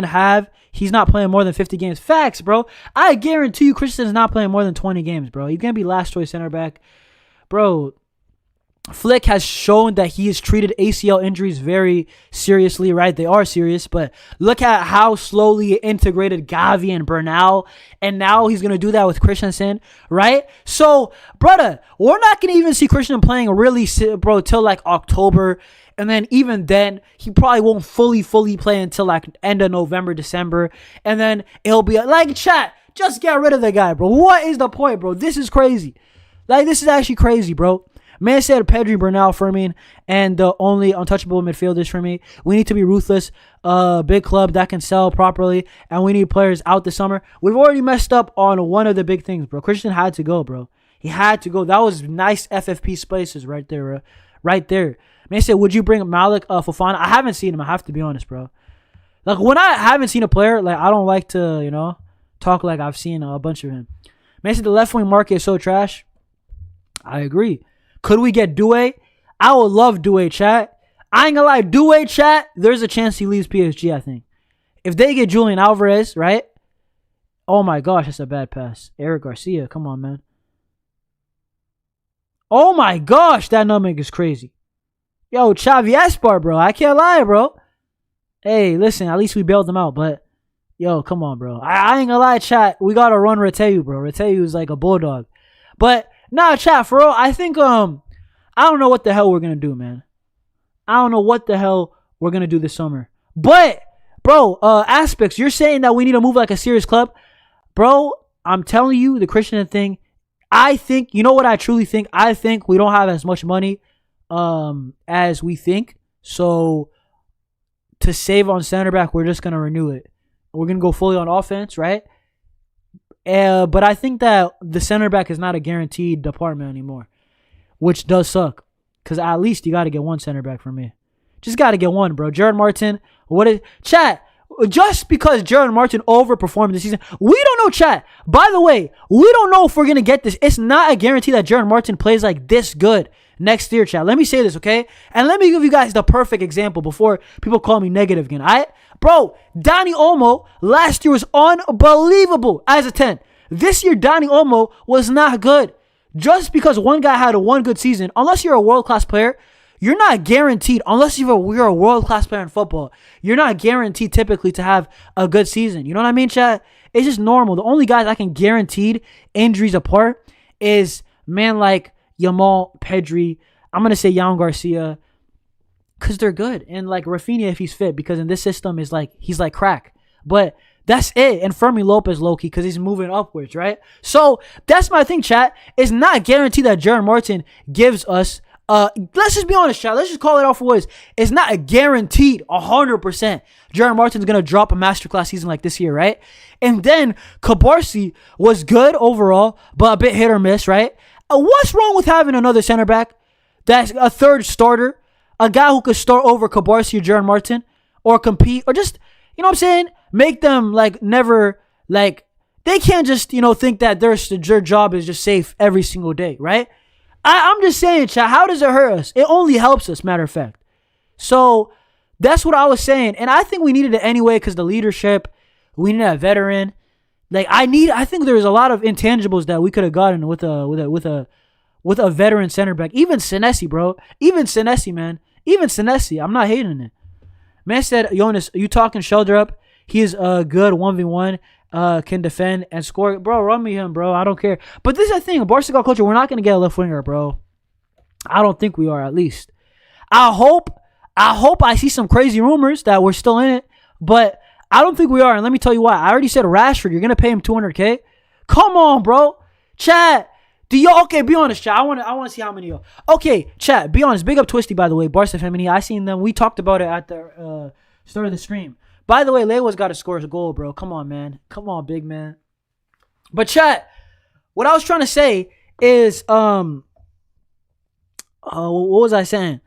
have. He's not playing more than 50 games. Facts, bro. I guarantee you Christensen's not playing more than 20 games, bro. He's gonna be last choice center back, bro. Flick has shown that he has treated ACL injuries very seriously, right? They are serious, but look at how slowly he integrated Gavi and Bernal, and now he's going to do that with Christensen, right? So, brother, we're not going to even see Christensen playing really, bro, till like October, and then even then, he probably won't fully play until like end of November, December, and then it'll be like, chat, just get rid of the guy, bro. What is the point, bro? This is crazy. Like, this is actually crazy, bro. Man said Pedri, Bernal for me, and the only untouchable midfielders for me. We need to be ruthless, big club that can sell properly, and we need players out this summer. We've already messed up on one of the big things, bro. Christian had to go, bro. He had to go. That was nice FFP spaces right there, bro. Right there. Man said, would you bring Malik Fofana? I haven't seen him. I have to be honest, bro. Like, when I haven't seen a player, like, I don't like to, talk like I've seen a bunch of him. Man said the left wing market is so trash. I agree. Could we get Doué? I would love Doué, chat. I ain't gonna lie, Doué, chat, there's a chance he leaves PSG, I think. If they get Julian Alvarez, right? Oh my gosh, that's a bad pass. Eric Garcia, come on, man. Oh my gosh, that nutmeg is crazy. Yo, Xavi Esparza, bro. I can't lie, bro. Hey, listen, at least we bailed them out, but yo, come on, bro. I ain't gonna lie, chat. We gotta run Reteu, bro. Reteu is like a bulldog. But nah, chat, for real, I think, I don't know what the hell we're going to do, man. I don't know what the hell we're going to do this summer. But, bro, Aspects, you're saying that we need to move like a serious club. Bro, I'm telling you, the Christian thing, I think, you know what I truly think? I think we don't have as much money as we think. So, to save on center back, we're just going to renew it. We're going to go fully on offense, right? But I think that the center back is not a guaranteed department anymore, which does suck. Because at least you got to get one center back for me. Just got to get one, bro. Jared Martin, chat, just because Jared Martin overperformed this season, we don't know, chat. By the way, we don't know if we're going to get this. It's not a guarantee that Jared Martin plays like this good next year, chat. Let me say this, okay? And let me give you guys the perfect example before people call me negative again, all right? Bro, Dani Olmo last year was unbelievable as a 10. This year, Dani Olmo was not good. Just because one guy had one good season, unless you're a world-class player, you're not guaranteed, unless you're a world-class player in football, you're not guaranteed typically to have a good season. You know what I mean, chat? It's just normal. The only guys I can guaranteed injuries apart is man like Yamal, Pedri, I'm going to say Yan Garcia, because they're good. And like Raphinha if he's fit, because in this system is like he's like crack. But that's it. And Fermi Lopez low-key because he's moving upwards, right? So that's my thing, chat. It's not guaranteed that Jared Martin gives us let's just be honest, chat. Let's just call it off for what it is. It's not a guaranteed 100% Jared Martin's going to drop a masterclass season like this year, right? And then Cabarsi was good overall, but a bit hit or miss, right? What's wrong with having another center back that's a third starter? A guy who could start over Cabarsi or Jared Martin or compete or just, you know what I'm saying? Make them like never, like, they can't just, think that their job is just safe every single day, right? I'm just saying, chat, how does it hurt us? It only helps us, matter of fact. So that's what I was saying. And I think we needed it anyway because the leadership, we need a veteran. Like, I think there's a lot of intangibles that we could have gotten with a veteran center back. Even Senesi, bro. Even Senesi, man. Even Senesi. I'm not hating it. Man said, Jonas, you talking shoulder up? He is good 1v1, can defend and score. Bro, run me him, bro. I don't care. But this is the thing. Barca culture, we're not going to get a left winger, bro. I don't think we are, at least. I hope I see some crazy rumors that we're still in it, but I don't think we are. And let me tell you why. I already said Rashford, you're going to pay him $200K? Come on, bro. Chat, Do y'all, okay, be honest, chat. I want to see how many y'all. Okay, chat, be honest. Big up Twisty, by the way. Barca Femini. I seen them. We talked about it at the start of the stream. By the way, Lewa's got to score a goal, bro. Come on, man. Come on, big man. But chat, what I was trying to say is, what was I saying?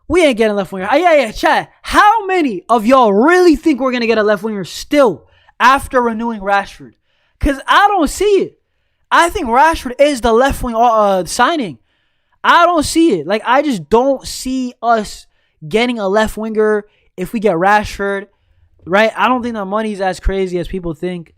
We ain't getting left winger. Yeah, chat. How many of y'all really think we're going to get a left winger still after renewing Rashford? Because I don't see it. I think Rashford is the left wing signing. I don't see it. Like, I just don't see us getting a left winger if we get Rashford, right? I don't think the money's as crazy as people think.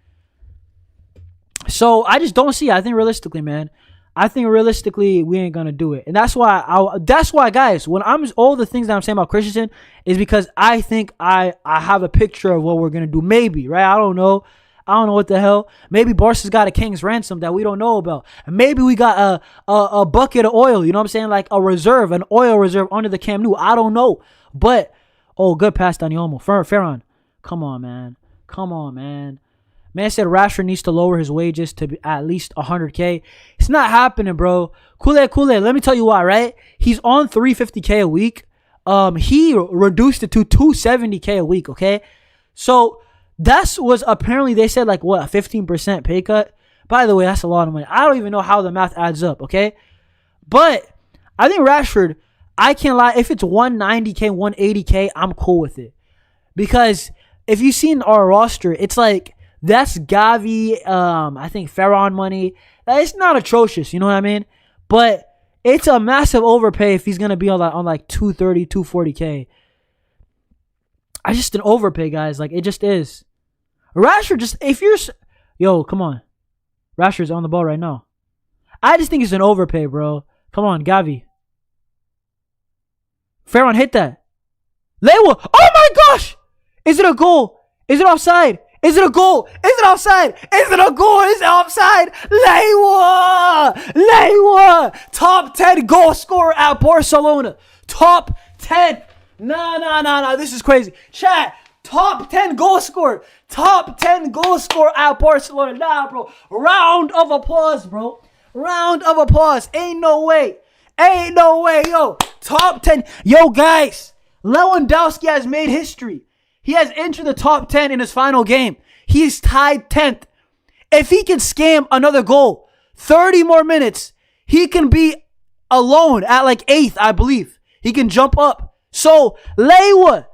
So, I just don't see it. I think realistically, man. I think realistically, we ain't going to do it. And that's why, guys, when all the things that I'm saying about Christensen is because I think I have a picture of what we're going to do. Maybe, right? I don't know. I don't know what the hell. Maybe Barca's got a king's ransom that we don't know about. And maybe we got a bucket of oil, you know what I'm saying? Like a reserve, an oil reserve under the Camp Nou. I don't know. But, good pass, Dani Olmo. Ferran. Come on, man. Man said Rashford needs to lower his wages to be at least 100K. It's not happening, bro. Kule. Let me tell you why, right? He's on 350K a week. He reduced it to 270K a week, okay? So, that was apparently, they said, like, what, a 15% pay cut? By the way, that's a lot of money. I don't even know how the math adds up, okay? But I think Rashford, I can't lie, if it's 190K, 180K, I'm cool with it. Because if you've seen our roster, it's like, that's Gavi, I think Ferran money. It's not atrocious, you know what I mean? But it's a massive overpay if he's going to be on like 230, 240K. I just an overpay, guys. Like, it just is. Rashford just, come on. Rashford's on the ball right now. I just think it's an overpay, bro. Come on, Gavi. Ferran, hit that. Lewa. Oh my gosh! Is it a goal? Is it offside? Is it a goal? Is it offside? Is it a goal? Is it offside? Lewa! Top 10 goal scorer at Barcelona. Top 10. Nah. This is crazy. Chat. Top 10 goal scorer. Top 10 goal scorer at Barcelona. Nah, bro. Round of applause, bro. Round of applause. Ain't no way. Yo. Top 10. Yo, guys. Lewandowski has made history. He has entered the top 10 in his final game. He is tied 10th. If he can scam another goal, 30 more minutes, he can be alone at like 8th, I believe. He can jump up. So, Lewa.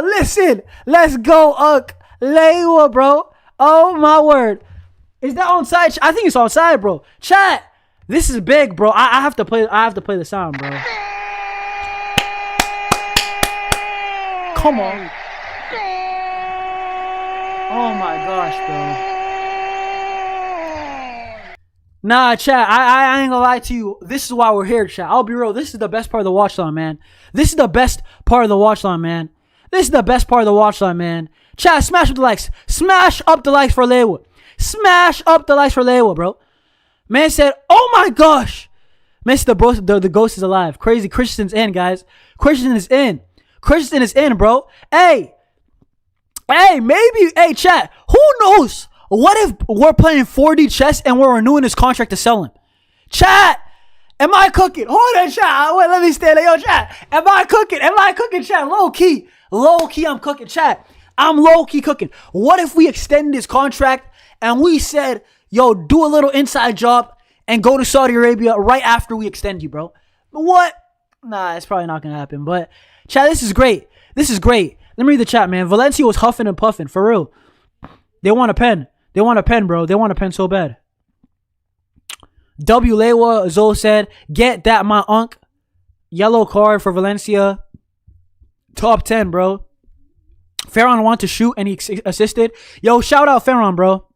Listen, let's go, Lewa, bro. Oh, my word. Is that onside? I think it's onside, bro. Chat. This is big, bro. I have to play the sound, bro. Come on. Oh my gosh, bro. Nah, chat, I ain't gonna lie to you. This is why we're here, chat. I'll be real. This is the best part of the watch line, man. This is the best part of the watch line, man. Chat, smash up the likes. Smash up the likes for Lewa. Smash up the likes for Lewa, bro. Man said, oh my gosh. Man said the ghost is alive. Crazy. Christian's in, guys. Christian is in, bro. Hey, chat. Who knows? What if we're playing 4D chess and we're renewing his contract to sell him? Chat, am I cooking? Hold on, chat. Wait, let me stay there. Yo, chat. Am I cooking, chat? Low key, I'm cooking, chat. I'm low key cooking. What if we extended his contract and we said, yo, do a little inside job and go to Saudi Arabia right after we extend you, bro? What? Nah, it's probably not going to happen. But, chat, this is great. Let me read the chat, man. Valencia was huffing and puffing, for real. They want a pen. Bro. They want a pen so bad. W. Lewa Zoe said, get that, my unk. Yellow card for Valencia. Top 10, bro. Ferran wanted to shoot and he assisted. Yo, shout out Ferran, bro.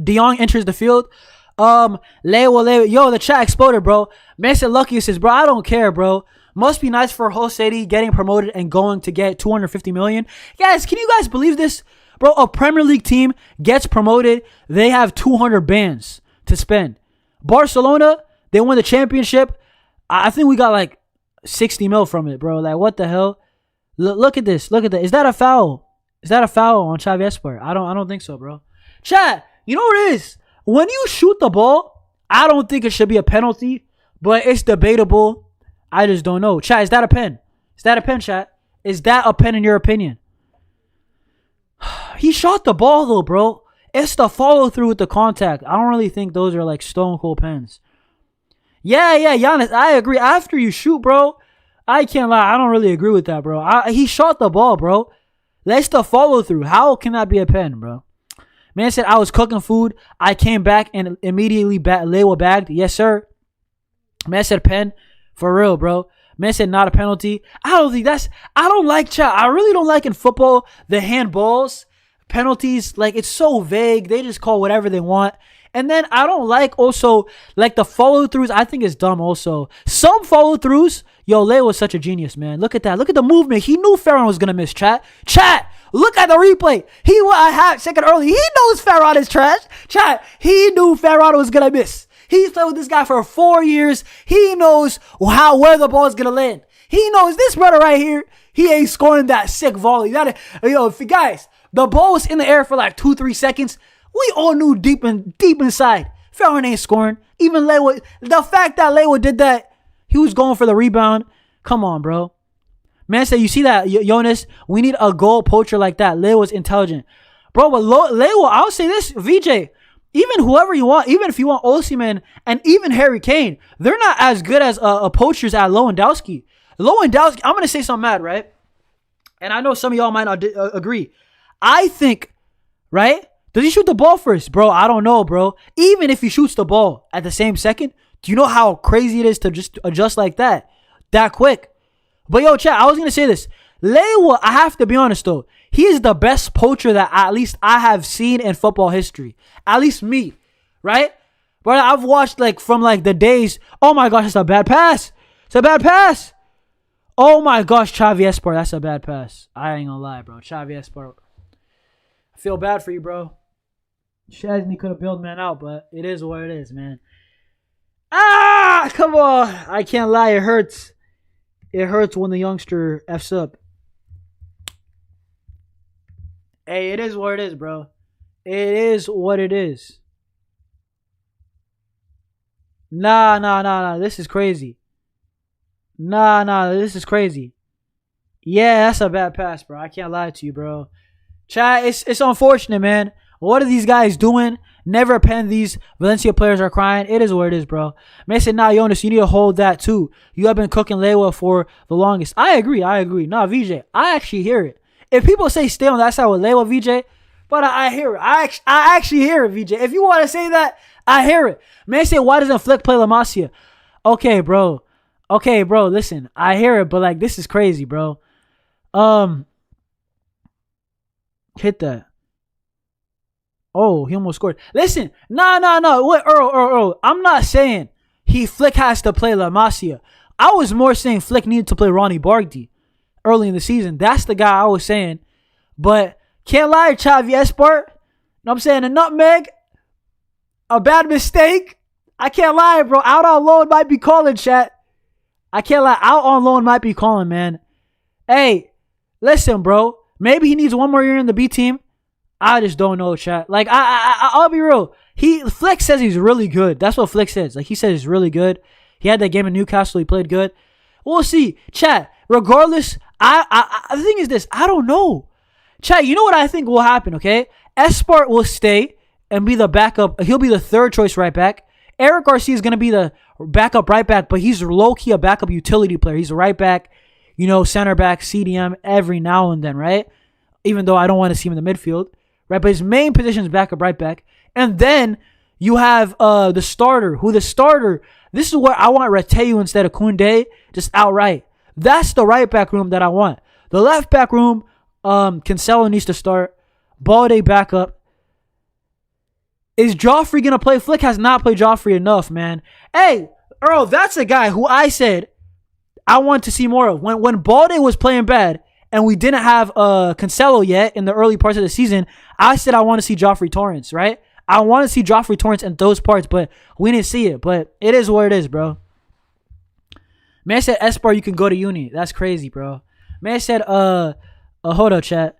De Jong enters the field. Lewa. Yo, the chat exploded, bro. Man said Lucky says, bro, I don't care, bro. Must be nice for Jose getting promoted and going to get 250 million. Guys, can you guys believe this? Bro, a Premier League team gets promoted. They have 200 bands to spend. Barcelona, they won the championship. I think we got like 60 mil from it, bro. Like, what the hell? Look at this. Look at that. Is that a foul? Is that a foul on Xavi Esper? I don't think so, bro. Chat, you know what it is? When you shoot the ball, I don't think it should be a penalty, but it's debatable. I just don't know. Chat, is that a pen? Is that a pen, chat? Is that a pen in your opinion? He shot the ball though, bro. It's the follow through with the contact. I don't really think those are like stone cold pens. Yeah, Giannis, I agree. After you shoot, bro, I can't lie. I don't really agree with that, bro. He shot the ball, bro. That's the follow through. How can that be a pen, bro? Man said, I was cooking food. I came back and immediately Lewa bagged. Yes, sir. Man said, pen. For real, bro. Man said, not a penalty. I don't like, chat. I really don't like in football, the handballs, penalties. Like, it's so vague. They just call whatever they want. And then I don't like also, like the follow throughs. I think it's dumb also. Some follow throughs. Yo, Leo was such a genius, man. Look at that. Look at the movement. He knew Farron was going to miss, chat. Chat, look at the replay. He was a half second early. He knows Farron is trash. Chat, he knew Farron was going to miss. He's played with this guy for 4 years. He knows where the ball is going to land. He knows this brother right here. He ain't scoring that sick volley. Guys, the ball was in the air for like 2-3 seconds. We all knew deep inside, Farron ain't scoring. Even Lewa, the fact that Lewa did that, he was going for the rebound. Come on, bro. Man said, you see that, Jonas? We need a goal poacher like that. Lewa's intelligent. Bro, but Lewa, I'll say this, VJ, even whoever you want, even if you want Osimhen and even Harry Kane, they're not as good as poachers at Lewandowski. Lewandowski, I'm going to say something mad, right? And I know some of y'all might not agree. I think, right? Does he shoot the ball first? Bro, I don't know, bro. Even if he shoots the ball at the same second, do you know how crazy it is to just adjust like that quick? But yo, chat, I was going to say this. Lewa, I have to be honest, though. He is the best poacher that at least I have seen in football history. At least me, right? But I've watched from the days. Oh, my gosh, that's a bad pass. It's a bad pass. Oh, my gosh, Xavi Espar, that's a bad pass. I ain't going to lie, bro. Xavi Espar. I feel bad for you, bro. Chesney could have bailed man out, but it is what it is, man. Ah, come on. I can't lie. It hurts. It hurts when the youngster F's up. Hey, it is what it is, bro. It is what it is. Nah. This is crazy. Nah. This is crazy. Yeah, that's a bad pass, bro. I can't lie to you, bro. Chat, it's unfortunate, man. What are these guys doing? Never pen these. Valencia players are crying. It is what it is, bro. Man said, nah, Jonas, you need to hold that too. You have been cooking Lewa for the longest. I agree. Nah, VJ, I actually hear it. If people say stay on that side with Lewa, VJ, but I hear it. I actually hear it, VJ. If you want to say that, I hear it. Man said, why doesn't Flick play La Masia? Okay, bro. Listen, I hear it, but this is crazy, bro. Hit that. Oh, he almost scored. Listen, no. Wait, Earl. I'm not saying Flick has to play La Masia. I was more saying Flick needed to play Ronnie Bargdi early in the season. That's the guy I was saying. But can't lie, Xavi Espar. I'm saying a nutmeg, a bad mistake. I can't lie, bro. Out on loan might be calling, chat. I can't lie. Out on loan might be calling, man. Hey, listen, bro. Maybe he needs one more year in the B team. I just don't know, chat. I'll be real. Flick says he's really good. That's what Flick says. He says he's really good. He had that game in Newcastle. He played good. We'll see, chat. Regardless, the thing is this. I don't know, chat. You know what I think will happen? Okay, Espart will stay and be the backup. He'll be the third choice right back. Eric Garcia is gonna be the backup right back, but he's low key a backup utility player. He's a right back, center back, CDM every now and then, right? Even though I don't want to see him in the midfield. Right, but his main position is backup right back. And then you have the starter. This is where I want Reteu instead of Koundé, just outright. That's the right back room that I want. The left back room, Cancelo needs to start. Balde backup. Is Joffrey going to play? Flick has not played Joffrey enough, man. Hey, Earl, that's a guy who I said I want to see more of. When Balde was playing bad, and we didn't have Cancelo yet in the early parts of the season, I said I want to see Joffrey Torrens, right? I want to see Joffrey Torrens in those parts, but we didn't see it. But it is what it is, bro. Man said, Espar, you can go to uni. That's crazy, bro. Man said, hold up, chat.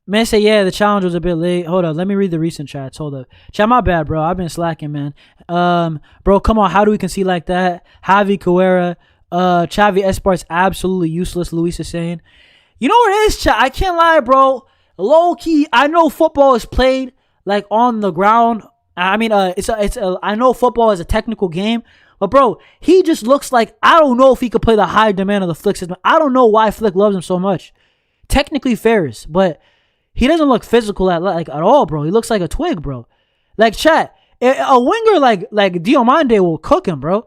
Man say, yeah, the challenge was a bit late. Hold up, let me read the recent chats. Hold up. Chat, my bad, bro. I've been slacking, man. Bro, come on. How do we concede like that? Javi Carrera. Xavi Espar's absolutely useless, Luis is saying. You know what it is, chat? I can't lie, bro. Low-key, I know football is played, like, on the ground. I mean, I know football is a technical game. But, bro, he just looks like, I don't know if he could play the high demand of the Flick system. I don't know why Flick loves him so much. Technically fairs, but he doesn't look physical at all, bro. He looks like a twig, bro. Like, chat, a winger like Diomande will cook him, bro.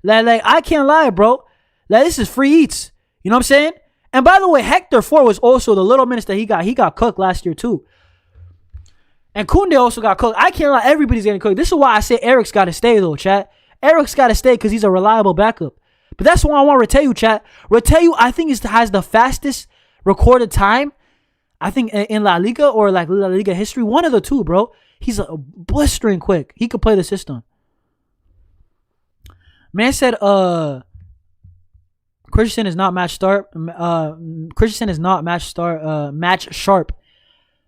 Like I can't lie, bro. Like, this is free eats. You know what I'm saying? And by the way, Hector Ford was also the little minutes that he got cooked last year too. And Koundé also got cooked. I can't lie, everybody's getting cooked. This is why I say Eric's got to stay though, chat. Eric's got to stay because he's a reliable backup. But that's why I want Reteu, chat. Reteu, I think, has the fastest recorded time, I think, in La Liga or like La Liga history. One of the two, bro. He's a blistering quick. He could play the system. Man said, Christensen is not match sharp.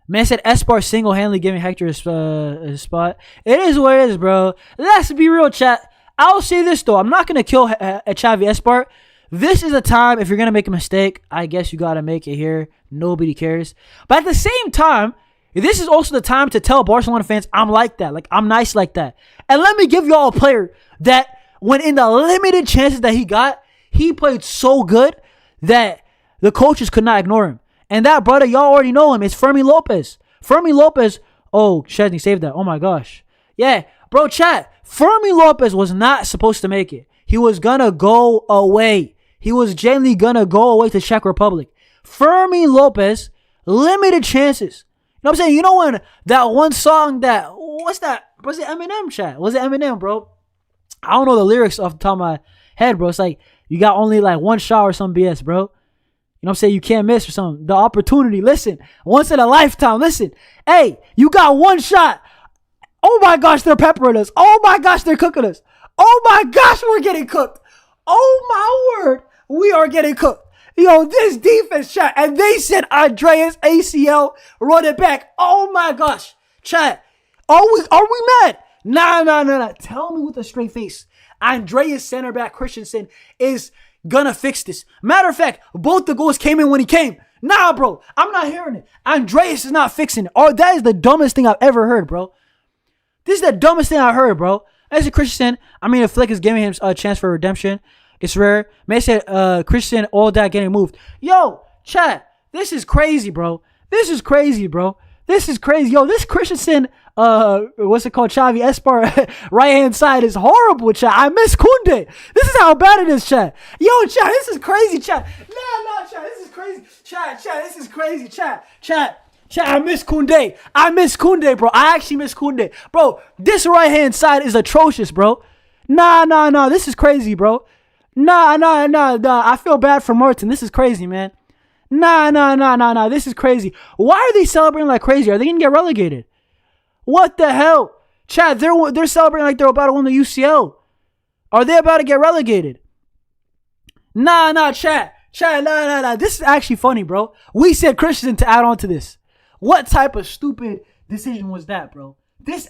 Man said Espar single-handedly giving Hector his spot. It is what it is, bro. Let's be real, chat. I'll say this, though. I'm not going to kill Xavi Espar. This is a time, if you're going to make a mistake, I guess you got to make it here. Nobody cares. But at the same time, this is also the time to tell Barcelona fans, I'm like that. Like, I'm nice like that. And let me give y'all a player that, when in the limited chances that he got, he played so good that the coaches could not ignore him. And that brother, y'all already know him. It's Fermi Lopez. Fermi Lopez. Oh, Chesney saved that. Oh, my gosh. Yeah. Bro, chat. Fermi Lopez was not supposed to make it. He was going to go away. He was genuinely going to go away to Czech Republic. Fermi Lopez, limited chances. You know what I'm saying? You know when that one song that, what's that? Was it Eminem, chat? Was it Eminem, bro? I don't know the lyrics off the top of my head, bro. It's like, you got only like one shot or some BS, bro. You know what I'm saying? You can't miss or something. The opportunity, listen. Once in a lifetime, listen. Hey, you got one shot. Oh my gosh, they're peppering us. Oh my gosh, they're cooking us. Oh my gosh, we're getting cooked. Oh my word, we are getting cooked. Yo, this defense, chat. And they said Andreas ACL, run it back. Oh my gosh. Chat, are we mad? Nah. Tell me with a straight face. Andreas center back Christensen is gonna fix this. Matter of fact, both the goals came in when he came. Nah, bro. I'm not hearing it. Andreas is not fixing it. Oh, that is the dumbest thing I've ever heard, bro. This is the dumbest thing I heard, bro. As a Christensen, I mean, if Flick is giving him a chance for redemption, it's rare. May said Christensen, all that getting moved. Yo, chat, this is crazy, bro. This is crazy. Yo, this Christensen, what's it called? Xavi Espar right-hand side is horrible, chat. I miss Koundé. This is how bad it is, chat. Yo, chat, this is crazy, chat. Nah, chat, this is crazy. Chat, this is crazy, chat. I miss Koundé, bro. I actually miss Koundé. Bro, this right-hand side is atrocious, bro. Nah. This is crazy, bro. Nah. I feel bad for Martin. This is crazy, man. Nah. This is crazy. Why are they celebrating like crazy? Are they going to get relegated? What the hell? Chad, they're celebrating like they're about to win the UCL. Are they about to get relegated? Nah, Chad, nah. This is actually funny, bro. We said Christensen to add on to this. What type of stupid decision was that, bro? This,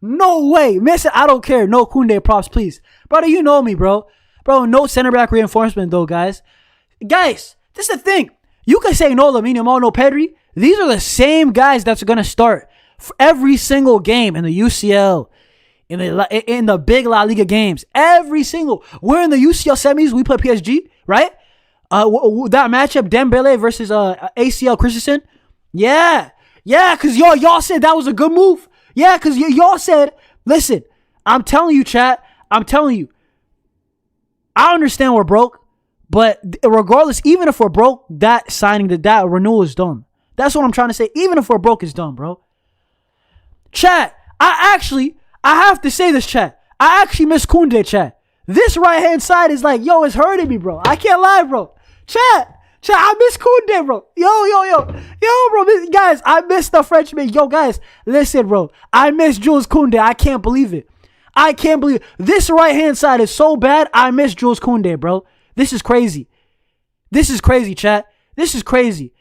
no way. Man said, I don't care. No Koundé props, please. Brother, you know me, bro. Bro, no center back reinforcement, though, guys. Guys, this is the thing. You can say no Lamine Yamal, no Pedri. These are the same guys that's going to start for every single game in the UCL, in the big La Liga games. Every single. We're in the UCL semis. We play PSG, right? That matchup, Dembele versus ACL Christensen. Yeah, because y'all said that was a good move. Yeah, because y'all said, listen, I'm telling you, chat, I understand we're broke, but regardless, even if we're broke, that signing, that renewal is dumb. That's what I'm trying to say. Even if we're broke, it's dumb, bro. Chat, I have to say this, chat. I actually miss Koundé, chat. This right-hand side is like, yo, it's hurting me, bro. I can't lie, bro. Chat, I miss Koundé, bro. Yo, bro. Guys, I miss the Frenchman. Yo, guys, listen, bro. I miss Jules Koundé. I can't believe it. This right-hand side is so bad, I miss Jules Koundé, bro. This is crazy. Chat. This is crazy.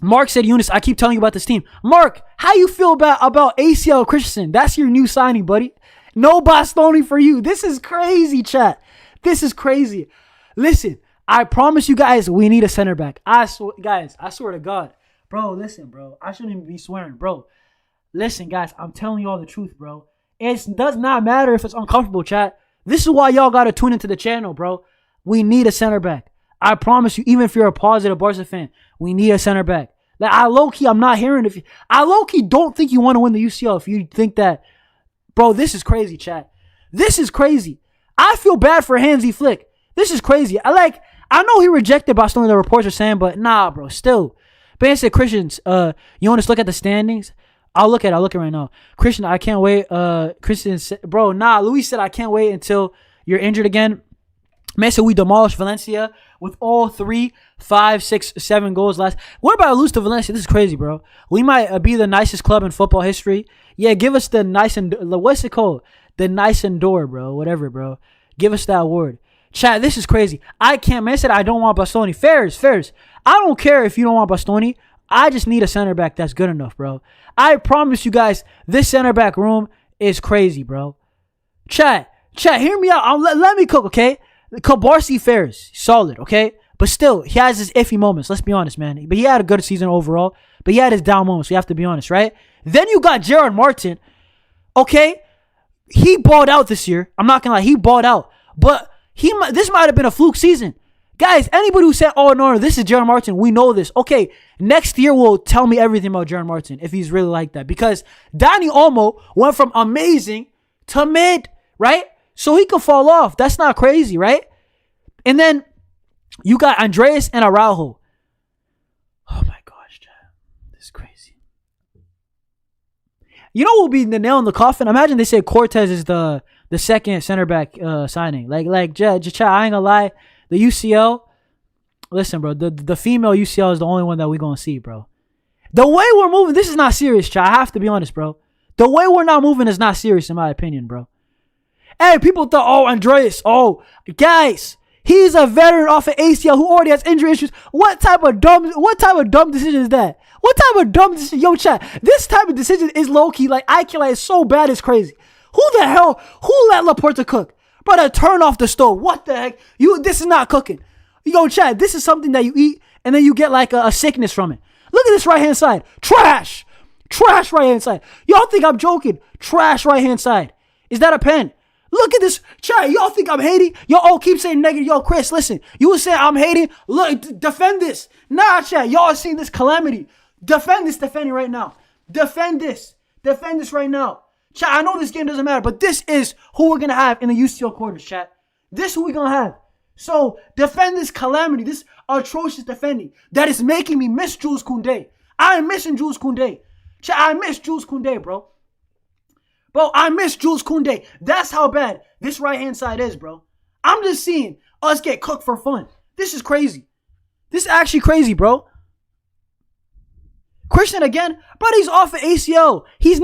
Mark said, Eunice, I keep telling you about this team. Mark, how you feel about ACL Christensen? That's your new signing, buddy. No Bastoni for you. This is crazy, chat. This is crazy. Listen, I promise you guys, we need a center back. I swear to God. Bro, listen, bro. I shouldn't even be swearing, bro. Listen, guys, I'm telling you all the truth, bro. It does not matter if it's uncomfortable, chat. This is why y'all got to tune into the channel, bro. We need a center back. I promise you, even if you're a positive Barca fan, we need a center back. Like, I'm not hearing if I low-key don't think you want to win the UCL if you think that. Bro, this is crazy, chat. This is crazy. I feel bad for Hansi Flick. This is crazy. I know he rejected Barcelona, the reports are saying, but nah, bro, still. Ben said, Christians, you want to look at the standings? I'll look at it right now. Christian, I can't wait. Christian said, bro, nah, Luis said, I can't wait until you're injured again. Man said, we demolished Valencia with all 3, 5, 6, 7 goals last. What about lose to Valencia? This is crazy, bro. We might be the nicest club in football history. Yeah, give us the nice and what's it called? The nice and door, bro. Whatever, bro. Give us that word. Chat, this is crazy. Man said, I don't want Bastoni. Fairs. I don't care if you don't want Bastoni. I just need a center back that's good enough, bro. I promise you guys, this center back room is crazy, bro. Chat, hear me out. Let me cook, okay? Barca Fairs, solid, okay? But still, he has his iffy moments. Let's be honest, man. But he had a good season overall. But he had his down moments. We have to be honest, right? Then you got Gerard Martin, okay? He balled out this year. I'm not gonna lie, he balled out. But this might have been a fluke season. Guys, anybody who said, oh, no, this is Gerard Martin, we know this. Okay, next year will tell me everything about Gerard Martin if he's really like that. Because Dani Olmo went from amazing to mid, right? So he could fall off. That's not crazy, right? And then you got Andreas and Araujo. Oh, my gosh, Chad. This is crazy. You know what will be the nail in the coffin? Imagine they say Cortez is the second center back signing. Like Chad, I ain't gonna lie. The UCL, listen, bro, the female UCL is the only one that we're going to see, bro. The way we're moving, this is not serious, Chad. I have to be honest, bro. The way we're not moving is not serious, in my opinion, bro. Hey, people thought, oh, Andreas, oh, guys, he's a veteran off of ACL who already has injury issues. What type of dumb decision is that? What type of dumb decision? Yo, Chad, this type of decision is low-key. Like, I can, like, it's so bad, it's crazy. Who let Laporta cook? Brother, turn off the stove. What the heck? This is not cooking. Yo, Chad, this is something that you eat and then you get like a sickness from it. Look at this right-hand side. Trash right-hand side. Y'all think I'm joking? Trash right-hand side. Is that a pen? Look at this. Chad, y'all think I'm hating? Y'all keep saying negative. Yo, Chris, listen. You were saying I'm hating. Look, defend this. Nah, Chad, y'all are seeing this calamity. Defend it right now. Defend this right now. Chat, I know this game doesn't matter, but this is who we're going to have in the UCL quarters, chat. This is who we're going to have. So, defend this calamity, this atrocious defending that is making me miss Jules Koundé. I'm missing Jules Koundé. Chat, I miss Jules Koundé, bro. Bro, I miss Jules Koundé. That's how bad this right-hand side is, bro. I'm just seeing us get cooked for fun. This is crazy. This is actually crazy, bro. Christian again, bro, he's off of ACL. He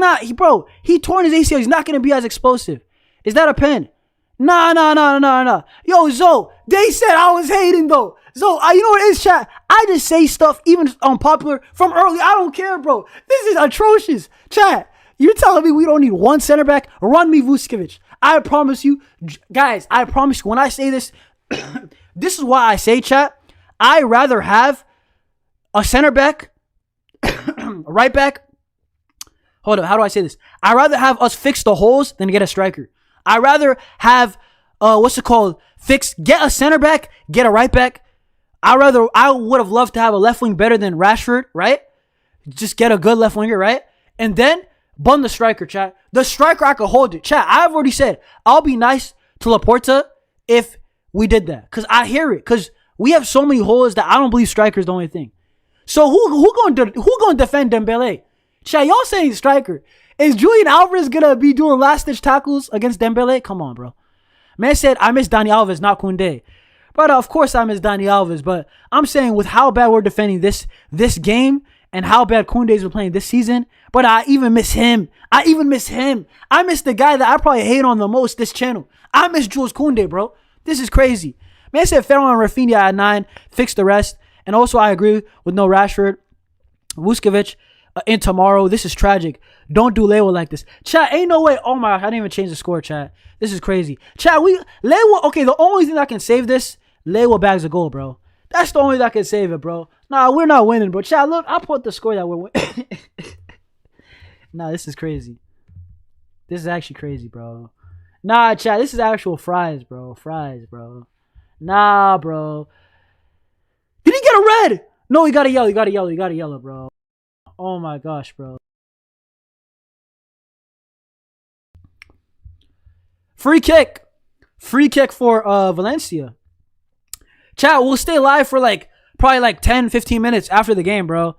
torn his ACL. He's not going to be as explosive. Is that a pen? Nah. Yo, Zo, they said I was hating, though. Zo, you know what it is, chat? I just say stuff, even unpopular, from early. I don't care, bro. This is atrocious. Chat, you're telling me we don't need one center back? Run me Vucevic. I promise you, guys, when I say this, this is why I say, chat, I'd rather have a center back, right back. Hold up, how do I say this? I'd rather have us fix the holes than get a striker. I'd rather have get a center back, get a right back. I would have loved to have a left wing better than Rashford, right? Just get a good left winger, right? And then bun the striker, chat. The striker, I could hold it. Chat, I've already said I'll be nice to Laporta if we did that. Because I hear it. Because we have so many holes that I don't believe striker's the only thing. So who gonna defend Dembele? Chat, y'all saying striker. Is Julian Alvarez gonna be doing last-ditch tackles against Dembele? Come on, bro. Man said, I miss Dani Alves, not Koundé. But of course I miss Dani Alves. But I'm saying with how bad we're defending this game and how bad Koundé's been playing this season, but I even miss him. I miss the guy that I probably hate on the most this channel. I miss Jules Koundé, bro. This is crazy. Man said Ferran and Raphinha at 9, fix the rest. And also I agree with no Rashford. Vuskovic in tomorrow. This is tragic. Don't do Lewa like this. Chat, ain't no way. Oh my, I didn't even change the score, chat. This is crazy. Chat, Lewa, okay, the only thing that can save this, Lewa bags a goal, bro. That's the only thing that can save it, bro. Nah, we're not winning, bro. Chat, look, I'll put the score that we're winning. Nah, this is crazy. This is actually crazy, bro. Nah, chat, this is actual fries, bro. Fries, bro. Nah, bro. Did he get a red? No, he got a yellow. He got a yellow. He got a yellow, bro. Oh my gosh, bro. Free kick. Free kick for Valencia. Chat, we'll stay live for probably 10, 15 minutes after the game, bro.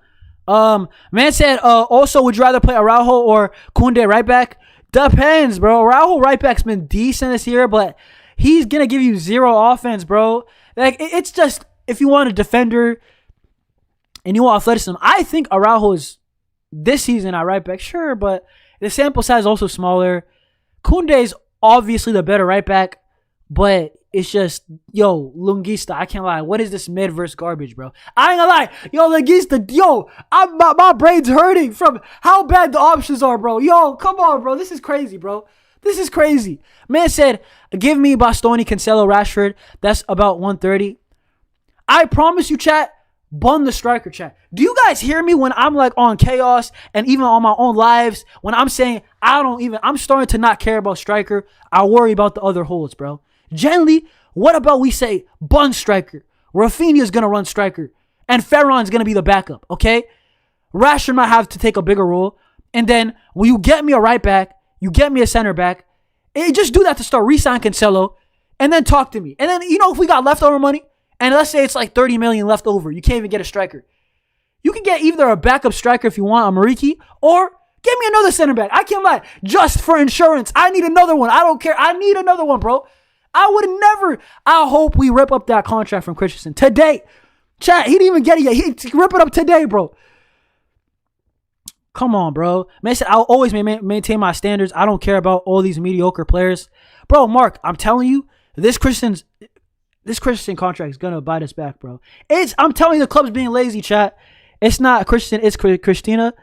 Man said, also, would you rather play Araujo or Koundé right back? Depends, bro. Araujo right back's been decent this year, but he's going to give you zero offense, bro. It's just, if you want a defender and you want athleticism, I think Araujo is this season at right back, sure, but the sample size is also smaller. Koundé is obviously the better right back, but it's just, yo, Lunguista, I can't lie. What is this mid-verse garbage, bro? I ain't gonna lie. Yo, Lunguista, yo, my brain's hurting from how bad the options are, bro. Yo, come on, bro. This is crazy, bro. This is crazy. Man said, give me Bastoni, Cancelo, Rashford. That's about 130. I promise you, chat, bun the striker, chat. Do you guys hear me when I'm on Chaos and even on my own lives when I'm saying I'm starting to not care about striker. I worry about the other holes, bro. Generally, what about we say bun striker? Raphinha's going to run striker. And Ferron's going to be the backup, okay? Rashford might have to take a bigger role. And then when you get me a right back, you get me a center back, just do that to start re-sign Cancelo and then talk to me. And then, if we got leftover money, and let's say it's 30 million left over, you can't even get a striker. You can get either a backup striker if you want, a Mariki, or get me another center back. I can't lie. Just for insurance. I need another one. I don't care. I need another one, bro. I hope we rip up that contract from Christensen today. Chat, he didn't even get it yet. He rip it up today, bro. Come on, bro. Man said, I'll always maintain my standards. I don't care about all these mediocre players. Bro, Mark, I'm telling you, this Christensen contract is going to bite us back, bro. I'm telling you, the club's being lazy, chat. It's not Christian, it's Christina.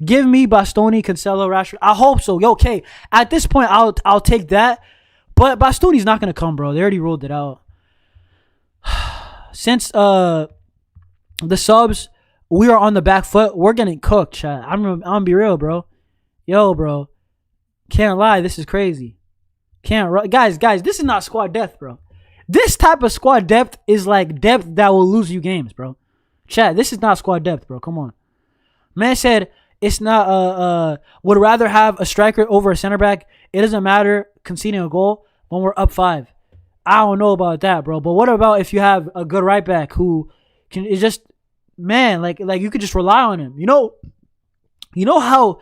Give me Bastoni, Cancelo, Rashford. I hope so. Yo, okay. At this point, I'll take that. But Bastoni's not going to come, bro. They already rolled it out. Since the subs, we are on the back foot. We're getting cooked, chat. I'm going to be real, bro. Yo, bro. Can't lie. This is crazy. Guys, this is not squad depth, bro. This type of squad depth is depth that will lose you games, bro. Chat, this is not squad depth, bro. Come on. Man said it's not, would rather have a striker over a center back. It doesn't matter conceding a goal when we're up 5. I don't know about that, bro. But what about if you have a good right back who is just, man, you could just rely on him. You know how,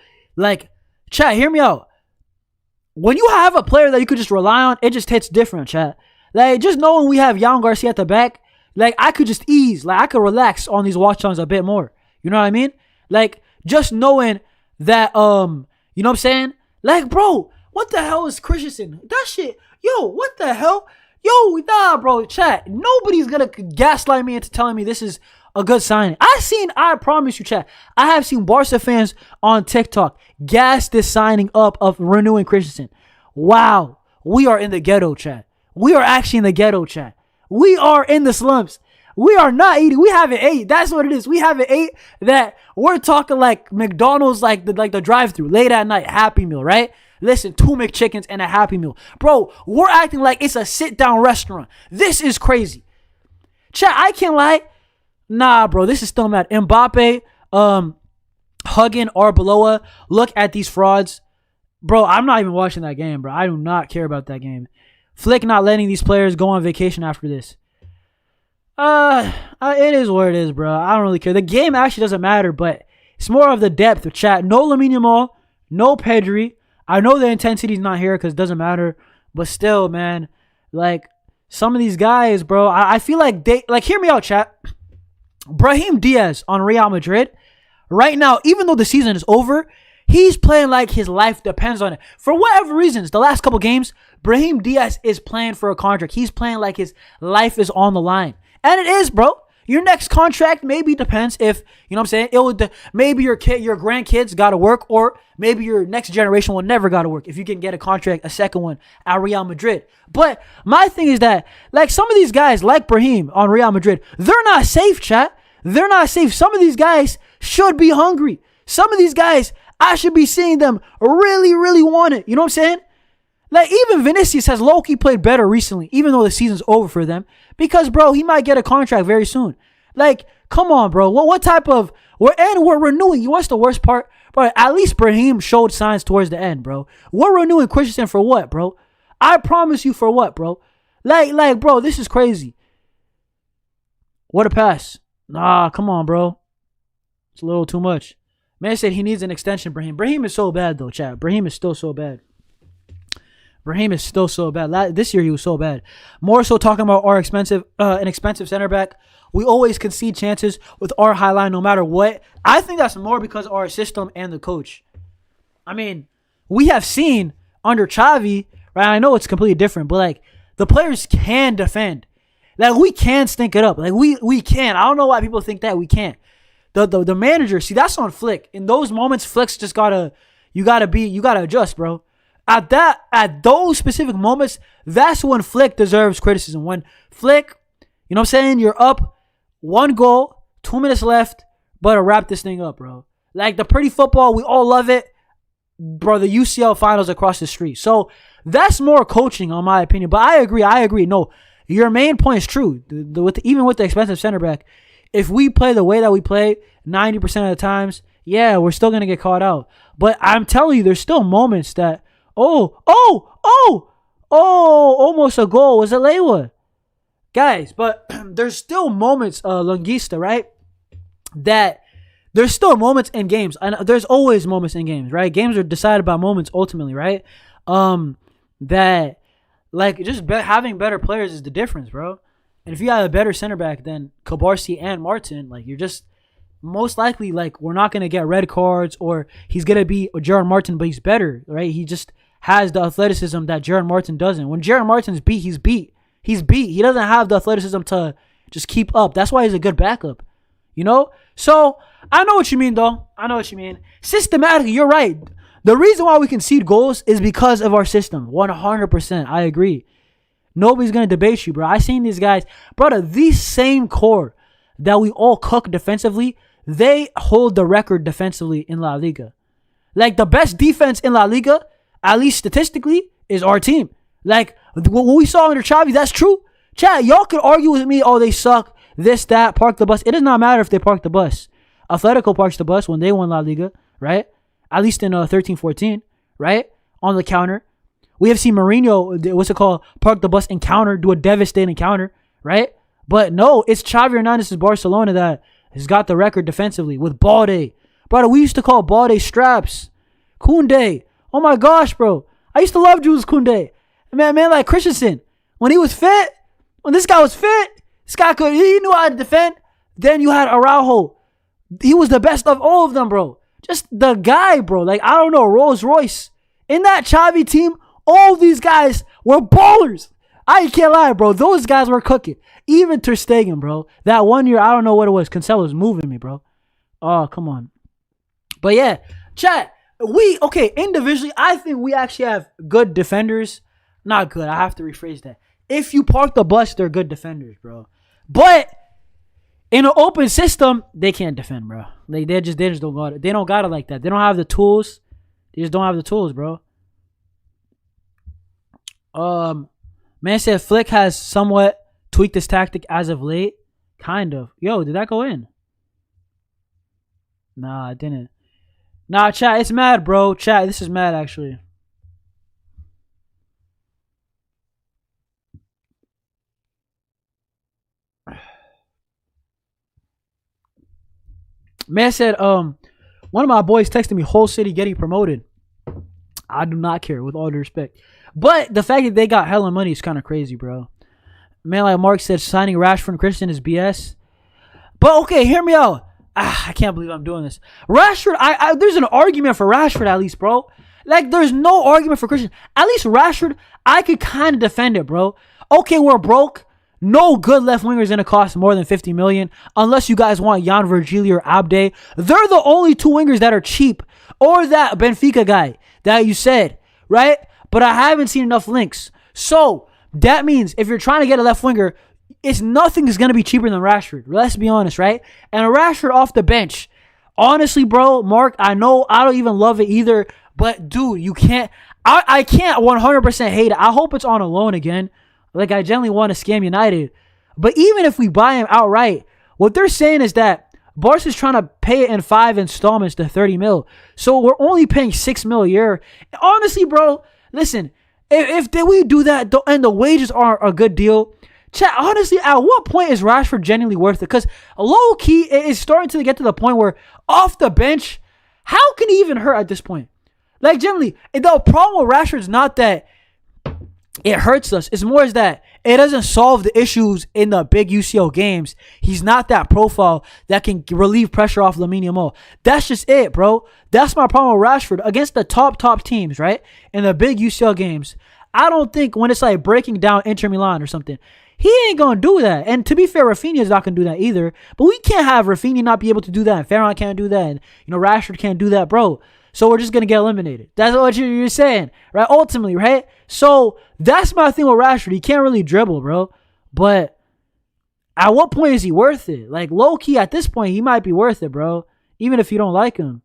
chat, hear me out. When you have a player that you could just rely on, it just hits different, chat. Just knowing we have Jan Garcia at the back, I could just ease. I could relax on these watch-ons a bit more. You know what I mean? Just knowing that, you know what I'm saying? Bro, what the hell is Christensen? That shit, yo, what the hell? Yo, nah, bro, chat. Nobody's gonna gaslight me into telling me this is a good signing. I promise you, chat, I have seen Barca fans on TikTok gas this signing up of renewing Christensen. Wow, we are in the ghetto, chat. We are actually in the ghetto, chat. We are in the slums. We are not eating. We haven't ate. That's what it is. We haven't ate that. We're talking McDonald's, the drive-thru late at night, Happy Meal, right? Listen, 2 McChickens and a Happy Meal. Bro, we're acting like it's a sit-down restaurant. This is crazy. Chat, I can't lie. Nah, bro, this is still mad. Mbappe, Huggin, Arbeloa. Look at these frauds. Bro, I'm not even watching that game, bro. I do not care about that game. Flick not letting these players go on vacation after this. It is what it is, bro. I don't really care. The game actually doesn't matter, but it's more of the depth of chat. No Lamine Yamal, no Pedri. I know the intensity's not here because it doesn't matter, but still, man, some of these guys, bro, I feel like they, hear me out, chat. Brahim Diaz on Real Madrid, right now, even though the season is over, he's playing like his life depends on it. For whatever reasons, the last couple games, Brahim Diaz is playing for a contract. He's playing like his life is on the line. And it is, bro. Your next contract maybe depends if, you know what I'm saying, maybe your grandkids got to work, or maybe your next generation will never got to work if you can get a contract, a second one at Real Madrid. But my thing is that, like, some of these guys, like Brahim on Real Madrid, they're not safe, chat. They're not safe. Some of these guys should be hungry. Some of these guys, I should be seeing them really, really want it. You know what I'm saying? Like, even Vinicius has low-key played better recently, even though the season's over for them. Because, bro, he might get a contract very soon. Like, come on, bro. What type of... We're renewing. You know what's the worst part? Bro, at least Brahim showed signs towards the end, bro. We're renewing Christensen for what, bro? I promise you for what, bro? Like, bro, this is crazy. What a pass. Nah, come on, bro. It's a little too much. Man said he needs an extension, Brahim. Brahim is so bad, though, chat. Brahim is still so bad. Brahim is still so bad. This year he was so bad. More so talking about our an expensive center back. We always concede chances with our high line no matter what. I think that's more because of our system and the coach. I mean, we have seen under Xavi, right? I know it's completely different, but like the players can defend. Like we can stink it up. Like we can. I don't know why people think that we can't. The manager, see, that's on Flick. In those moments, Flick's just you gotta adjust, bro. At those specific moments, that's when Flick deserves criticism. When Flick, you know what I'm saying, you're up 1 goal, 2 minutes left, but wrap this thing up, bro. Like the pretty football, we all love it, bro. The UCL finals across the street. So that's more coaching, in my opinion. But I agree. No, your main point is true. Even with the expensive center back, if we play the way that we play 90% of the times, yeah, we're still gonna get caught out. But I'm telling you, there's still moments that. Almost a goal. Was it Lewa? Guys, but there's still moments, Longista, right? That there's still moments in games. And there's always moments in games, right? Games are decided by moments ultimately, right? That, like, just having better players is the difference, bro. And if you have a better center back than Cabarsi and Martin, like, you're just most likely, like, we're not going to get red cards, or he's going to be Gerard Martin, but he's better, right? He just has the athleticism that Gerard Martin doesn't. When Gerard Martin's beat, he's beat. He's beat. He doesn't have the athleticism to just keep up. That's why he's a good backup, you know? So, I know what you mean, though. I know what you mean. Systematically, you're right. The reason why we concede goals is because of our system. 100%. I agree. Nobody's going to debate you, bro. I seen these guys. Brother, these same core that we all cook defensively, they hold the record defensively in La Liga. Like, the best defense in La Liga, at least statistically, is our team. Like, what we saw under Xavi, that's true. Chat, y'all could argue with me, they suck, this, that, park the bus. It does not matter if they park the bus. Atletico parks the bus when they won La Liga, right? At least in 13-14, right? On the counter. We have seen Mourinho, park the bus and counter, do a devastating counter, right? But no, it's Xavi Hernandez's Barcelona that has got the record defensively with Balde. Brother, we used to call Balde straps. Koundé. Oh my gosh, bro. I used to love Jules Koundé. Man, like Christensen. When he was fit, when this guy was fit, he knew how to defend. Then you had Araujo. He was the best of all of them, bro. Just the guy, bro. Like, I don't know, Rolls Royce. In that Xavi team, all these guys were ballers. I can't lie, bro. Those guys were cooking. Even Ter Stegen, bro. That 1 year, I don't know what it was. Cancelo was moving me, bro. Oh, come on. But yeah, chat. Individually, I think we actually have good defenders. Not good. I have to rephrase that. If you park the bus, they're good defenders, bro. But in an open system, they can't defend, bro. Like, they just don't got it. They don't got it like that. They don't have the tools. They just don't have the tools, bro. Man said Flick has somewhat tweaked his tactic as of late. Kind of. Yo, did that go in? Nah, it didn't. Nah, chat, it's mad, bro. Chat, this is mad, actually. Man said, one of my boys texted me, whole city getting promoted. I do not care, with all due respect. But the fact that they got hella money is kind of crazy, bro. Man, like Mark said, signing Rashford and Christian is BS. But okay, hear me out. I can't believe I'm doing this. Rashford, there's an argument for Rashford at least, bro. Like, there's no argument for Christian. At least Rashford, I could kind of defend it, bro. Okay, we're broke. No good left winger is going to cost more than 50 million unless you guys want Jan Virgili or Abde. They're the only two wingers that are cheap. Or that Benfica guy that you said, right? But I haven't seen enough links. So that means if you're trying to get a left winger, nothing is going to be cheaper than Rashford. Let's be honest, right? And a Rashford off the bench. Honestly, bro, Mark, I know I don't even love it either. But, dude, you can't. I can't 100% hate it. I hope it's on a loan again. Like, I generally want to scam United. But even if we buy him outright, what they're saying is that Barca's trying to pay it in 5 installments to 30 mil. So we're only paying 6 mil a year. Honestly, bro, listen, if we do that and the wages are a good deal, chat, honestly, at what point is Rashford genuinely worth it? Because low-key, it is starting to get to the point where off the bench, how can he even hurt at this point? Like, generally, the problem with Rashford is not that it hurts us. It's more is that it doesn't solve the issues in the big UCL games. He's not that profile that can relieve pressure off Lamine Yamal. That's just it, bro. That's my problem with Rashford. Against the top teams, right? In the big UCL games, I don't think when it's like breaking down Inter Milan or something, he ain't going to do that. And to be fair, Raphinha is not going to do that either. But we can't have Raphinha not be able to do that. And Ferran can't do that. And, Rashford can't do that, bro. So we're just going to get eliminated. That's what you're saying, right? Ultimately, right? So that's my thing with Rashford. He can't really dribble, bro. But at what point is he worth it? Like, low-key, at this point, he might be worth it, bro. Even if you don't like him.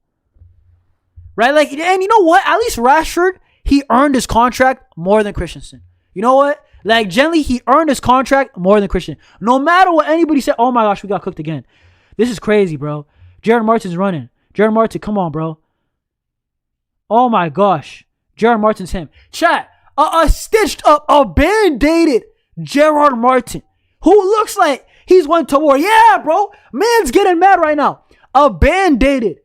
Right? Like, and you know what? At least Rashford, he earned his contract more than Christensen. You know what? Like, generally, he earned his contract more than Christian. No matter what anybody said, oh my gosh, we got cooked again. This is crazy, bro. Jared Martin's running. Jared Martin, come on, bro. Oh my gosh. Jared Martin's him. Chat, a stitched up, a band-aided Gerard Martin, who looks like he's went to war. Yeah, bro. Man's getting mad right now. A band-aided,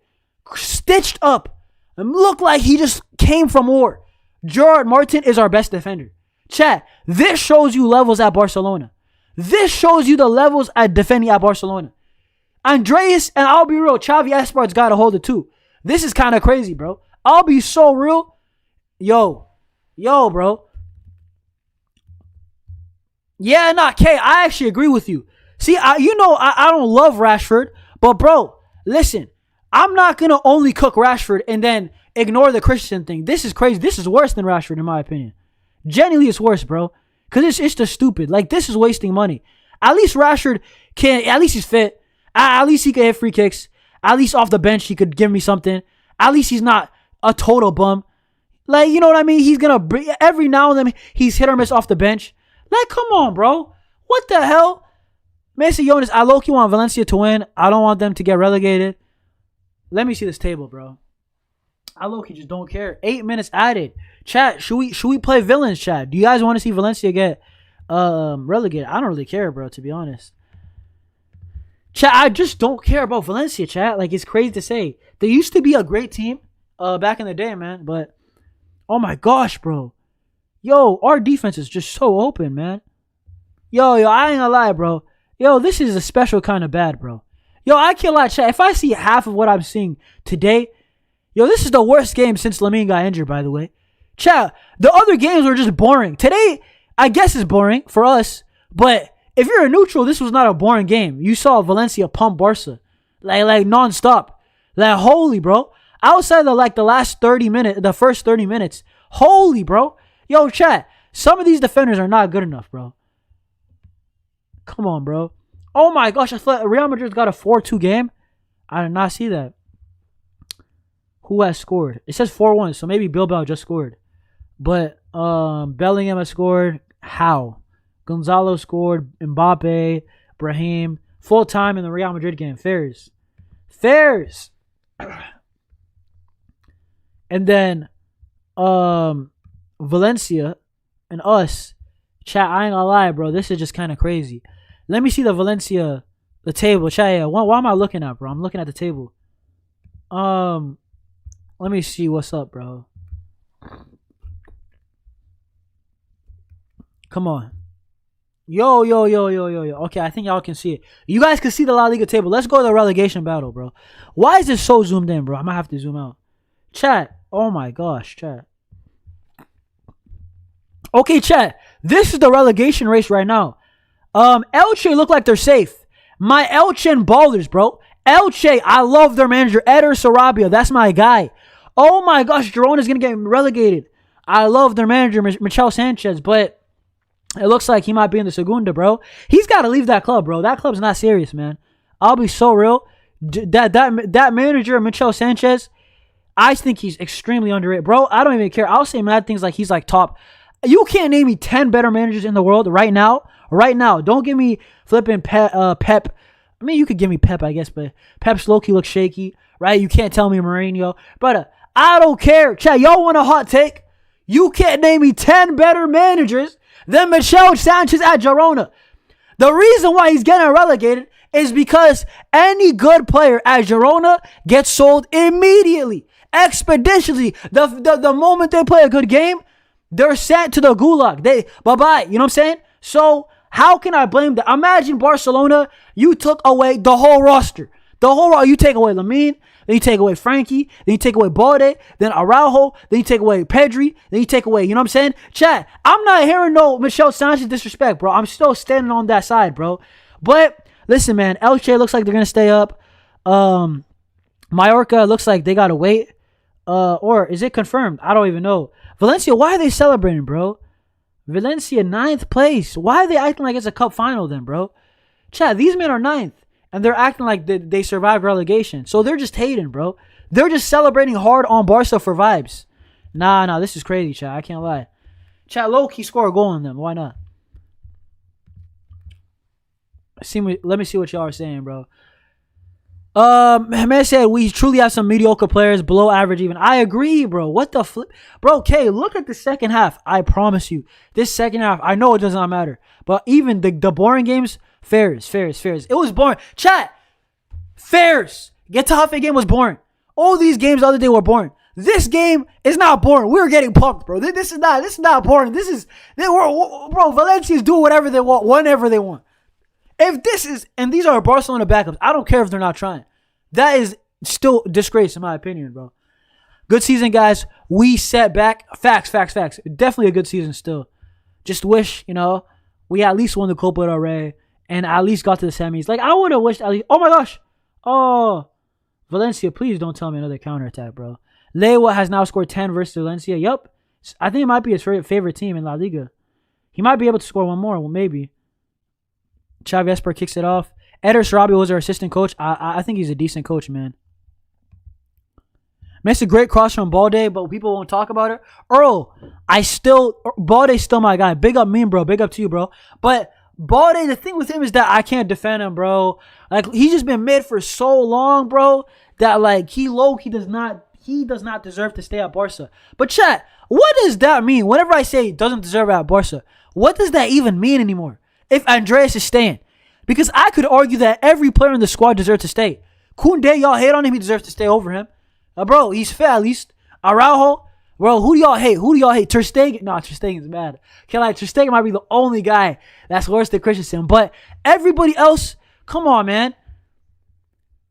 stitched up, and look like he just came from war. Gerard Martin is our best defender. Chat, this shows you levels at Barcelona. This shows you the levels at defending at Barcelona. Andreas, and I'll be real, Xavi Espart's got to hold it too. This is kind of crazy, bro. I'll be so real. Yo, bro. Yeah, K, I actually agree with you. See, I don't love Rashford, but bro, listen, I'm not going to only cook Rashford and then ignore the Christian thing. This is crazy. This is worse than Rashford, in my opinion. Genuinely, it's worse, bro. Because it's just stupid. Like, this is wasting money. At least Rashford at least he's fit. At least he can hit free kicks. At least off the bench, he could give me something. At least he's not a total bum. Like, you know what I mean? He's going to, every now and then, he's hit or miss off the bench. Like, come on, bro. What the hell? Messi, Jonas, I low-key want Valencia to win. I don't want them to get relegated. Let me see this table, bro. I low-key just don't care. 8 minutes added. Chat, should we play villains, chat? Do you guys want to see Valencia get relegated? I don't really care, bro, to be honest. Chat, I just don't care about Valencia, chat. Like, it's crazy to say. They used to be a great team back in the day, man. But, oh my gosh, bro. Yo, our defense is just so open, man. Yo, I ain't gonna lie, bro. Yo, this is a special kind of bad, bro. Yo, I can't lie, chat. If I see half of what I'm seeing today, yo, this is the worst game since Lamine got injured, by the way. Chat, the other games were just boring. Today, I guess is boring for us, but if you're a neutral, this was not a boring game. You saw Valencia pump Barca, like non-stop. Like, holy, bro. Outside of the last 30 minutes, the first 30 minutes, holy, bro. Yo, chat, some of these defenders are not good enough, bro. Come on, bro. Oh my gosh, I thought Real Madrid's got a 4-2 game. I did not see that. Who has scored? It says 4-1, so maybe Bilbao just scored. But Bellingham has scored. How? Gonzalo scored. Mbappe, Brahim. Full time in the Real Madrid game. Fairs. And then Valencia and us. Chat, I ain't gonna lie, bro. This is just kind of crazy. Let me see the Valencia, the table. Chat, yeah. What am I looking at, bro? I'm looking at the table. Let me see what's up, bro. Come on. Yo. Okay, I think y'all can see it. You guys can see the La Liga table. Let's go to the relegation battle, bro. Why is this so zoomed in, bro? I might have to zoom out. Chat. Oh my gosh, chat. Okay, chat. This is the relegation race right now. Elche look like they're safe. My Elche and ballers, bro. Elche, I love their manager, Eder Sarabia. That's my guy. Oh my gosh, Girona's going to get relegated. I love their manager, Michel Sanchez, but it looks like he might be in the Segunda, bro. He's got to leave that club, bro. That club's not serious, man. I'll be so real. That manager, Michel Sanchez, I think he's extremely underrated. Bro, I don't even care. I'll say mad things like he's like top. You can't name me 10 better managers in the world right now. Right now. Don't give me flipping Pep. I mean, you could give me Pep, I guess, but Pep's low-key looks shaky, right? You can't tell me Mourinho. But I don't care. Chat, y'all want a hot take? You can't name me 10 better managers than Michel Sanchez at Girona. The reason why he's getting relegated is because any good player at Girona gets sold immediately, expeditiously. The moment they play a good game, they're sent to the gulag. Bye-bye. You know what I'm saying? So how can I blame that? Imagine Barcelona, you took away the whole roster. You take away Lamine, then you take away Frenkie, then you take away Balde, then Araujo, then you take away Pedri, then you take away, you know what I'm saying? Chat, I'm not hearing no Michel Sanchez disrespect, bro. I'm still standing on that side, bro. But listen, man, Elche looks like they're going to stay up. Mallorca looks like they got to wait. Or is it confirmed? I don't even know. Valencia, why are they celebrating, bro? Valencia, 9th place. Why are they acting like it's a cup final then, bro? Chat, these men are 9th. And they're acting like they survived relegation. So they're just hating, bro. They're just celebrating hard on Barca for vibes. Nah, this is crazy, chat. I can't lie. Chat, low-key score a goal on them. Why not? Let me see what y'all are saying, bro. Man said we truly have some mediocre players, below average even. I agree, bro. What the flip? Bro, K, look at the second half. I promise you. This second half, I know it does not matter. But even the boring games, fairs. It was boring. Chat, fairs. Getafe game was boring. All these games the other day were boring. This game is not boring. We're getting pumped, bro. This is not boring. Bro, Valencia's doing whatever they want, whenever they want. If this is, and these are Barcelona backups, I don't care if they're not trying. That is still disgrace in my opinion, bro. Good season, guys. We set back. Facts. Definitely a good season still. Just wish, we at least won the Copa del Rey and at least got to the semis. Like, I would have wished at least, oh my gosh. Oh, Valencia, please don't tell me another counterattack, bro. Lewa has now scored 10 versus Valencia. Yup. I think it might be his favorite team in La Liga. He might be able to score one more. Well, maybe. Xavi Esper kicks it off. Eder Sarabia was our assistant coach. I think he's a decent coach, man. Makes a great cross from Balde, but people won't talk about it. Earl, Balde's still my guy. Big up me, bro. Big up to you, bro. But Balde, the thing with him is that I can't defend him, bro. Like, he's just been mid for so long, bro, that like he does not deserve to stay at Barca. But chat, what does that mean? Whenever I say doesn't deserve it at Barca, what does that even mean anymore? If Andreas is staying. Because I could argue that every player in the squad deserves to stay. Koundé, y'all hate on him. He deserves to stay over him. Bro, he's fair at least. Araujo, bro, who do y'all hate? Ter Stegen? No, Ter Stegen's bad. Ter Stegen might be the only guy that's worse than Christensen. But everybody else, come on, man.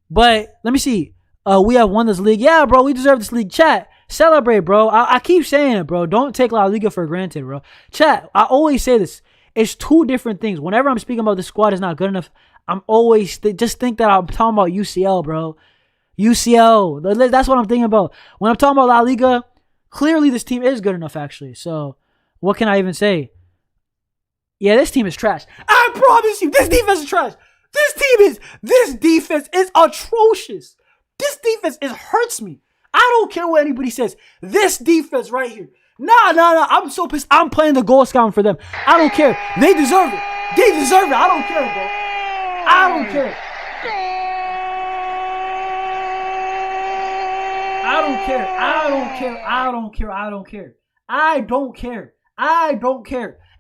But let me see. We have won this league. Yeah, bro, we deserve this league. Chat, celebrate, bro. I keep saying it, bro. Don't take La Liga for granted, bro. Chat, I always say this. It's two different things. Whenever I'm speaking about the squad is not good enough, I'm always just think that I'm talking about UCL, bro. UCL. That's what I'm thinking about. When I'm talking about La Liga, clearly this team is good enough, actually. So, what can I even say? Yeah, this team is trash. I promise you, this defense is trash. This defense is atrocious. This defense hurts me. I don't care what anybody says. This defense right here. Nah. I'm so pissed. I'm playing the goal scouting for them. I don't care. They deserve it. I don't care, bro. I don't care.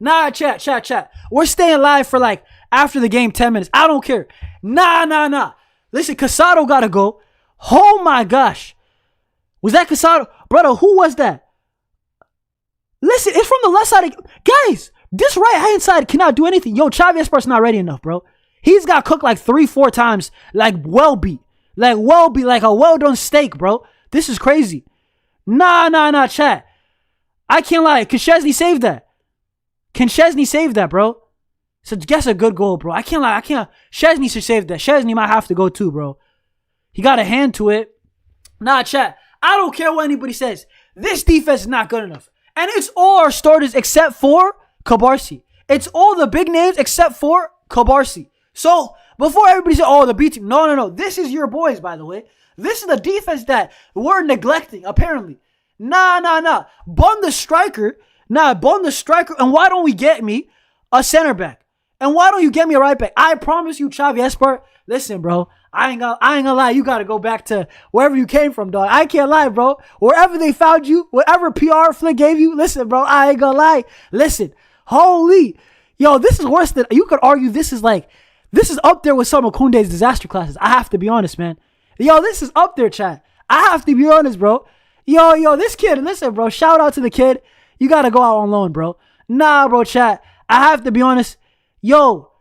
Nah, chat. We're staying live for like after the game 10 minutes. I don't care. Nah. Listen, Casado gotta go. Oh my gosh. Was that Casado? Brother, who was that? Listen, it's from the left side. Guys, this right-hand side cannot do anything. Yo, Xavi Esper's not ready enough, bro. He's got cooked like 3-4 times, like well beat. Like a well-done steak, bro. This is crazy. Nah, chat. I can't lie. Can Szczesny save that, bro? So guess a good goal, bro. I can't lie. Szczesny should save that. Szczesny might have to go too, bro. He got a hand to it. Nah, chat. I don't care what anybody says. This defense is not good enough. And it's all our starters except for Cabarsi. It's all the big names except for Cabarsi. So, before everybody says, oh, the B team. No. This is your boys, by the way. This is the defense that we're neglecting, apparently. Nah. Bun the striker. And why don't we get me a center back? And why don't you get me a right back? I promise you, Xavi Esparza. Listen, bro. I ain't gonna lie. You gotta go back to wherever you came from, dog. I can't lie, bro. Wherever they found you, whatever PR Flick gave you, listen, bro. I ain't gonna lie. Listen, holy, yo, this is worse than you could argue. This is up there with some of Koundé's disaster classes. I have to be honest, man. Yo, this is up there, chat. I have to be honest, bro. Yo, this kid. Listen, bro. Shout out to the kid. You gotta go out on loan, bro. Nah, bro, chat. I have to be honest. Yo.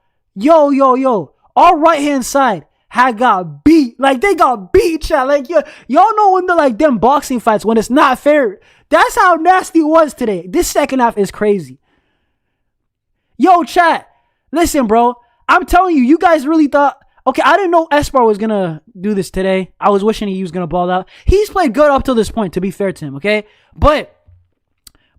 Our right hand side had got beat. Like, they got beat, chat. Like, y'all know when they're like them boxing fights when it's not fair. That's how nasty it was today. This second half is crazy. Yo, chat. Listen, bro. I'm telling you, you guys really thought, okay, I didn't know Esparza was going to do this today. I was wishing he was going to ball out. He's played good up till this point, to be fair to him, okay? But,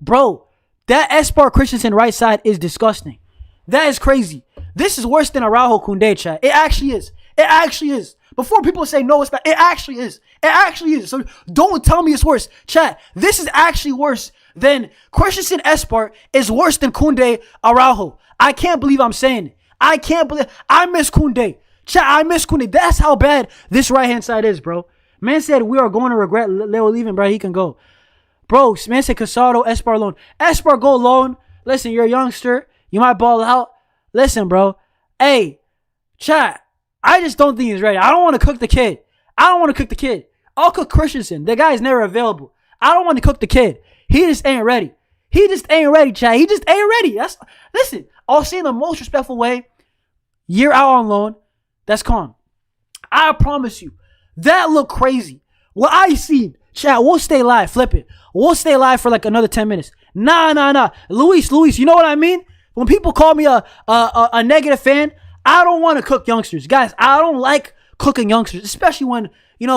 bro, that Esparza Christensen right side is disgusting. That is crazy. This is worse than Araujo Koundé, chat. It actually is. It actually is. Before people say no, it's bad. It actually is. It actually is. So don't tell me it's worse. Chat, this is actually worse than Christensen Esparza is worse than Koundé Araujo. I can't believe I'm saying it. I miss Koundé. Chat, I miss Koundé. That's how bad this right-hand side is, bro. Man said we are going to regret Leo leaving, bro. He can go. Bro, man said Casado, Esparza loan. Esparza go loan. Listen, you're a youngster. You might ball out. Listen, bro. Hey, chat, I just don't think he's ready. I don't want to cook the kid. I'll cook Christensen. The guy's never available. I don't want to cook the kid. He just ain't ready. Chat. He just ain't ready. Listen, I'll say in the most respectful way, year out on loan, that's calm. I promise you, that looked crazy. What I seen, chat, we'll stay live. Flip it. We'll stay live for like another 10 minutes. Nah. Luis, you know what I mean? When people call me a negative fan, I don't want to cook youngsters. Guys, I don't like cooking youngsters, especially when,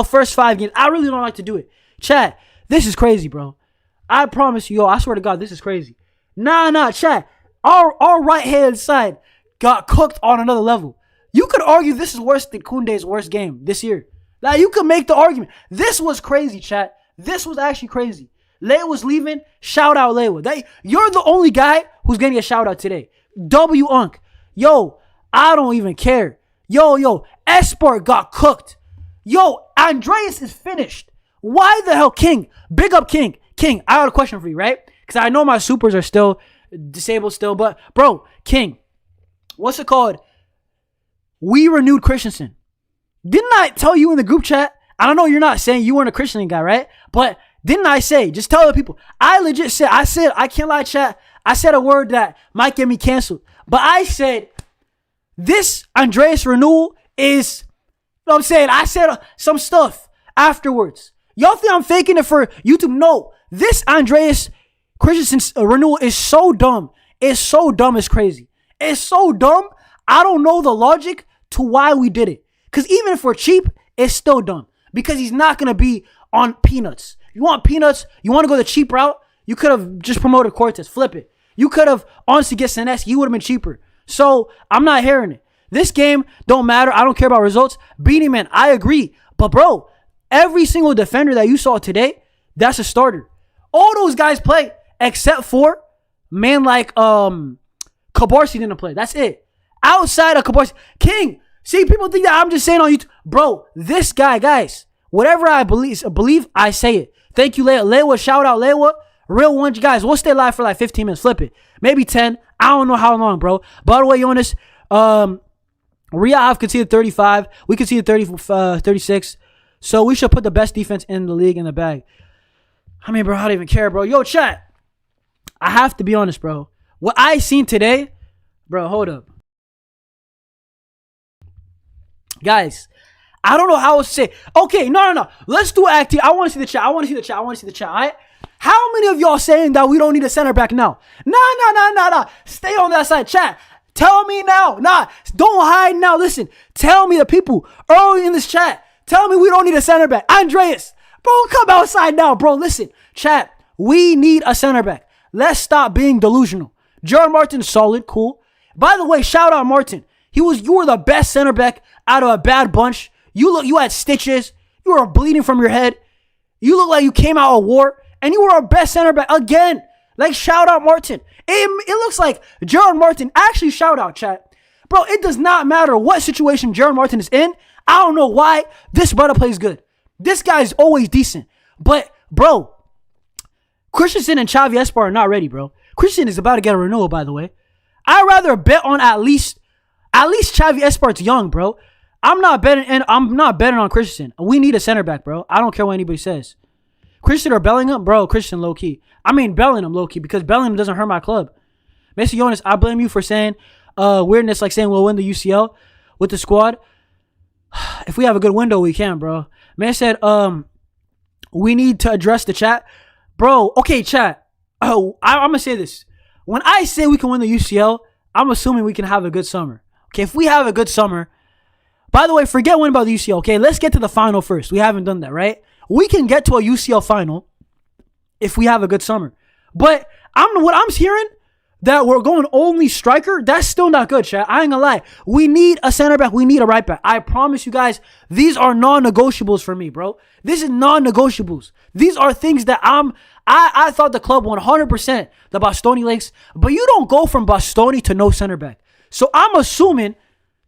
first 5 games. I really don't like to do it. Chat, this is crazy, bro. I promise you, I swear to God, this is crazy. Nah, chat. Our right-hand side got cooked on another level. You could argue this is worse than Koundé's worst game this year. Now, you could make the argument. This was crazy, chat. This was actually crazy. Lewa was leaving. Shout out Lewa. You're the only guy who's getting a shout out today. W Unk. Yo, I don't even care. Yo, Esparza got cooked. Yo, Andreas is finished. Why the hell, King? Big up King. King, I got a question for you, right? Because I know my supers are still disabled still, but bro, King, what's it called? We renewed Christensen. Didn't I tell you in the group chat? I don't know, you're not saying you weren't a Christensen guy, right? But didn't I say, just tell the people, I legit said, I can't lie, chat, I said a word that might get me canceled. But I said, this Andreas renewal is, you know what I'm saying? I said some stuff afterwards. Y'all think I'm faking it for YouTube? No. This Andreas Christensen's renewal is so dumb. It's so dumb, it's crazy. It's so dumb, I don't know the logic to why we did it. Because even if we're cheap, it's still dumb. Because he's not going to be on peanuts. You want peanuts? You want to go the cheap route? You could have just promoted Cortez. Flip it. You could have honestly get Senesi. He would have been cheaper. So, I'm not hearing it. This game don't matter. I don't care about results. Beanie Man, I agree. But bro, every single defender that you saw today, that's a starter. All those guys play except for man like Cabarsi didn't play. That's it. Outside of Cabarsi. King, see, people think that I'm just saying on YouTube. Bro, this guy, guys, whatever I believe, I say it. Thank you, Lewa. Lewa, shout out Lewa. Real one, guys, we'll stay live for like 15 minutes. Flip it. Maybe 10. I don't know how long, bro. By the way, Jonas, Riyadh conceded 35. We conceded 36. So we should put the best defense in the league in the bag. I mean, bro, I don't even care, bro. Yo, chat. I have to be honest, bro. What I seen today, bro, hold up. Guys, I don't know how else to say. Okay, no. Let's do acting. I want to see the chat. I want to see the chat. All right? How many of y'all saying that we don't need a center back now? No. Stay on that side. Chat. Tell me now. Nah, don't hide now. Listen, tell me the people early in this chat. Tell me we don't need a center back. Andreas, bro, come outside now, bro. Listen, chat, we need a center back. Let's stop being delusional. Gerard Martin's solid, cool. By the way, shout out Martin. You were the best center back out of a bad bunch. You had stitches. You were bleeding from your head. You look like you came out of war, and you were our best center back again. Like, shout out Martin. It looks like Gerard Martin. Actually, shout out, chat. Bro, it does not matter what situation Gerard Martin is in. I don't know why this brother plays good. This guy's always decent. But, bro, Christensen and Xavi Esparza are not ready, bro. Christensen is about to get a renewal, by the way. I'd rather bet on at least Xavi Esparza's young, bro. I'm not betting on Christensen. We need a center back, bro. I don't care what anybody says. Christensen or Bellingham? Bro, Christensen low-key. I mean Bellingham low-key because Bellingham doesn't hurt my club. Mr. Jonas, I blame you for saying weirdness like saying we'll win the UCL with the squad. If we have a good window, we can, bro. Man said we need to address the chat. Bro, okay, chat. Oh, I'm going to say this. When I say we can win the UCL, I'm assuming we can have a good summer. Okay, if we have a good summer. By the way, forget winning about the UCL, okay? Let's get to the final first. We haven't done that, right? We can get to a UCL final if we have a good summer. But what I'm hearing, that we're going only striker, that's still not good, chat. I ain't gonna lie. We need a center back. We need a right back. I promise you guys, these are non-negotiables for me, bro. This is non-negotiables. These are things that I thought the club 100% the Bastoni links, but you don't go from Bastoni to no center back. So I'm assuming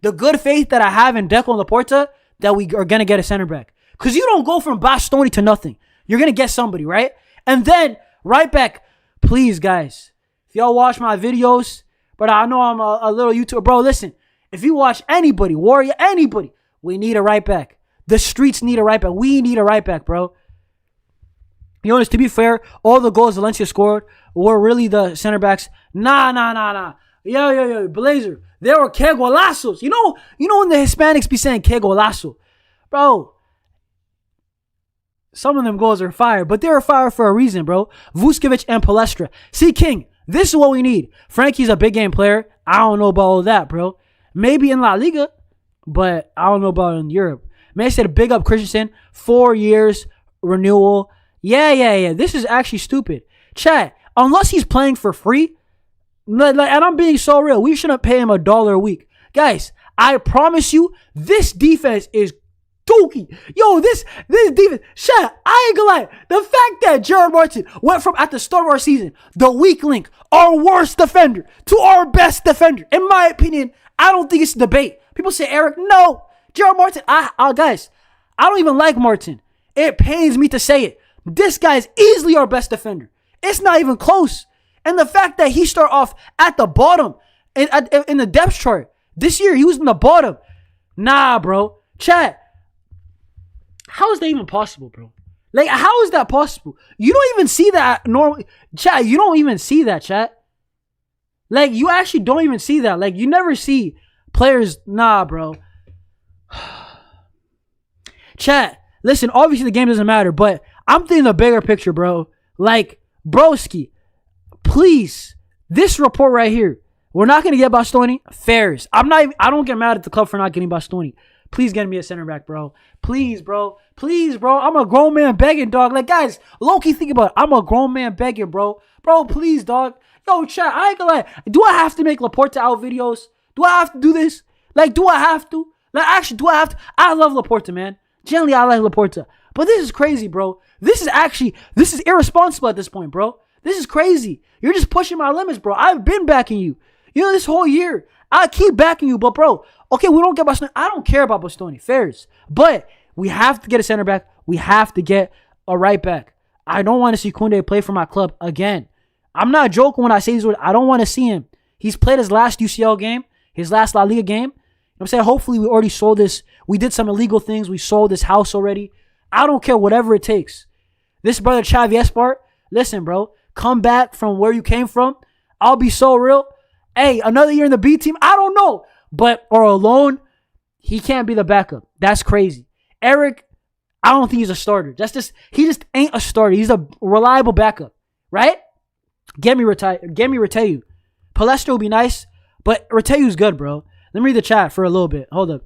the good faith that I have in Declan Laporta that we are going to get a center back. Because you don't go from Bastoni to nothing. You're going to get somebody, right? And then, right back, please, guys, if y'all watch my videos, but I know I'm a little YouTuber. Bro, listen, if you watch anybody, Warrior, anybody, we need a right back. The streets need a right back. We need a right back, bro. You know, to be fair, all the goals Valencia scored were really the center backs. Nah. Yo, Blazer. They were que golazos. You know when the Hispanics be saying que golazo? Bro, some of them goals are fire, but they were fire for a reason, bro. Vuskovic and Palestra. See, King, this is what we need. Frankie's a big game player. I don't know about all that, bro. Maybe in La Liga, but I don't know about in Europe. Man, I said big up Christensen. 4 years renewal. Yeah. This is actually stupid. Chat, unless he's playing for free, and I'm being so real, we shouldn't pay him $1 a week. Guys, I promise you, this defense is dookie. Yo, this defense, chat, I ain't gonna lie. The fact that Gerard Martin went from, at the start of our season, the weak link, our worst defender, to our best defender, in my opinion, I don't think it's a debate. People say, Eric, no. Gerard Martin, guys, I don't even like Martin. It pains me to say it. This guy is easily our best defender. It's not even close. And the fact that he started off at the bottom in the depth chart. This year, he was in the bottom. Nah, bro. Chat, how is that even possible, bro? Like, how is that possible? You don't even see that normally. Chat, you don't even see that, chat. Like, you actually don't even see that. Like, you never see players. Nah, bro. Chat, listen, obviously the game doesn't matter, but I'm thinking the bigger picture, bro. Like, broski, please, this report right here, we're not going to get Bastoni. Fairs. I don't get mad at the club for not getting Bastoni. Please get me a center back, bro. Please, bro. I'm a grown man begging, dog. Like, guys, low-key think about it. I'm a grown man begging, bro. Bro, please, dog. Yo, chat, I ain't gonna lie. Do I have to make Laporta out videos? Do I have to do this? Like, do I have to? Like, actually, do I have to? I love Laporta, man. Generally, I like Laporta. But this is crazy, bro. This is irresponsible at this point, bro. This is crazy. You're just pushing my limits, bro. I've been backing you. You know, this whole year. I keep backing you, but bro, okay, we don't get Bastoni. I don't care about Bastoni. Fairs. But we have to get a center back. We have to get a right back. I don't want to see Koundé play for my club again. I'm not joking when I say these words. I don't want to see him. He's played his last UCL game, his last La Liga game. You know what I'm saying? Hopefully we already sold this. We did some illegal things. We sold this house already. I don't care, whatever it takes. This brother Xavi Esparza, listen, bro, come back from where you came from. I'll be so real. Hey, another year in the B team, I don't know. But, or alone, he can't be the backup. That's crazy. Eric, I don't think he's a starter. He just ain't a starter. He's a reliable backup, right? Get me Retayu. Palestra would be nice, But Reteyu's good, bro. Let me read the chat for a little bit. Hold up.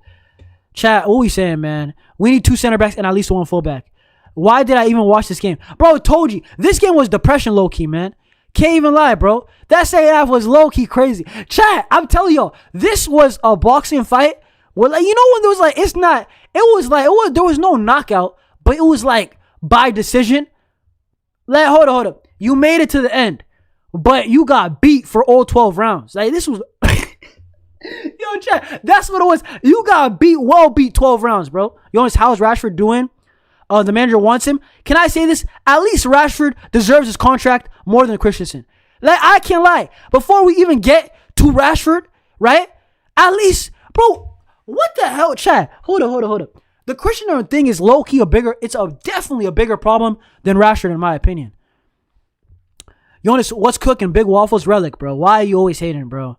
Chat, what we saying, man? We need 2 center backs and at least 1 fullback. Why did I even watch this game? Bro, I told you. This game was depression low-key, man. Can't even lie, bro. That second half was low-key crazy. Chat, I'm telling y'all, this was a boxing fight. Well, like, you know when there was like, it's not, it was like, there was no knockout, but it was like by decision. Like, hold up. You made it to the end, but you got beat for all 12 rounds. Like, this was... Yo, chat, that's what it was. You got beat 12 rounds, bro. You know, how's Rashford doing? The manager wants him. Can I say this? At least Rashford deserves his contract more than Christensen. Like, I can't lie. Before we even get to Rashford, right? At least, bro, what the hell, chat? Hold up. The Christensen thing is low-key definitely a bigger problem than Rashford, in my opinion. Jonas, what's cooking? Big waffles, Relic, bro. Why are you always hating, bro?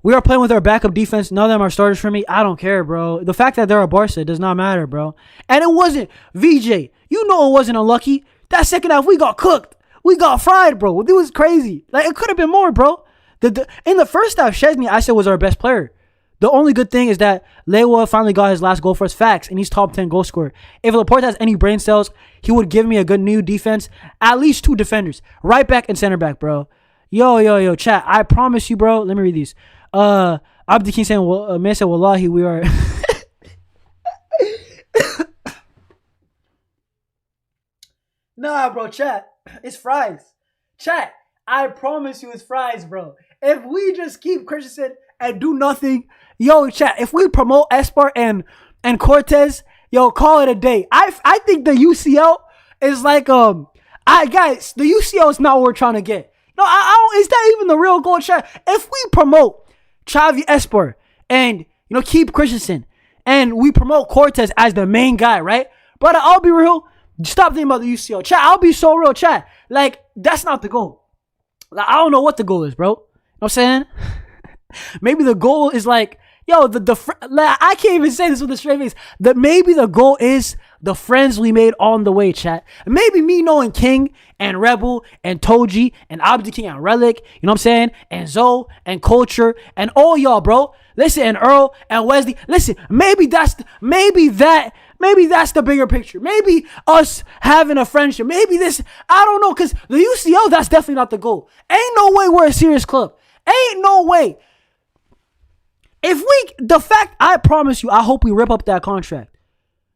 We are playing with our backup defense. None of them are starters for me. I don't care, bro. The fact that they're a Barca does not matter, bro. And it wasn't VJ. You know it wasn't unlucky. That second half, we got cooked. We got fried, bro. It was crazy. Like, it could have been more, bro. In the first half, Szczesny, I said, was our best player. The only good thing is that Lewa finally got his last goal for us. Facts, and he's top 10 goal scorer. If Laporte has any brain cells, he would give me a good new defense. At least 2 defenders. Right back and center back, bro. Yo, chat. I promise you, bro. Let me read these. Abdi King saying, man said, Wallahi, we are. Nah, bro, chat. It's fries. Chat, I promise you it's fries, bro. If we just keep Christensen and do nothing, yo, chat, if we promote Esper and Cortez, yo, call it a day. I think the UCL is like, guys, the UCL is not what we're trying to get. No, I don't, is that even the real goal, chat? If we promote Xavi Esper and, you know, keep Christensen and we promote Cortez as the main guy, right? Brother, I'll be real. Stop thinking about the UCL. Chat, I'll be so real, chat. Like, that's not the goal. Like, I don't know what the goal is, bro. You know what I'm saying? Maybe the goal is like, yo, I can't even say this with a straight face. Maybe the goal is the friends we made on the way, chat. Maybe me knowing King and Rebel and Toji and Abdi King and Relic, you know what I'm saying? And Zoe and Culture and all y'all, bro. Listen, and Earl and Wesley. Listen, maybe that's the bigger picture. Maybe us having a friendship. Maybe this, I don't know, because the UCL, that's definitely not the goal. Ain't no way we're a serious club. Ain't no way. I promise you, I hope we rip up that contract.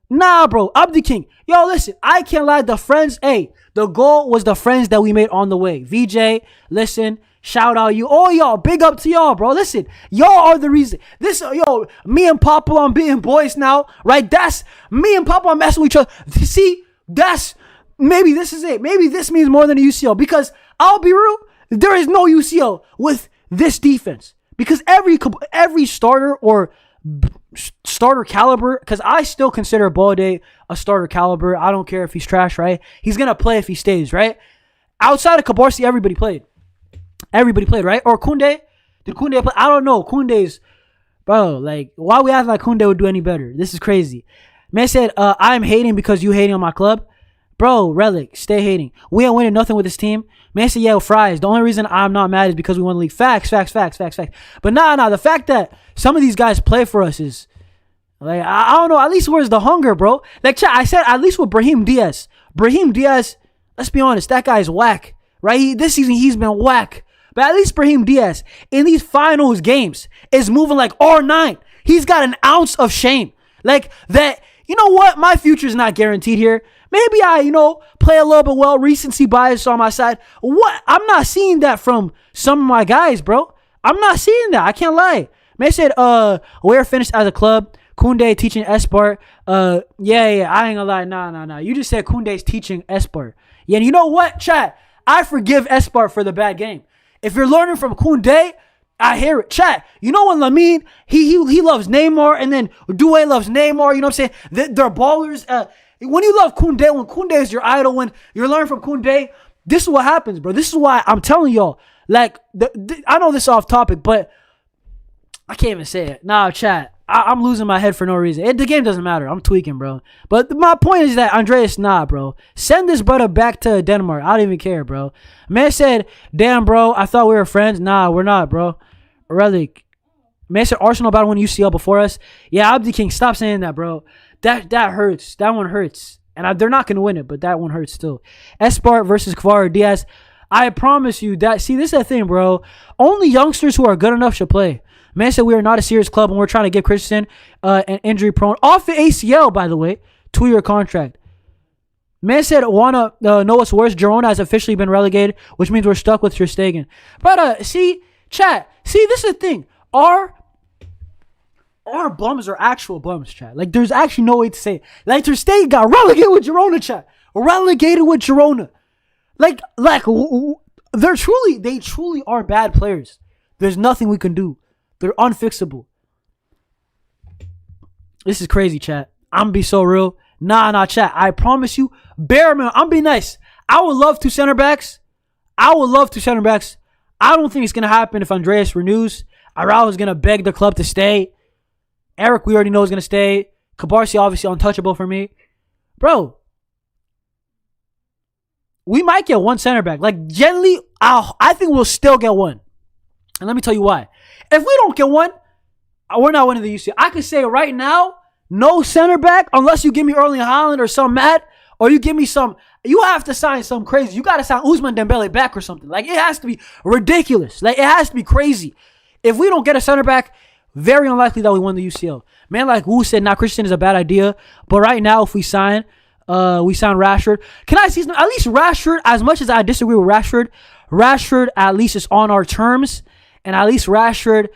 Nah, bro, Abdi King. Yo, listen, I can't lie. The goal was the friends that we made on the way. VJ, listen, shout out you. Oh, y'all, big up to y'all, bro. Listen, y'all are the reason. Me and Papa on being boys now, right? That's me and Papa on messing with each other. See, maybe this is it. Maybe this means more than a UCL because I'll be real, there is no UCL with this defense because every starter or starter caliber, because I still consider Balde a starter caliber. I don't care if he's trash, right? He's going to play if he stays, right? Outside of Cabarsi, everybody played, right? Or Koundé. Did Koundé play? I don't know. Koundé's, bro, like, why we act like Koundé would do any better? This is crazy. Man said, I'm hating because you hating on my club. Bro, Relic, stay hating. We ain't winning nothing with this team. Man said, yeah, fries. The only reason I'm not mad is because we won the league. Facts. But nah, the fact that some of these guys play for us is, like, I don't know. At least where's the hunger, bro? Like, I said, at least with Brahim Diaz. Brahim Diaz, let's be honest, that guy's whack, right? This season, he's been whack. But at least Brahim Diaz, in these finals games, is moving like R9. He's got an ounce of shame. Like, that, you know what? My future's not guaranteed here. Maybe I, play a little bit well, recency bias on my side. What? I'm not seeing that from some of my guys, bro. I'm not seeing that. I can't lie. Man said, we're finished as a club. Koundé teaching Esper. Yeah, I ain't gonna lie. Nah. You just said Koundé's teaching Esper. Yeah, and you know what, chat? I forgive Esper for the bad game. If you're learning from Koundé, I hear it. Chat, you know when Lamine, he loves Neymar, and then Doué loves Neymar, you know what I'm saying? They're ballers. When you love Koundé, when Koundé is your idol, when you're learning from Koundé, this is what happens, bro. This is why I'm telling y'all. Like, I know this is off topic, but I can't even say it. Nah, chat, I'm losing my head for no reason. The game doesn't matter. I'm tweaking, bro. But my point is that Andreas, bro. Send this brother back to Denmark. I don't even care, bro. Man said, damn, bro, I thought we were friends. Nah, we're not, bro. Relic. Man said Arsenal about to win UCL before us. Yeah, Abdi King, stop saying that, bro. That hurts. That one hurts. And they're not going to win it, but that one hurts still. Espart versus Kvara Diaz. I promise you that. See, this is the thing, bro. Only youngsters who are good enough should play. Man said we are not a serious club and we're trying to give Christensen an injury prone. Off the ACL, by the way. 2-year contract. Man said, wanna know what's worse? Girona has officially been relegated, which means we're stuck with Ter Stegen. But, see, chat. See, this is the thing. Our bums are actual bums, chat. Like, there's actually no way to say it. Like, Ter Stegen got relegated with Girona, chat. Relegated with Girona. Like, they truly are bad players. There's nothing we can do. They're unfixable. This is crazy, chat. I'm gonna be so real. Nah, chat. I promise you. Bear, man, I'm being nice. I would love 2 center backs. I don't think it's gonna happen if Andreas renews. Araujo is gonna beg the club to stay. Eric, we already know is gonna stay. Cabarsi, obviously untouchable for me. Bro, we might get 1 center back. Like, generally, I think we'll still get 1. And let me tell you why. If we don't get 1, we're not winning the UCL. I could say right now, no center back unless you give me Erling Haaland or some Matt, or you give me some. You have to sign some crazy. You got to sign Ousmane Dembele back or something. Like, it has to be ridiculous. Like, it has to be crazy. If we don't get a center back, very unlikely that we win the UCL. Man, like Wu said, Christian is a bad idea. But right now, if we sign Rashford. Can I see some, at least Rashford? As much as I disagree with Rashford at least is on our terms, and at least Rashford.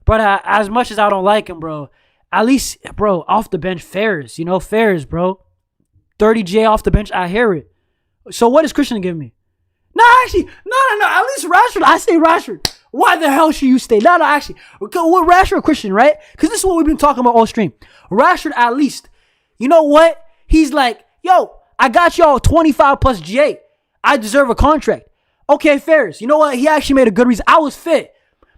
But as much as I don't like him, bro, at least, bro, off the bench, Ferris, bro. 30J off the bench, I hear it. So what is Christian giving me? No, actually, no. At least Rashford. I say Rashford. Why the hell should you stay? No, actually. With Rashford or Christian, right? Because this is what we've been talking about all stream. Rashford, at least. You know what? He's like, yo, I got y'all 25 plus GA. I deserve a contract. Okay, Ferris. You know what? He actually made a good reason. I was fit.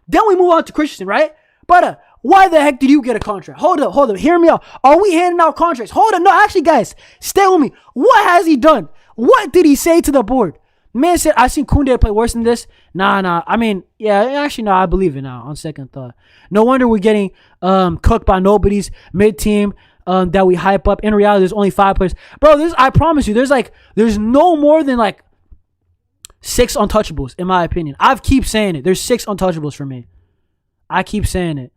Then we move on to Christian, right? But why the heck did you get a contract? Hold up. Hear me out. Are we handing out contracts? Hold up. No, actually, guys, stay with me. What has he done? What did he say to the board? Man said, I seen Koundé play worse than this. Nah. I mean, yeah, actually, no, I believe it now on second thought. No wonder we're getting cooked by nobody's mid-team that we hype up. In reality, there's only 5 players. Bro, I promise you, there's no more than 6 untouchables, in my opinion. I keep saying it. There's 6 untouchables for me. I keep saying it.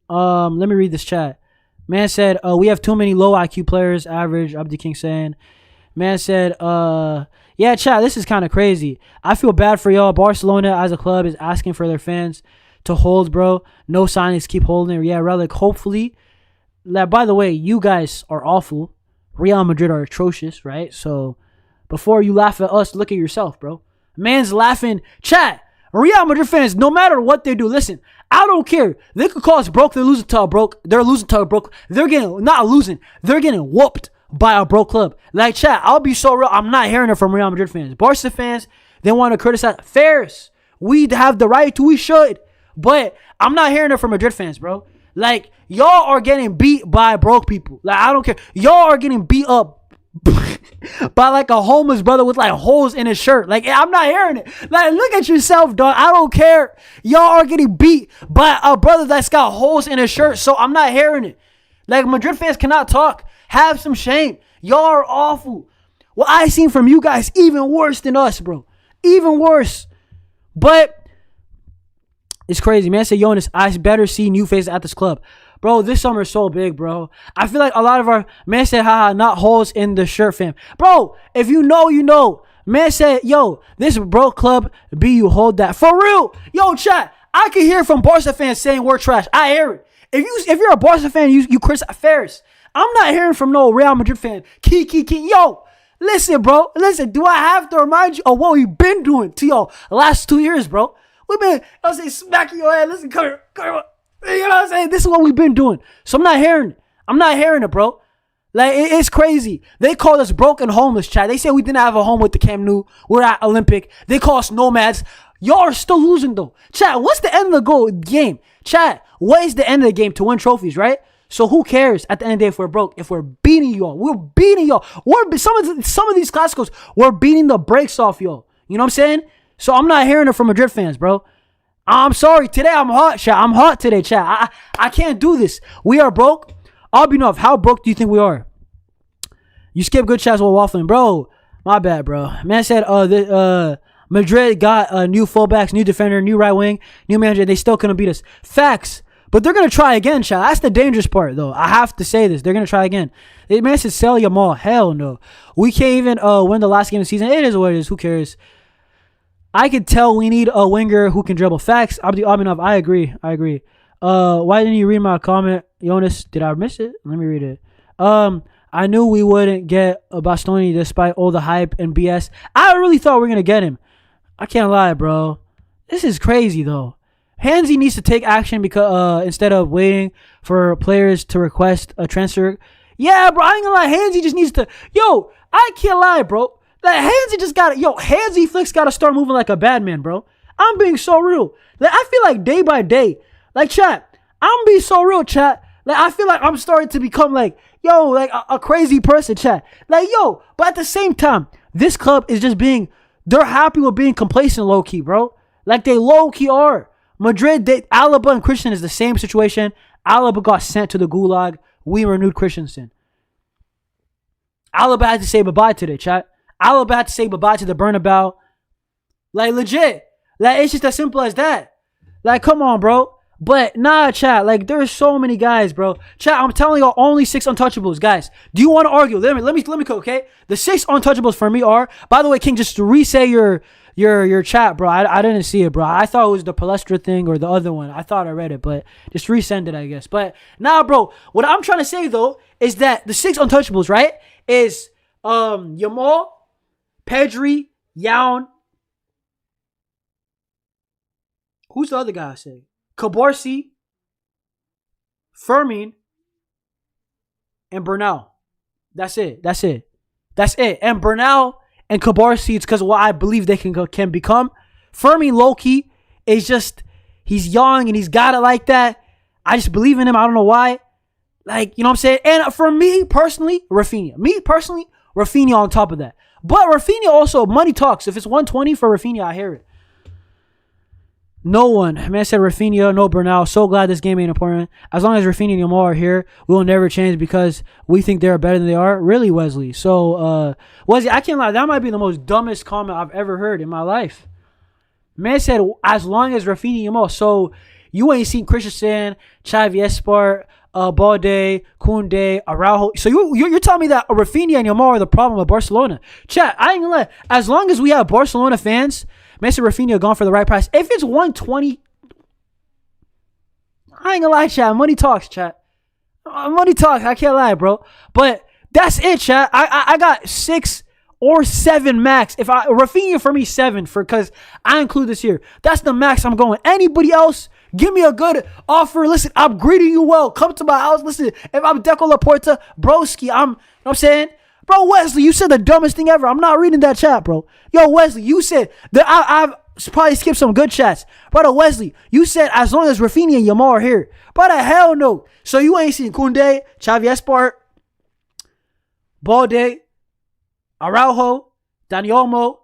Let me read this chat. Man said, we have too many low IQ players, average, Abdi King saying. Man said, yeah, chat, this is kind of crazy. I feel bad for y'all. Barcelona as a club is asking for their fans to hold, bro. No signings, keep holding it. Yeah, Relic, hopefully. By the way, you guys are awful. Real Madrid are atrocious, right? So, before you laugh at us, look at yourself, bro. Man's laughing. Chat, Real Madrid fans, no matter what they do, listen, I don't care. They could call us broke. They're losing to a broke. They're losing to a broke. They're getting, not losing. They're getting whooped by a broke club. Like, chat, I'll be so real. I'm not hearing it from Real Madrid fans. Barca fans, they want to criticize. Fairs. We have the right to. We should. But I'm not hearing it from Madrid fans, bro. Like, y'all are getting beat by broke people. Like, I don't care. Y'all are getting beat up by a homeless brother with holes in his shirt. Like, I'm not hearing it. Like, look at yourself, dog. I don't care. Y'all are getting beat by a brother that's got holes in his shirt. So I'm not hearing it. Like, Madrid fans cannot talk. Have some shame. Y'all are awful. What I seen from you guys, even worse than us, bro. Even worse. But it's crazy, man. Say, Jonas, I better see new faces at this club. Bro, this summer is so big, bro. I feel like a lot of our... Man said, haha, not holes in the shirt, fam. Bro, if you know, you know. Man said, yo, this bro club, you hold that. For real. Yo, chat, I can hear from Barca fans saying we're trash. I hear it. If you're a Barca fan, you criticize Ferris. I'm not hearing from no Real Madrid fan. Key. Yo, listen, bro. Listen, do I have to remind you of what we've been doing to y'all last 2 years, bro? We've been, I'll say, smacking your head. Listen, come here. You know what I'm saying? This is what we've been doing. So I'm not hearing it. I'm not hearing it, bro. Like, it's crazy. They called us broke and homeless, chat. They said we didn't have a home with the Camp Nou. We're at Olympic. They call us nomads. Y'all are still losing, though. Chat, what's the end of the game? Chat, what is the end of the game? To win trophies, right? So who cares at the end of the day if we're broke? If we're beating y'all. We're beating y'all. Some of these classicals, we're beating the brakes off y'all. You know what I'm saying? So I'm not hearing it from Madrid fans, bro. I'm sorry. Today I'm hot, chat. I'm hot today, chat. I can't do this. We are broke. I'll be enough. How broke do you think we are? You skip good chats while waffling. Bro, my bad, bro. Man said Madrid got new fullbacks, new defender, new right wing, new manager. They still couldn't beat us. Facts. But they're going to try again, chat. That's the dangerous part, though. I have to say this. They're going to try again. Man said sell Yamal. Hell no. We can't even win the last game of the season. It is what it is. Who cares? I could tell we need a winger who can dribble. Facts. I agree. Why didn't you read my comment, Jonas? Did I miss it? Let me read it. I knew we wouldn't get a Bastoni despite all the hype and BS. I really thought we were going to get him. I can't lie, bro. This is crazy, though. Hansi needs to take action because instead of waiting for players to request a transfer. Yeah, bro, I ain't gonna lie. Hansi just needs to. Yo, I can't lie, bro. Like, Hansi just got to. Yo, Hansi Flick's got to start moving like a bad man, bro. I'm being so real. Like, I feel like day by day. Like, chat, I'm being so real, chat. Like, I feel like I'm starting to become like, yo, like a crazy person, chat. Like, yo, but at the same time, this club is just being, they're happy with being complacent low-key, bro. Like, they low-key are. Madrid, Alaba and Christensen is the same situation. Alaba got sent to the gulag. We renewed Christensen. Alaba had to say bye-bye today, chat. Alaba had to say bye-bye to the Bernabeu. Like, legit. Like, it's just as simple as that. Like, come on, bro. But nah, chat, like there's so many guys, bro. Chat, I'm telling y'all, only 6 untouchables, guys. Do you want to argue? Let me go, okay? The 6 untouchables for me are. By the way, King, just to re-say your chat, bro. I didn't see it, bro. I thought it was the Palestra thing or the other one. I thought I read it, but just resend it, I guess. But nah, bro. What I'm trying to say though is that the 6 untouchables, right, is Yamal, Pedri, Yaun. Who's the other guy I say? Cabarsi, Fermin, and Bernal. That's it. And Bernal and Cabarsi, it's because of what I believe they can become. Fermin, low-key, is just, he's young and he's got it like that. I just believe in him. I don't know why. Like, you know what I'm saying? And for me, personally, Raphinha. Raphinha on top of that. But Raphinha also, money talks. If it's 120 for Raphinha, I hear it. No one. Man said Raphinha, no Bernal. So glad this game ain't important. As long as Raphinha and Yamal are here, we will never change because we think they're better than they are. Really, Wesley? So, Wesley, I can't lie. That might be the most dumbest comment I've ever heard in my life. Man said, as long as Raphinha and Yamal. So, you ain't seen Christensen, Xavi Espart, Balde, Koundé, Araujo. So, you're telling me that Raphinha and Yamal are the problem with Barcelona. Chat, I ain't gonna lie. As long as we have Barcelona fans, Messi, Raphinha gone for the right price. If it's 120, I ain't gonna lie, chat. Money talks, chat. Money talks. I can't lie, bro. But that's it, chat. I got 6 or 7 max. If Raphinha for me 7 because I include this here. That's the max I'm going. Anybody else, give me a good offer. Listen, I'm greeting you well. Come to my house. Listen, if I'm Deco Laporta, broski, you know what I'm saying? Bro, Wesley, you said the dumbest thing ever. I'm not reading that chat, bro. Yo, Wesley, you said that I've probably skipped some good chats. Brother, Wesley, you said as long as Raphinha and Yamal are here. Brother, hell no. So you ain't seen Koundé, Xavi Espart, Balde, Araujo, Dani Olmo,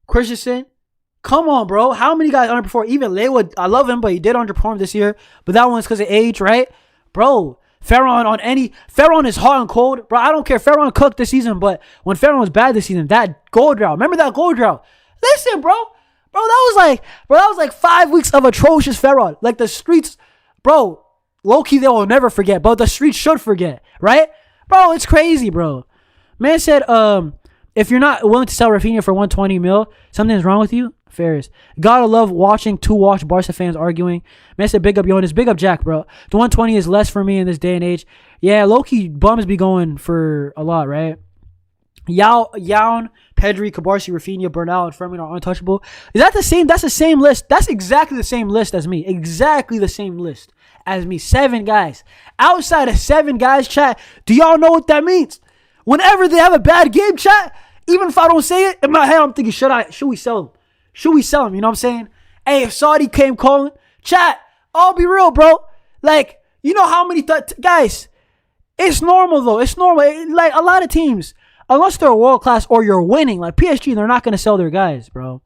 Christensen. Come on, bro. How many guys underperformed? Even Lewa, I love him, but he did underperform this year. But that one's because of age, right? Bro, Ferron is hot and cold. Bro, I don't care. Ferron cooked this season, but when Ferron was bad this season, that goal drought. Remember that goal drought? Listen, bro. Bro, that was like 5 weeks of atrocious Ferron. Like the streets, bro, low-key they will never forget, but the streets should forget, right? Bro, it's crazy, bro. Man said, if you're not willing to sell Raphinha for 120 mil, something's wrong with you. Fairs. Gotta love watching 2 Barca fans arguing. Man said, big up Jonas, big up Jack, bro. The 120 is less for me in this day and age. Yeah, low-key bums be going for a lot, right? Yaun, Pedri, Cabarsi, Raphinha, Bernal, and Fermin are untouchable. Is that the same? That's the same list. That's exactly the same list as me. Exactly the same list as me. 7 guys. Outside of 7 guys, chat, do y'all know what that means? Whenever they have a bad game, chat, even if I don't say it, in my head I'm thinking, should we sell them? Should we sell him? You know what I'm saying? Hey, if Saudi came calling, chat, I'll be real, bro. Like, you know how many guys, it's normal, though. It's normal. Like, a lot of teams, unless they're world-class or you're winning, like PSG, they're not going to sell their guys, bro.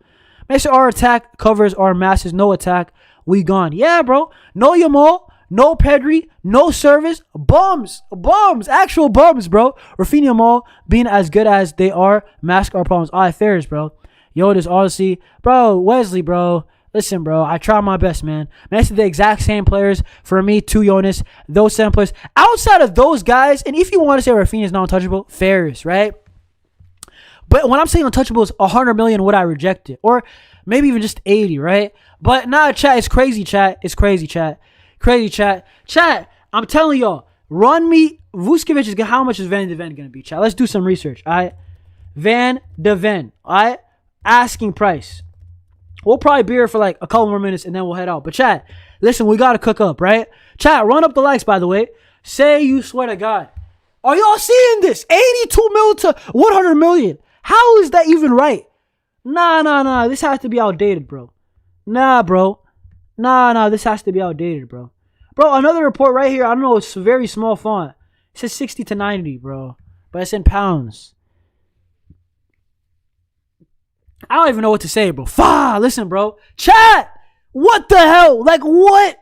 Make sure our attack covers our masses. No attack we gone. Yeah, bro. No Yamal, no Pedri, no service. Bums, actual bums, bro. Raphinha and Yamal being as good as they are, mask our problems. All right, fairs, bro. Yo, this honestly, bro, Wesley, bro. Listen, bro, I try my best, man. Man, it's the exact same players for me, too, Jonas. Those same players. Outside of those guys, and if you want to say Raphinha is not untouchable, fairs, right? But when I'm saying untouchable is 100 million, would I reject it? Or maybe even just 80, right? But nah, chat, it's crazy, chat. It's crazy, chat. Crazy, chat. Chat, I'm telling y'all, run me. Vuskovic is how much is Van de Ven going to be, chat? Let's do some research, all right? Van de Ven, all right? Asking price. We'll probably be here for like a couple more minutes and then we'll head out. But chat, listen, we got to cook up, right? Chat, run up the likes, by the way. Say you swear to God. Are y'all seeing this? 82 mil to 100 million. How is that even right? Nah. This has to be outdated, bro. Nah, bro. Nah. This has to be outdated, bro. Bro, another report right here. I don't know. It's a very small font. It says 60 to 90, bro. But it's in pounds. I don't even know what to say, bro. Listen, bro. Chat! What the hell? Like, what?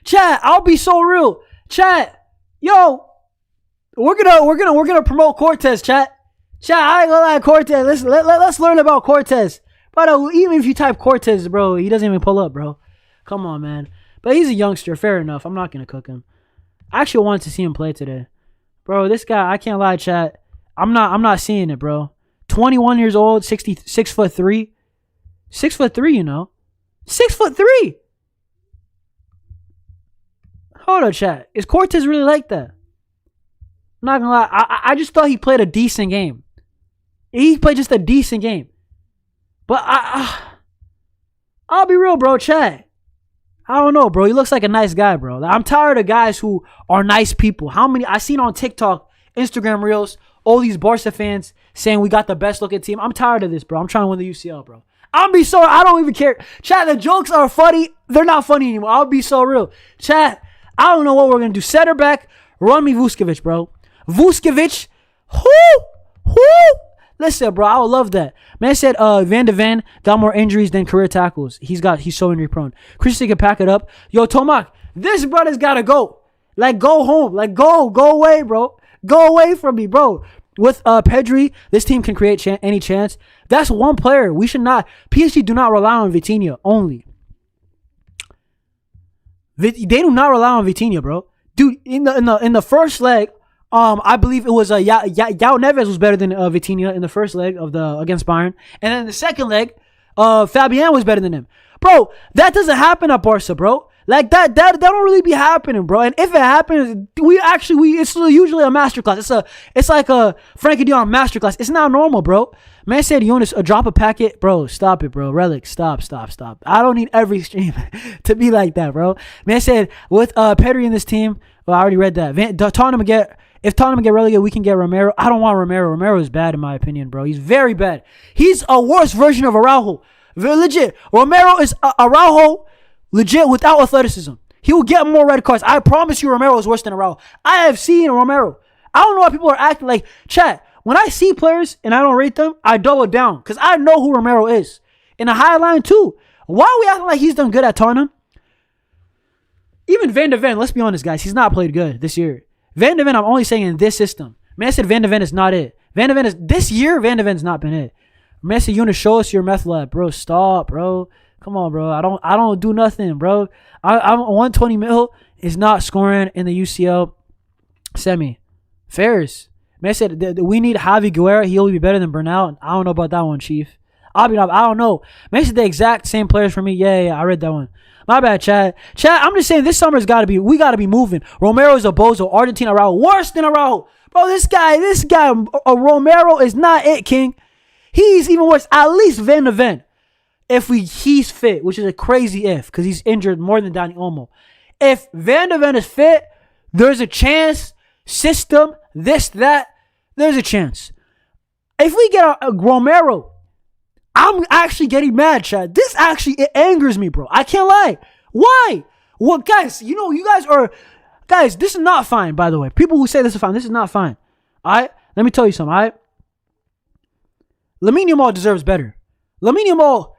Chat, I'll be so real. Chat, yo, we're gonna promote Cortez, chat. Chat, I ain't gonna lie, Cortez. Let's learn about Cortez. But even if you type Cortez, bro, he doesn't even pull up, bro. Come on, man. But he's a youngster, fair enough. I'm not gonna cook him. I actually wanted to see him play today. Bro, this guy, I can't lie, chat. I'm not seeing it, bro. 21 years old, 6'3". 6'3", you know. 6'3". Hold on, chat. Is Cortez really like that? I'm not gonna lie. I just thought he played a decent game. He played just a decent game. But I'll be real, bro, chat. I don't know, bro. He looks like a nice guy, bro. I'm tired of guys who are nice people. How many I seen on TikTok, Instagram Reels, all these Barca fans saying we got the best looking team. I'm tired of this, bro. I'm trying to win the UCL, bro. I'll be so, I don't even care. Chat, the jokes are funny. They're not funny anymore. I'll be so real. Chat, I don't know what we're going to do. Center back, run me Vuskovic, bro. Vuskovic, whoo. Listen, bro, I would love that. Man said Van de Ven got more injuries than career tackles. He's so injury prone. Christian can pack it up. Yo, Tomac, this brother's got to go. Like, go home. Like, go away, bro. Go away from me, bro. With Pedri, this team can create any chance. That's one player. We should not. PSG do not rely on Vitinha only. They do not rely on Vitinha, bro. Dude, in the first leg, I believe it was Yao Neves was better than Vitinha in the first leg of against Bayern, and then in the second leg, Fabian was better than him, bro. That doesn't happen at Barca, bro. Like that don't really be happening, bro. And if it happens, it's usually a masterclass. It's like a Frenkie de Jong masterclass. It's not normal, bro. Man said, Jonas, drop a packet, bro. Stop it, bro. Relic, stop. I don't need every stream to be like that, bro. Man said, with Pedri in this team, well, I already read that. If Tottenham get relegated, we can get Romero. I don't want Romero. Romero is bad in my opinion, bro. He's very bad. He's a worse version of Araujo. Legit. Romero is Araujo. Legit, without athleticism. He will get more red cards. I promise you Romero is worse than Araujo. I have seen Romero. I don't know why people are acting like, chat, when I see players and I don't rate them, I double down. Because I know who Romero is. In the high line, too. Why are we acting like he's done good at Tottenham? Even Van de Ven, let's be honest, guys. He's not played good this year. Van de Ven, I'm only saying in this system. Man said Van de Ven is not it. This year, Van de Ven's not been it. Man said, you want to show us your meth lab. Bro, stop, bro. Come on, bro. I don't do nothing, bro. I'm 120 mil is not scoring in the UCL semi. Fairs. Man said we need Javi Guerra. He'll be better than Bernal. I don't know about that one, Chief. I don't know. Man said the exact same players for me. Yeah, I read that one. My bad, Chad. I'm just saying this summer's we gotta be moving. Romero's a bozo. Argentina Araujo. Worse than Araujo. Bro, this guy, Romero is not it, King. He's even worse. At least Van de Ven. If he's fit, which is a crazy if, because he's injured more than Dani Olmo. If Van de Ven is fit, there's a chance. System, this, that, there's a chance. If we get a Romero, I'm actually getting mad, Chad. This actually, it angers me, bro. I can't lie. Why? Well, guys, guys, this is not fine, by the way. People who say this is fine, this is not fine. All right? Let me tell you something, all right? Lamine Yamal deserves better. Lamine Yamal,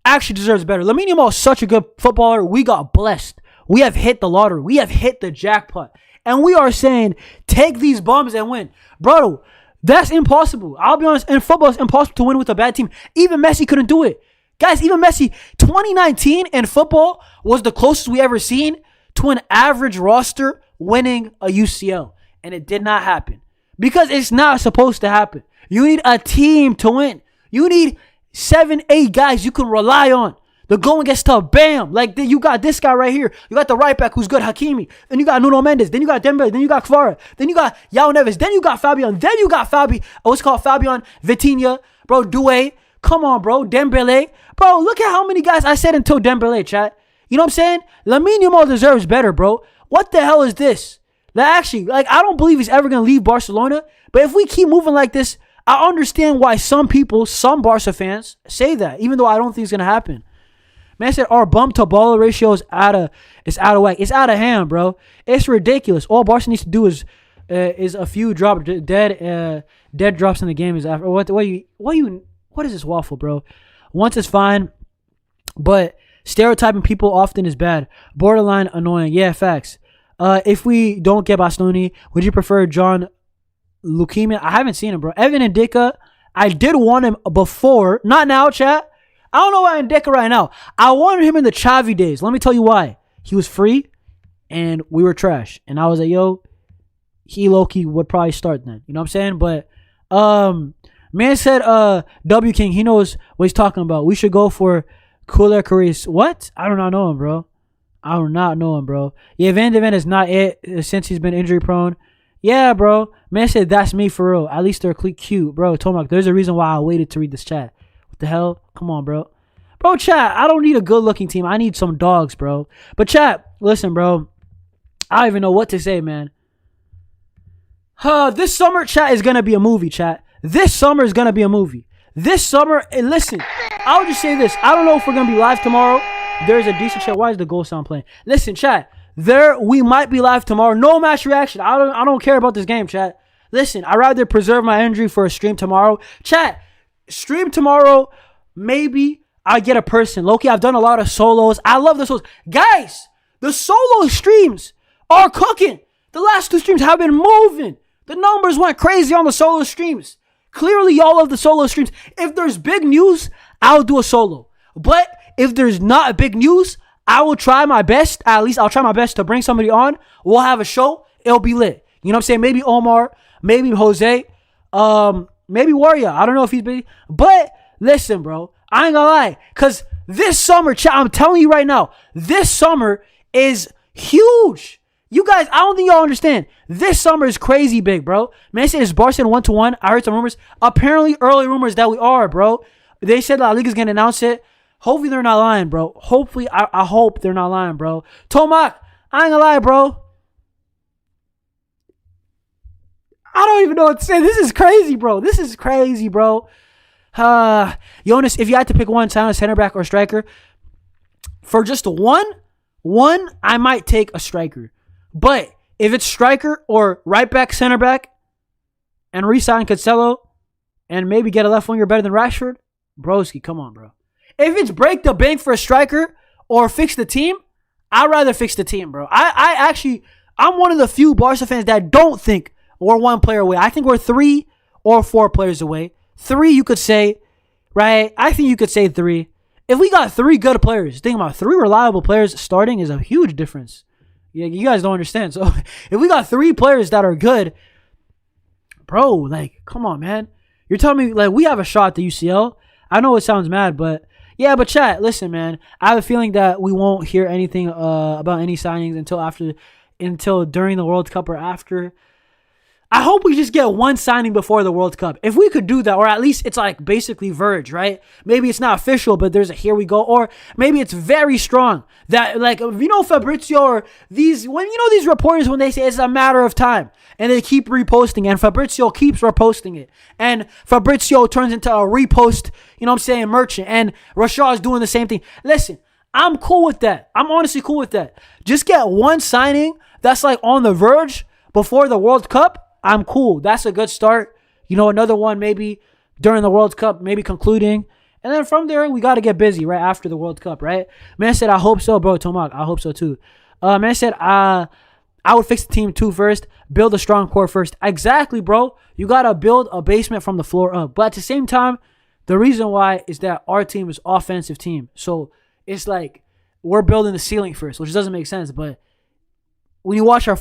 actually deserves better. Lamine Yamal is such a good footballer. We got blessed. We have hit the lottery. We have hit the jackpot. And we are saying, take these bums and win. Bro, that's impossible. I'll be honest, in football, it's impossible to win with a bad team. Even Messi couldn't do it. Guys, even Messi, 2019 in football was the closest we ever seen to an average roster winning a UCL. And it did not happen. Because it's not supposed to happen. You need a team to win. You need 7, 8 guys you can rely on. The going gets tough. Bam. Like, you got this guy right here. You got the right back who's good, Hakimi. Then you got Nuno Mendes. Then you got Dembele. Then you got Kvara. Then you got Yao Neves. Then you got Fabian. Then you got Fabian Vitinha. Bro, Doué. Come on, bro. Dembele. Bro, look at how many guys I said until Dembele, chat. You know what I'm saying? Lamine Yamal deserves better, bro. What the hell is this? Actually, I don't believe he's ever going to leave Barcelona. But if we keep moving like this, I understand why some people, some Barca fans, say that. Even though I don't think it's going to happen. Man said our bump to baller ratio is out of whack. It's out of hand, bro. It's ridiculous. All Barca needs to do is a few dead drops in the game. Is after what is this waffle, bro? Once is fine, but stereotyping people often is bad. Borderline annoying. Yeah, facts. If we don't get Bastoni, would you prefer John Leukemia? I haven't seen him, bro. Evan and Dika, I did want him before. Not now, chat. I don't know why I'm Deca right now. I wanted him in the Xavi days. Let me tell you why. He was free, and we were trash. And I was like, yo, he low-key would probably start then. You know what I'm saying? But, man said, W King, he knows what he's talking about. We should go for Cooler Caris. What? I do not know him, bro. I do not know him, bro. Yeah, Van de Ven is not it since he's been injury-prone. Yeah, bro. Man said, that's me for real. At least they're cute. Bro, Tomac, there's a reason why I waited to read this chat. What the hell? Come on, bro. Bro, chat, I don't need a good-looking team. I need some dogs, bro. But, chat, listen, bro. I don't even know what to say, man. This summer, chat, is going to be a movie, chat. This summer is going to be a movie. This summer, and listen, I'll just say this. I don't know if we're going to be live tomorrow. There's a decent chat. Why is the goal sound playing? Listen, chat, we might be live tomorrow. No match reaction. I don't care about this game, chat. Listen, I'd rather preserve my energy for a stream tomorrow. Chat, stream tomorrow. Maybe I get a person. Loki, I've done a lot of solos. I love the solos. Guys, the solo streams are cooking. The last 2 streams have been moving. The numbers went crazy on the solo streams. Clearly, y'all love the solo streams. If there's big news, I'll do a solo. But if there's not big news, I will try my best. At least I'll try my best to bring somebody on. We'll have a show. It'll be lit. You know what I'm saying? Maybe Omar. Maybe Jose. Maybe Warrior. I don't know if he's big. But listen, bro. I ain't gonna lie. Because this summer, I'm telling you right now, this summer is huge. You guys, I don't think y'all understand. This summer is crazy big, bro. Man said it's Barcelona 1-1. I heard some rumors. Apparently, early rumors that we are, bro. They said La Liga's gonna announce it. Hopefully, they're not lying, bro. Hopefully, I hope they're not lying, bro. Tomac, I ain't gonna lie, bro. I don't even know what to say. This is crazy, bro. This is crazy, bro. Jonas, if you had to pick one, center back or striker, for just one, I might take a striker. But if it's striker or right back, center back, and re-sign Cancelo, and maybe get a left winger better than Rashford, broski, come on, bro. If it's break the bank for a striker or fix the team, I'd rather fix the team, bro. I'm one of the few Barca fans that don't think we're 1 player away. I think we're 3 or 4 players away. 3, you could say, right? I think you could say 3. If we got 3 good players, think about 3 reliable players starting is a huge difference. Yeah, you guys don't understand. So if we got 3 players that are good, bro, like, come on, man. You're telling me, like, we have a shot at the UCL? I know it sounds mad, but yeah, but chat, listen, man. I have a feeling that we won't hear anything about any signings until during the World Cup or after. I hope we just get 1 signing before the World Cup. If we could do that, or at least it's like basically verge, right? Maybe it's not official, but there's a here we go. Or maybe it's very strong that, like, you know, Fabrizio or these reporters, when they say it's a matter of time and they keep reposting and Fabrizio keeps reposting it and Fabrizio turns into a repost, you know what I'm saying, merchant, and Rashad is doing the same thing. Listen, I'm cool with that. I'm honestly cool with that. Just get 1 signing that's like on the verge before the World Cup. I'm cool. That's a good start. You know, another one maybe during the World Cup, maybe concluding. And then from there, we got to get busy right after the World Cup, right? Man said, I hope so, bro. Tomak, I hope so too. Man said, I would fix the team too first. Build a strong core first. Exactly, bro. You got to build a basement from the floor up. But at the same time, the reason why is that our team is offensive team. So it's like we're building the ceiling first, which doesn't make sense. But when you watch our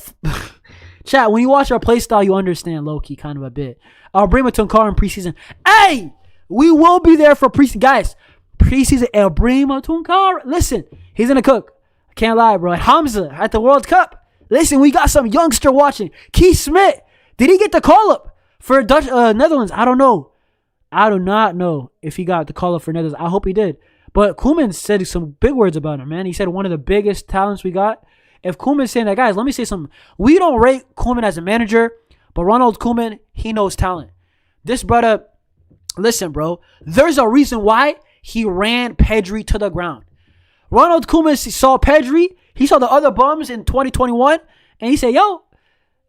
chat, when you watch our play style, you understand low-key kind of a bit. I'll bring Tunkar in preseason. Hey! We will be there for preseason. Guys, preseason, El Brima Tunkar. Listen, he's gonna cook. I can't lie, bro. Hamza at the World Cup. Listen, we got some youngster watching. Keith Smith. Did he get the call-up for Dutch Netherlands? I don't know. I do not know if he got the call-up for Netherlands. I hope he did. But Koeman said some big words about him, man. He said one of the biggest talents we got. If Koeman's saying that, guys, let me say something. We don't rate Koeman as a manager, but Ronald Koeman, he knows talent. This brother... Listen, bro, there's a reason why he ran Pedri to the ground. Ronald Koeman saw Pedri, he saw the other bums in 2021, and he said, yo,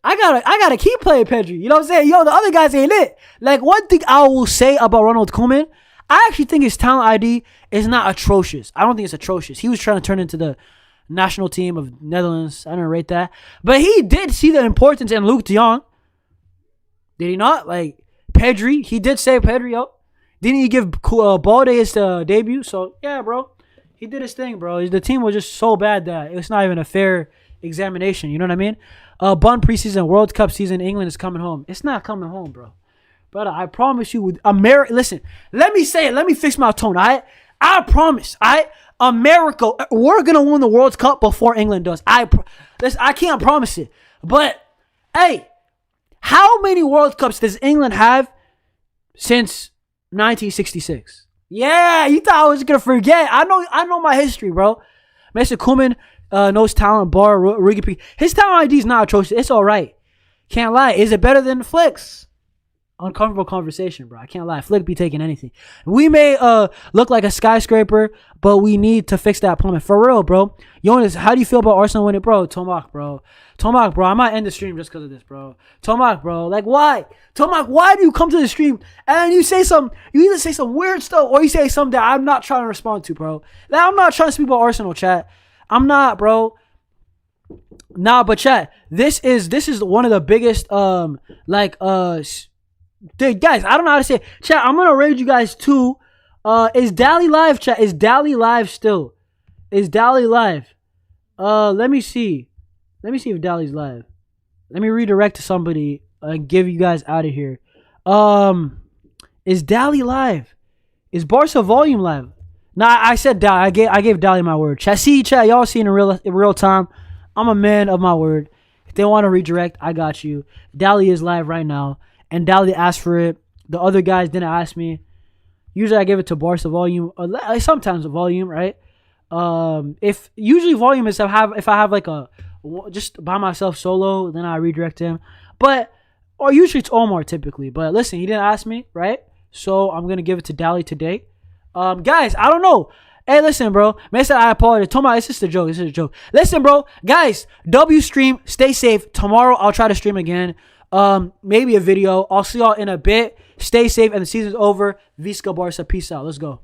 I gotta keep playing Pedri. You know what I'm saying? Yo, the other guys ain't it. Like, one thing I will say about Ronald Koeman, I actually think his talent ID is not atrocious. I don't think it's atrocious. He was trying to turn into the national team of Netherlands. I don't rate that. But he did see the importance in Luke de Jong. Did he not? Like, Pedri, he did save Pedri up. Didn't he give Balde his debut? So, yeah, bro. He did his thing, bro. The team was just so bad that it's not even a fair examination. You know what I mean? Bun preseason, World Cup season, England is coming home. It's not coming home, bro. Brother, I promise you, with America, listen, let me say it. Let me fix my tone, all right? I promise, all right? America, we're going to win the World Cup before England does. Listen, I can't promise it. But, hey, how many World Cups does England have since 1966? Yeah, you thought I was gonna forget. I know my history, bro. Mr. Koeman knows talent, bar Riggy. His talent ID is not atrocious. It's all right. Can't lie. Is it better than Flick's? Uncomfortable conversation, bro. I can't lie. Flick be taking anything. We may look like a skyscraper, but we need to fix that plumbing. For real, bro. Jonas, how do you feel about Arsenal winning? Bro, Tomak, bro. Tomak, bro. I might end the stream just because of this, bro. Tomak, bro. Like, why? Tomak, why do you come to the stream and you either say some weird stuff or you say something that I'm not trying to respond to, bro. Like, I'm not trying to speak about Arsenal, chat. I'm not, bro. Nah, but chat, this is one of the biggest, dude, guys, I don't know how to say it. Chat, I'm gonna raid you guys too. Is Dally live, chat? Is Dally live still? Is Dally live? Let me see. Let me see if Dally's live. Let me redirect to somebody and give you guys out of here. Is Dally live? Is Barca Volume live? Nah, I said Dally. I gave Dally my word. Chat, see, chat, y'all see in real time. I'm a man of my word. If they want to redirect, I got you. Dally is live right now. And Dally asked for it. The other guys didn't ask me. Usually I give it to Barca Volume. Sometimes a Volume, right? If usually Volume is if I have like a just by myself solo, then I redirect him. Or usually it's Omar typically. But listen, he didn't ask me, right? So I'm gonna give it to Dally today. Guys, I don't know. Hey, listen, bro. Man said I apologize. Toma, it's just a joke. This is a joke. Listen, bro. Guys, W stream. Stay safe. Tomorrow I'll try to stream again. Maybe a video. I'll see y'all in a bit. Stay safe, and the season's over. Visca Barca. Peace out. Let's go.